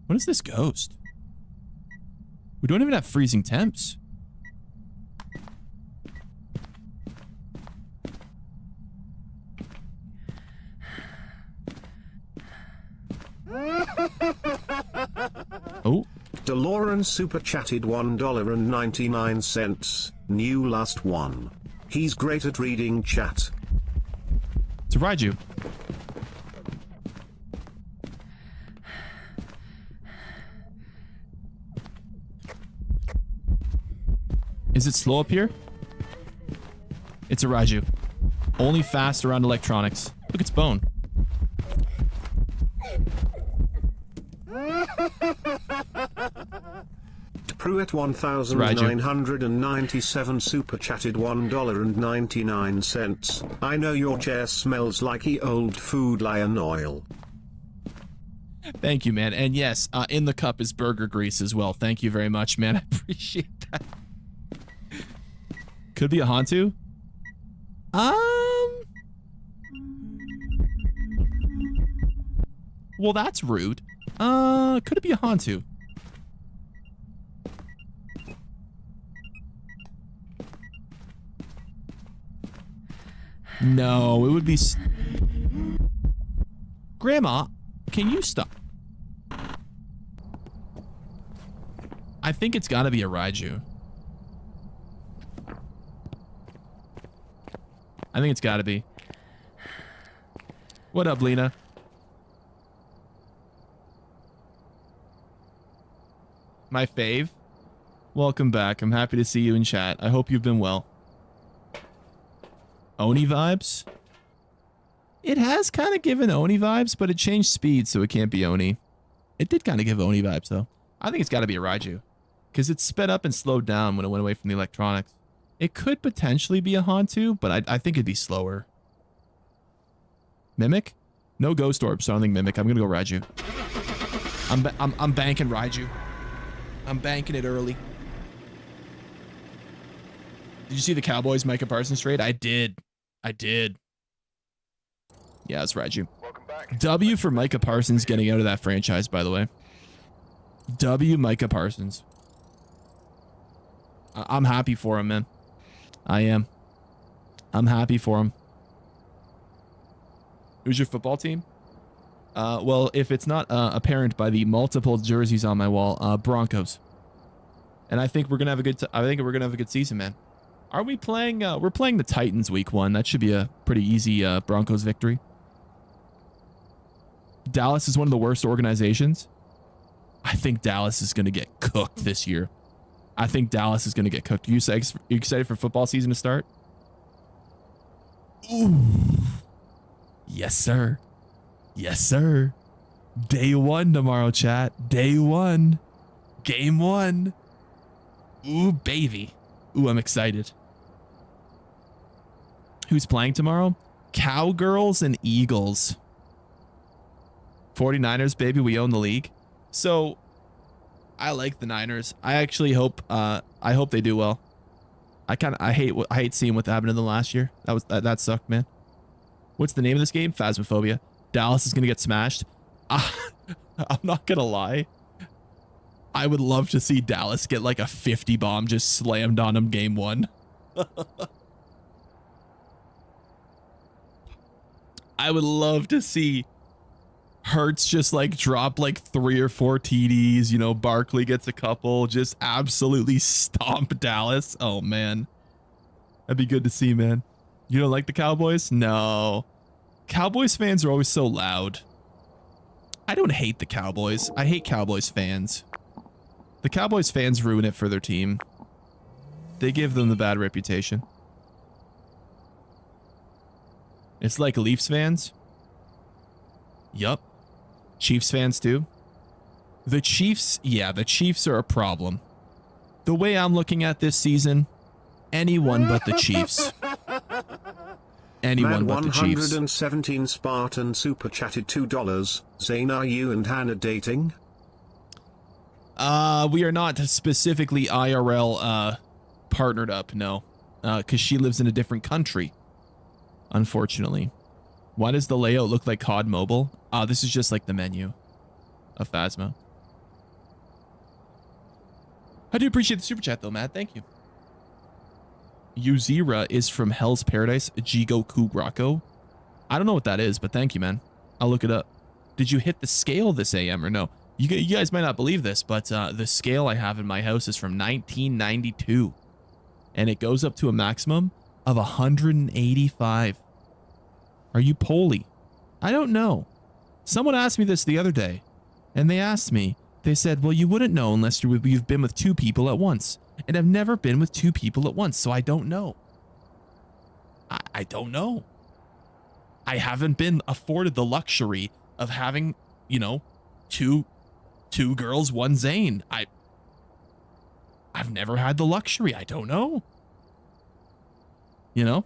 S1: What is this ghost? We don't even have freezing temps. Oh.
S3: DeLorean super chatted $1.99. New last one. He's great at reading chat.
S1: To ride you. Is it slow up here? It's a Raiju. Only fast around electronics. Look, it's Bone.
S3: Pruitt 1997 super chatted $1.99. I know your chair smells like the old food lion oil.
S1: Thank you, man. And yes, in the cup is burger grease as well. Thank you very much, man. I appreciate that. Could be a Hantu. Well, that's rude. Could it be a Hantu? No, it would be... Grandma, can you stop? I think it's gotta be a Raiju. I think it's gotta be. What up, Lena? My fave? Welcome back. I'm happy to see you in chat. I hope you've been well. Oni vibes? It has kind of given Oni vibes, but it changed speed, so it can't be Oni. It did kind of give Oni vibes, though. I think it's got to be a Raiju. Because it sped up and slowed down when it went away from the electronics. It could potentially be a Hantu, but I think it'd be slower. Mimic? No Ghost Orb, so I don't think Mimic. I'm going to go Raiju. I'm banking Raiju. I'm banking it early. Did you see the Cowboys Micah Parsons trade? I did. Yeah, it's Raiju.
S2: Welcome back.
S1: W for Micah Parsons getting out of that franchise, by the way. W Micah Parsons. I'm happy for him, man. I am. I'm happy for him. Who's your football team? Well, if it's not apparent by the multiple jerseys on my wall, Broncos. And I think we're gonna have a good. I think we're gonna have a good season, man. Are we playing? We're playing the Titans week 1. That should be a pretty easy Broncos victory. Dallas is one of the worst organizations. I think Dallas is gonna get cooked this year. I think Dallas is gonna get cooked. Are you excited for football season to start? Ooh. Yes, sir. Yes, sir. Day 1 tomorrow, chat. Day 1. Game 1. Ooh, baby. Ooh, I'm excited. Who's playing tomorrow? Cowgirls and Eagles. 49ers, baby. We own the league. So, I like the Niners. I actually hope, I hope they do well. I hate seeing what happened to them last year. That sucked, man. What's the name of this game? Phasmophobia. Dallas is going to get smashed. I'm not going to lie. I would love to see Dallas get like a 50 bomb just slammed on them game 1. I would love to see Hurts just like drop like 3 or 4 TDs. You know, Barkley gets a couple. Just absolutely stomp Dallas. Oh, man. That'd be good to see, man. You don't like the Cowboys? No. Cowboys fans are always so loud. I don't hate the Cowboys. I hate Cowboys fans. The Cowboys fans ruin it for their team. They give them the bad reputation. It's like Leafs fans. Yup. Chiefs fans too. The Chiefs, yeah, the Chiefs are a problem. The way I'm looking at this season, anyone but the Chiefs. Anyone but the Chiefs.
S3: 117 Spartan super chatted $2. Zane, are you and Hannah dating?
S1: We are not specifically IRL partnered up, no. Because she lives in a different country, unfortunately. Why does the layout look like COD Mobile? This is just like the menu of Phasmo. I do appreciate the super chat though, Matt. Thank you. Uzira is from Hell's Paradise, Jigoku Rocco. I don't know what that is, but thank you, man. I'll look it up. Did you hit the scale this AM or no? You guys might not believe this, but the scale I have in my house is from 1992. And it goes up to a maximum of 185. Are you poly? I don't know. Someone asked me this the other day. And they asked me, they said, well, you wouldn't know unless you've been with two people at once. And I've never been with two people at once, so I don't know. I don't know. I haven't been afforded the luxury of having, you know, two girls, one Zane. I've never had the luxury. I don't know. You know?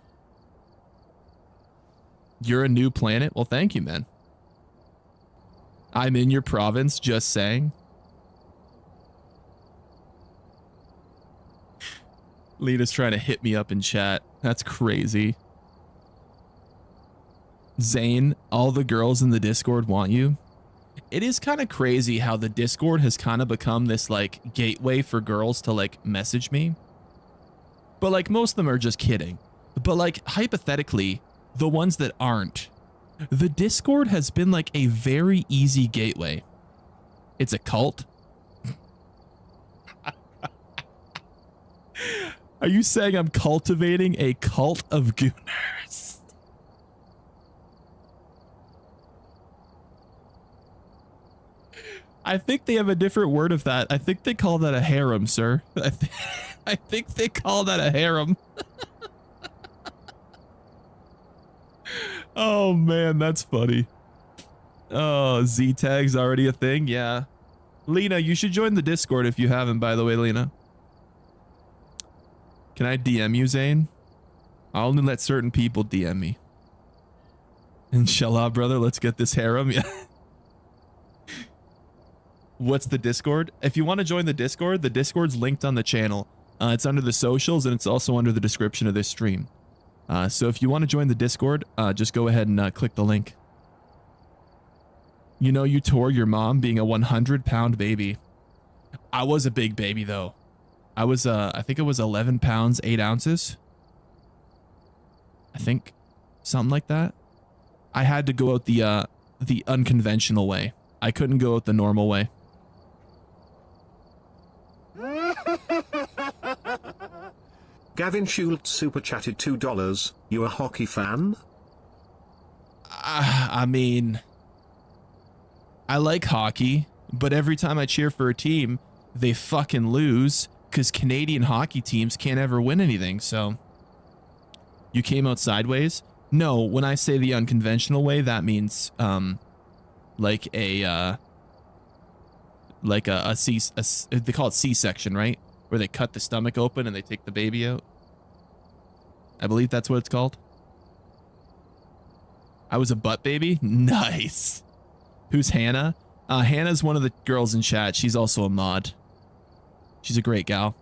S1: You're a new planet. Well, thank you, man. I'm in your province, just saying. Lena's trying to hit me up in chat. That's crazy. Zane, all the girls in the Discord want you. It is kind of crazy how the Discord has kind of become this like gateway for girls to like message me. But like most of them are just kidding. But like hypothetically, the ones that aren't, the Discord has been like a very easy gateway. It's a cult. Are you saying I'm cultivating a cult of gooners? I think they have a different word of that. I think they call that a harem, sir. I think they call that a harem. Oh man, that's funny. Oh, Z tag's already a thing. Yeah. Lena, you should join the Discord if you haven't, by the way, Lena. Can I DM you, Zane? I'll only let certain people DM me. Inshallah, brother, let's get this harem. Yeah. What's the Discord? If you want to join the Discord's linked on the channel. It's under the socials and it's also under the description of this stream. So if you want to join the Discord, just go ahead and click the link. You know, you tore your mom being a 100-pound baby. I was a big baby though. I was, I think it was 11 pounds, 8 ounces. I think something like that. I had to go out the unconventional way. I couldn't go out the normal way.
S3: Gavin Schultz super chatted $2. You a hockey fan?
S1: I mean, I like hockey, but every time I cheer for a team, they fucking lose because Canadian hockey teams can't ever win anything. So you came out sideways? No, when I say the unconventional way, that means like a they call it C-section, right? Where they cut the stomach open and they take the baby out. I believe that's what it's called. I was a butt baby? Nice. Who's Hannah? Hannah's one of the girls in chat. She's also a mod. She's a great gal.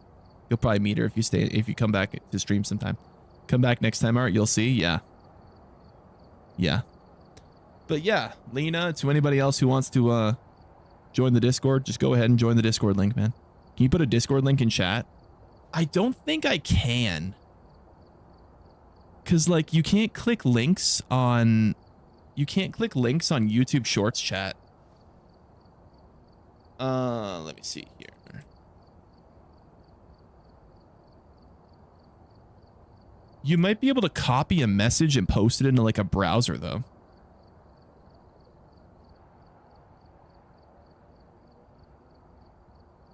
S1: You'll probably meet her if you come back to stream sometime. Come back next time, Art. You'll see. Yeah. Yeah. But yeah, Lena, to anybody else who wants to join the Discord, just go ahead and join the Discord link, man. Can you put a Discord link in chat? I don't think I can. Cause like you can't click links on YouTube Shorts chat. Let me see here. You might be able to copy a message and post it into like a browser though.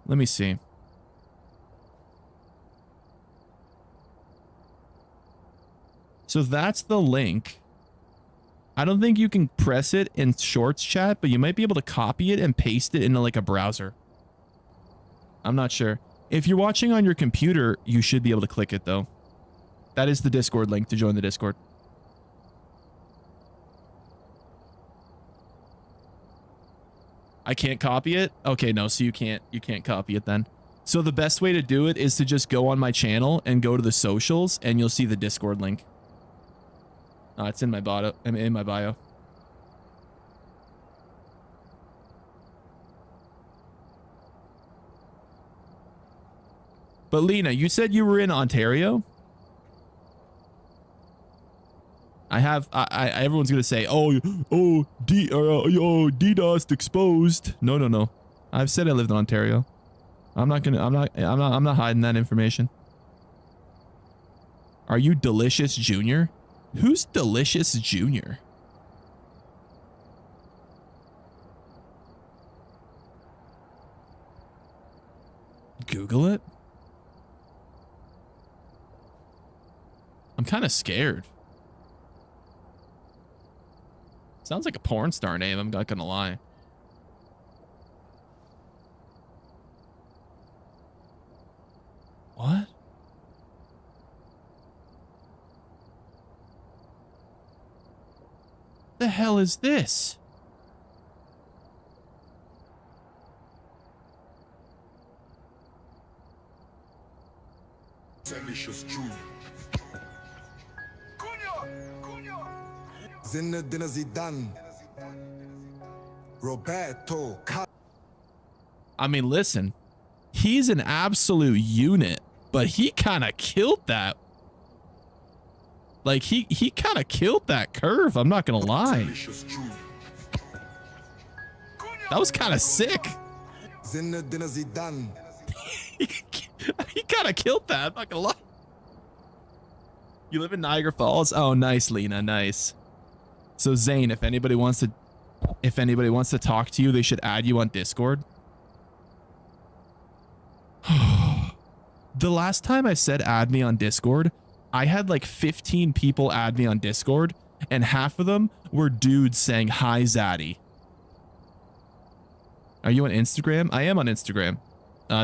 S1: Let me see. So that's the link. I don't think you can press it in Shorts chat, but you might be able to copy it and paste it into like a browser. I'm not sure. If you're watching on your computer, you should be able to click it though. That is the Discord link to join the Discord. I can't copy it? Okay, no, so you can't copy it then. So the best way to do it is to just go on my channel and go to the socials and you'll see the Discord link. It's in my bio. But Lena, you said you were in Ontario? Everyone's gonna say, DDoS exposed. No. I've said I lived in Ontario. I'm not hiding that information. Are you Delicious Junior? Who's Delicious Junior? Google it. I'm kind of scared. Sounds like a porn star name, I'm not gonna lie. What? The hell is this?
S6: Zinedine Zidane, Roberto.
S1: I mean, listen, he's an absolute unit, but he kind of killed that. Like, he kind of killed that curve, I'm not gonna lie. That was kind of sick.
S6: Zinedine Zidane.
S1: He kind of killed that, I'm not gonna lie. You live in Niagara Falls? Oh, nice, Lena, nice. So Zane, if anybody wants to talk to you, they should add you on Discord. The last time I said add me on Discord, I had like 15 people add me on Discord, and half of them were dudes saying, "Hi, Zaddy." Are you on Instagram? I am on Instagram.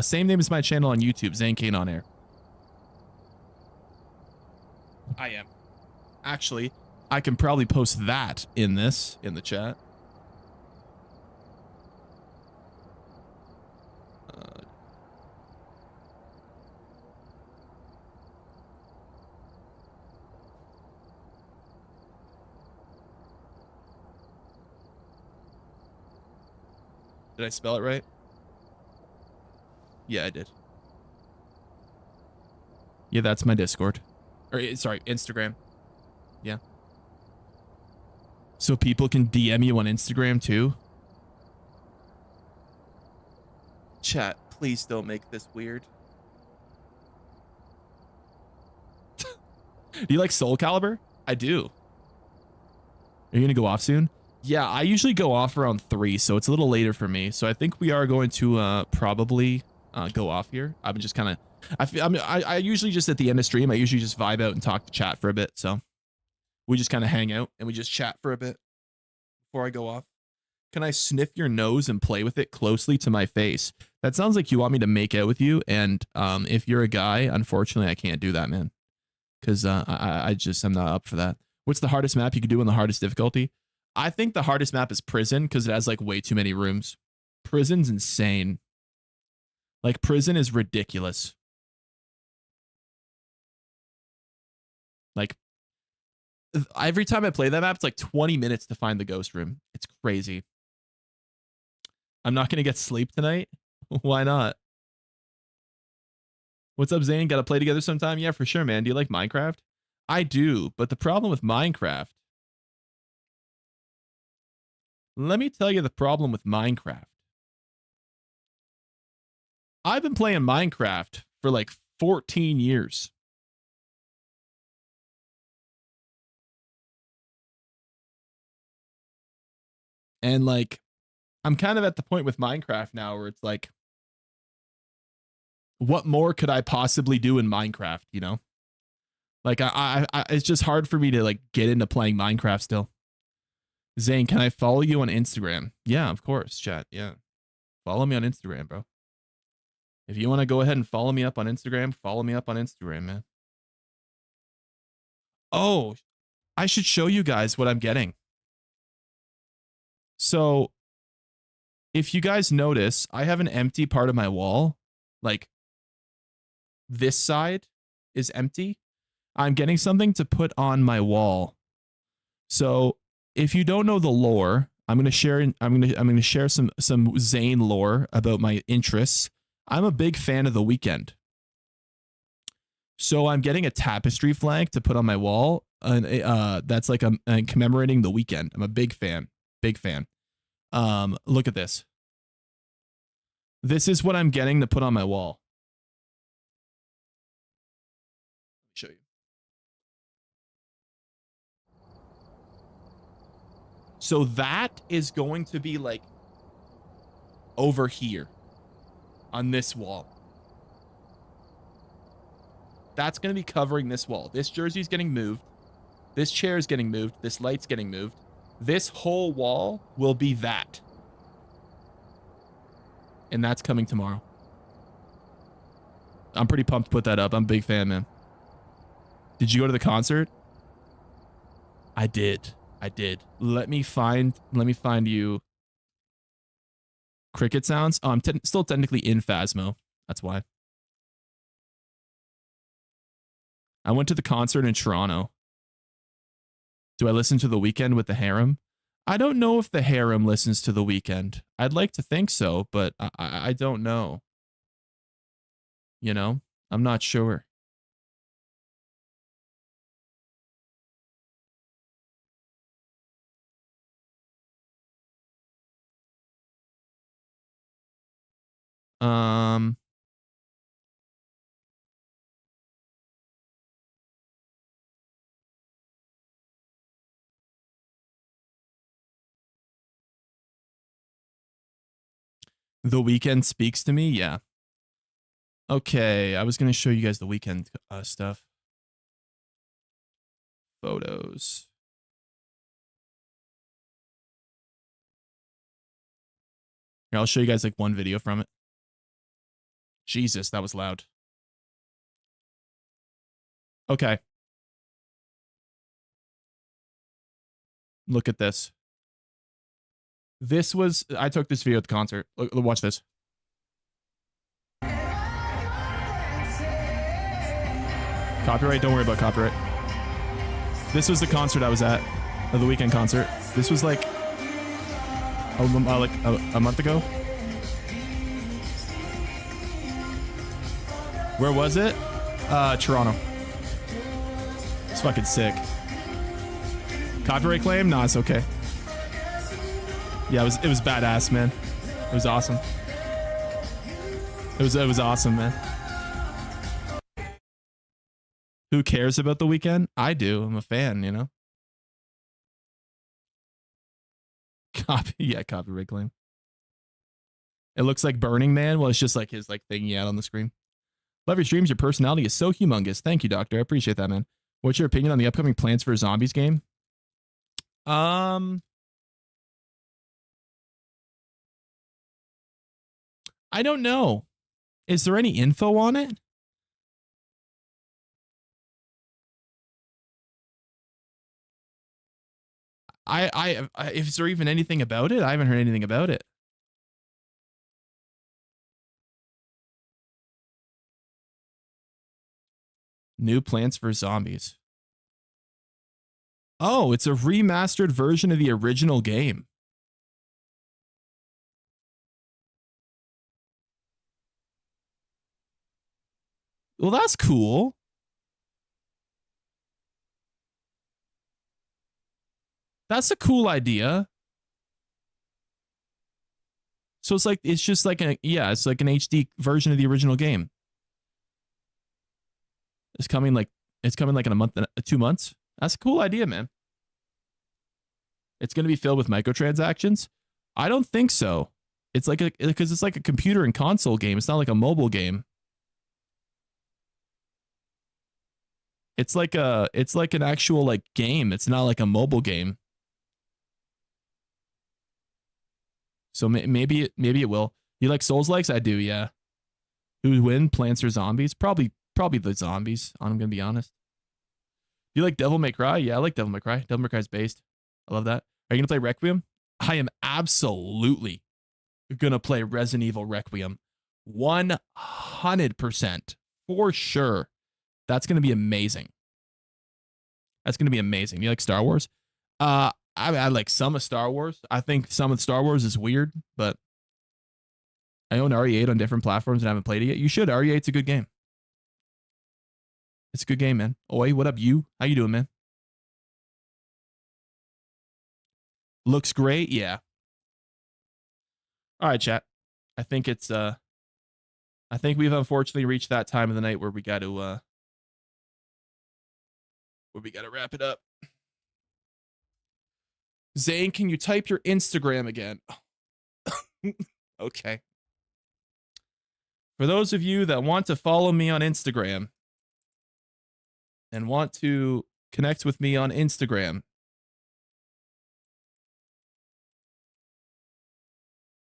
S1: Same name as my channel on YouTube, Zane Kane on Air. I am. Actually, I can probably post that in the chat. Did I spell it right? Yeah, I did. Yeah, that's my Discord. Or, sorry, Instagram. Yeah. So people can DM you on Instagram too? Chat, please don't make this weird. Do you like Soul Calibur? I do. Are you gonna go off soon? Yeah, I usually go off around 3, so it's a little later for me. So I think we are going to probably go off here. I'm just kind of, I usually just at the end of stream, I usually just vibe out and talk to chat for a bit. So we just kind of hang out and we just chat for a bit before I go off. Can I sniff your nose and play with it closely to my face? That sounds like you want me to make out with you. And if you're a guy, unfortunately, I can't do that, man. Because I'm not up for that. What's the hardest map you could do on the hardest difficulty? I think the hardest map is Prison because it has like way too many rooms. Prison's insane. Like Prison is ridiculous. Like every time I play that map, it's like 20 minutes to find the ghost room. It's crazy. I'm not going to get sleep tonight. Why not? What's up, Zane? Got to play together sometime? Yeah, for sure, man. Do you like Minecraft? I do, but the problem with Minecraft. Let me tell you the problem with Minecraft. I've been playing Minecraft for like 14 years. And like, I'm kind of at the point with Minecraft now where it's like, what more could I possibly do in Minecraft, you know? Like I it's just hard for me to like get into playing Minecraft still. Zane, can I follow you on Instagram? Yeah, of course, chat. Yeah. Follow me on Instagram, bro. If you want to go ahead and follow me up on Instagram, follow me up on Instagram, man. Oh, I should show you guys what I'm getting. So, if you guys notice, I have an empty part of my wall. Like, this side is empty. I'm getting something to put on my wall. So, if you don't know the lore, I'm gonna share some Zane lore about my interests. I'm a big fan of The Weeknd. So I'm getting a tapestry flag to put on my wall, and that's like commemorating The Weeknd. I'm a big fan, big fan. Look at this. This is what I'm getting to put on my wall. Show you. So that is going to be like over here on this wall. That's going to be covering this wall. This jersey's getting moved. This chair is getting moved. This light's getting moved. This whole wall will be that. And that's coming tomorrow. I'm pretty pumped to put that up. I'm a big fan, man. Did you go to the concert? I did. Let me find you cricket sounds. Oh, I'm still technically in Phasmo. That's why. I went to the concert in Toronto. Do I listen to The Weeknd with the harem? I don't know if the harem listens to The Weeknd. I'd like to think so, but I don't know. You know, I'm not sure. The Weeknd speaks to me? Yeah. Okay, I was going to show you guys The Weeknd stuff. Photos. Here, I'll show you guys like one video from it. Jesus, that was loud. Okay. Look at this. This was, I took this video at the concert. Look, watch this. Copyright, don't worry about copyright. This was the concert I was at, the Weeknd concert. This was like a month ago. Where was it? Toronto. It's fucking sick. Copyright claim? Nah, it's okay. Yeah, it was badass, man. It was awesome. It was awesome, man. Who cares about The Weeknd? I do. I'm a fan, you know. Copyright claim. It looks like Burning Man. Well, it's just like his like thing he had on the screen. Love your streams. Your personality is so humongous. Thank you, Doctor. I appreciate that, man. What's your opinion on the upcoming Plants vs. Zombies game? I don't know. Is there any info on it? Is there even anything about it? I haven't heard anything about it. New Plants vs. Zombies. Oh, it's a remastered version of the original game. Well, that's cool. That's a cool idea. So it's like, it's just like it's like an HD version of the original game. It's coming like in a month, 2 months. That's a cool idea, man. It's going to be filled with microtransactions. I don't think so. It's like because it's like a computer and console game. It's not like a mobile game. It's like an actual like game. It's not like a mobile game. So maybe it will. You like Souls-likes? I do, yeah. Who would win, Plants or Zombies? Probably the Zombies. I'm gonna be honest. You like Devil May Cry? Yeah, I like Devil May Cry. Devil May Cry's based. I love that. Are you gonna play Requiem? I am absolutely gonna play Resident Evil Requiem. 100% for sure. That's gonna be amazing. That's gonna be amazing. You like Star Wars? I like some of Star Wars. I think some of Star Wars is weird, but I own RE8 on different platforms and haven't played it yet. You should. RE8's a good game. It's a good game, man. Oi, what up, you? How you doing, man? Looks great, yeah. All right, chat. I think it's I think we've unfortunately reached that time of the night where we got to wrap it up. Zane, can you type your Instagram again? Okay. For those of you that want to follow me on Instagram and want to connect with me on Instagram,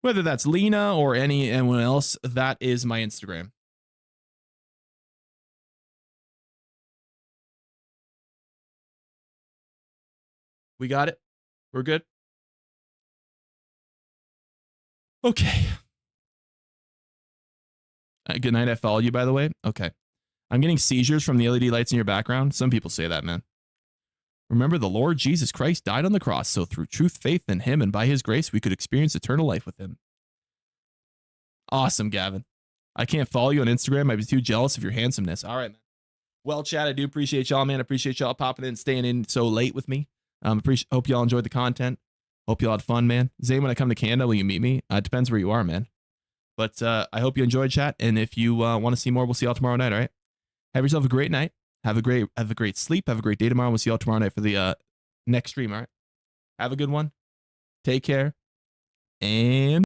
S1: whether that's Lena or anyone else, that is my Instagram. We got it? We're good? Okay. Good night. I followed you, by the way. Okay. I'm getting seizures from the LED lights in your background. Some people say that, man. Remember, the Lord Jesus Christ died on the cross, so through truth, faith in him, and by his grace, we could experience eternal life with him. Awesome, Gavin. I can't follow you on Instagram. I'd be too jealous of your handsomeness. All right, man. Well, chat, I do appreciate y'all, man. I appreciate y'all popping in and staying in so late with me. Hope y'all enjoyed the content. Hope y'all had fun, man. Zane, when I come to Canada, will you meet me? It depends where you are, man. But I hope you enjoyed, chat. And if you want to see more, we'll see y'all tomorrow night, all right? Have yourself a great night. Have a great sleep. Have a great day tomorrow. We'll see y'all tomorrow night for the next stream, all right? Have a good one. Take care. And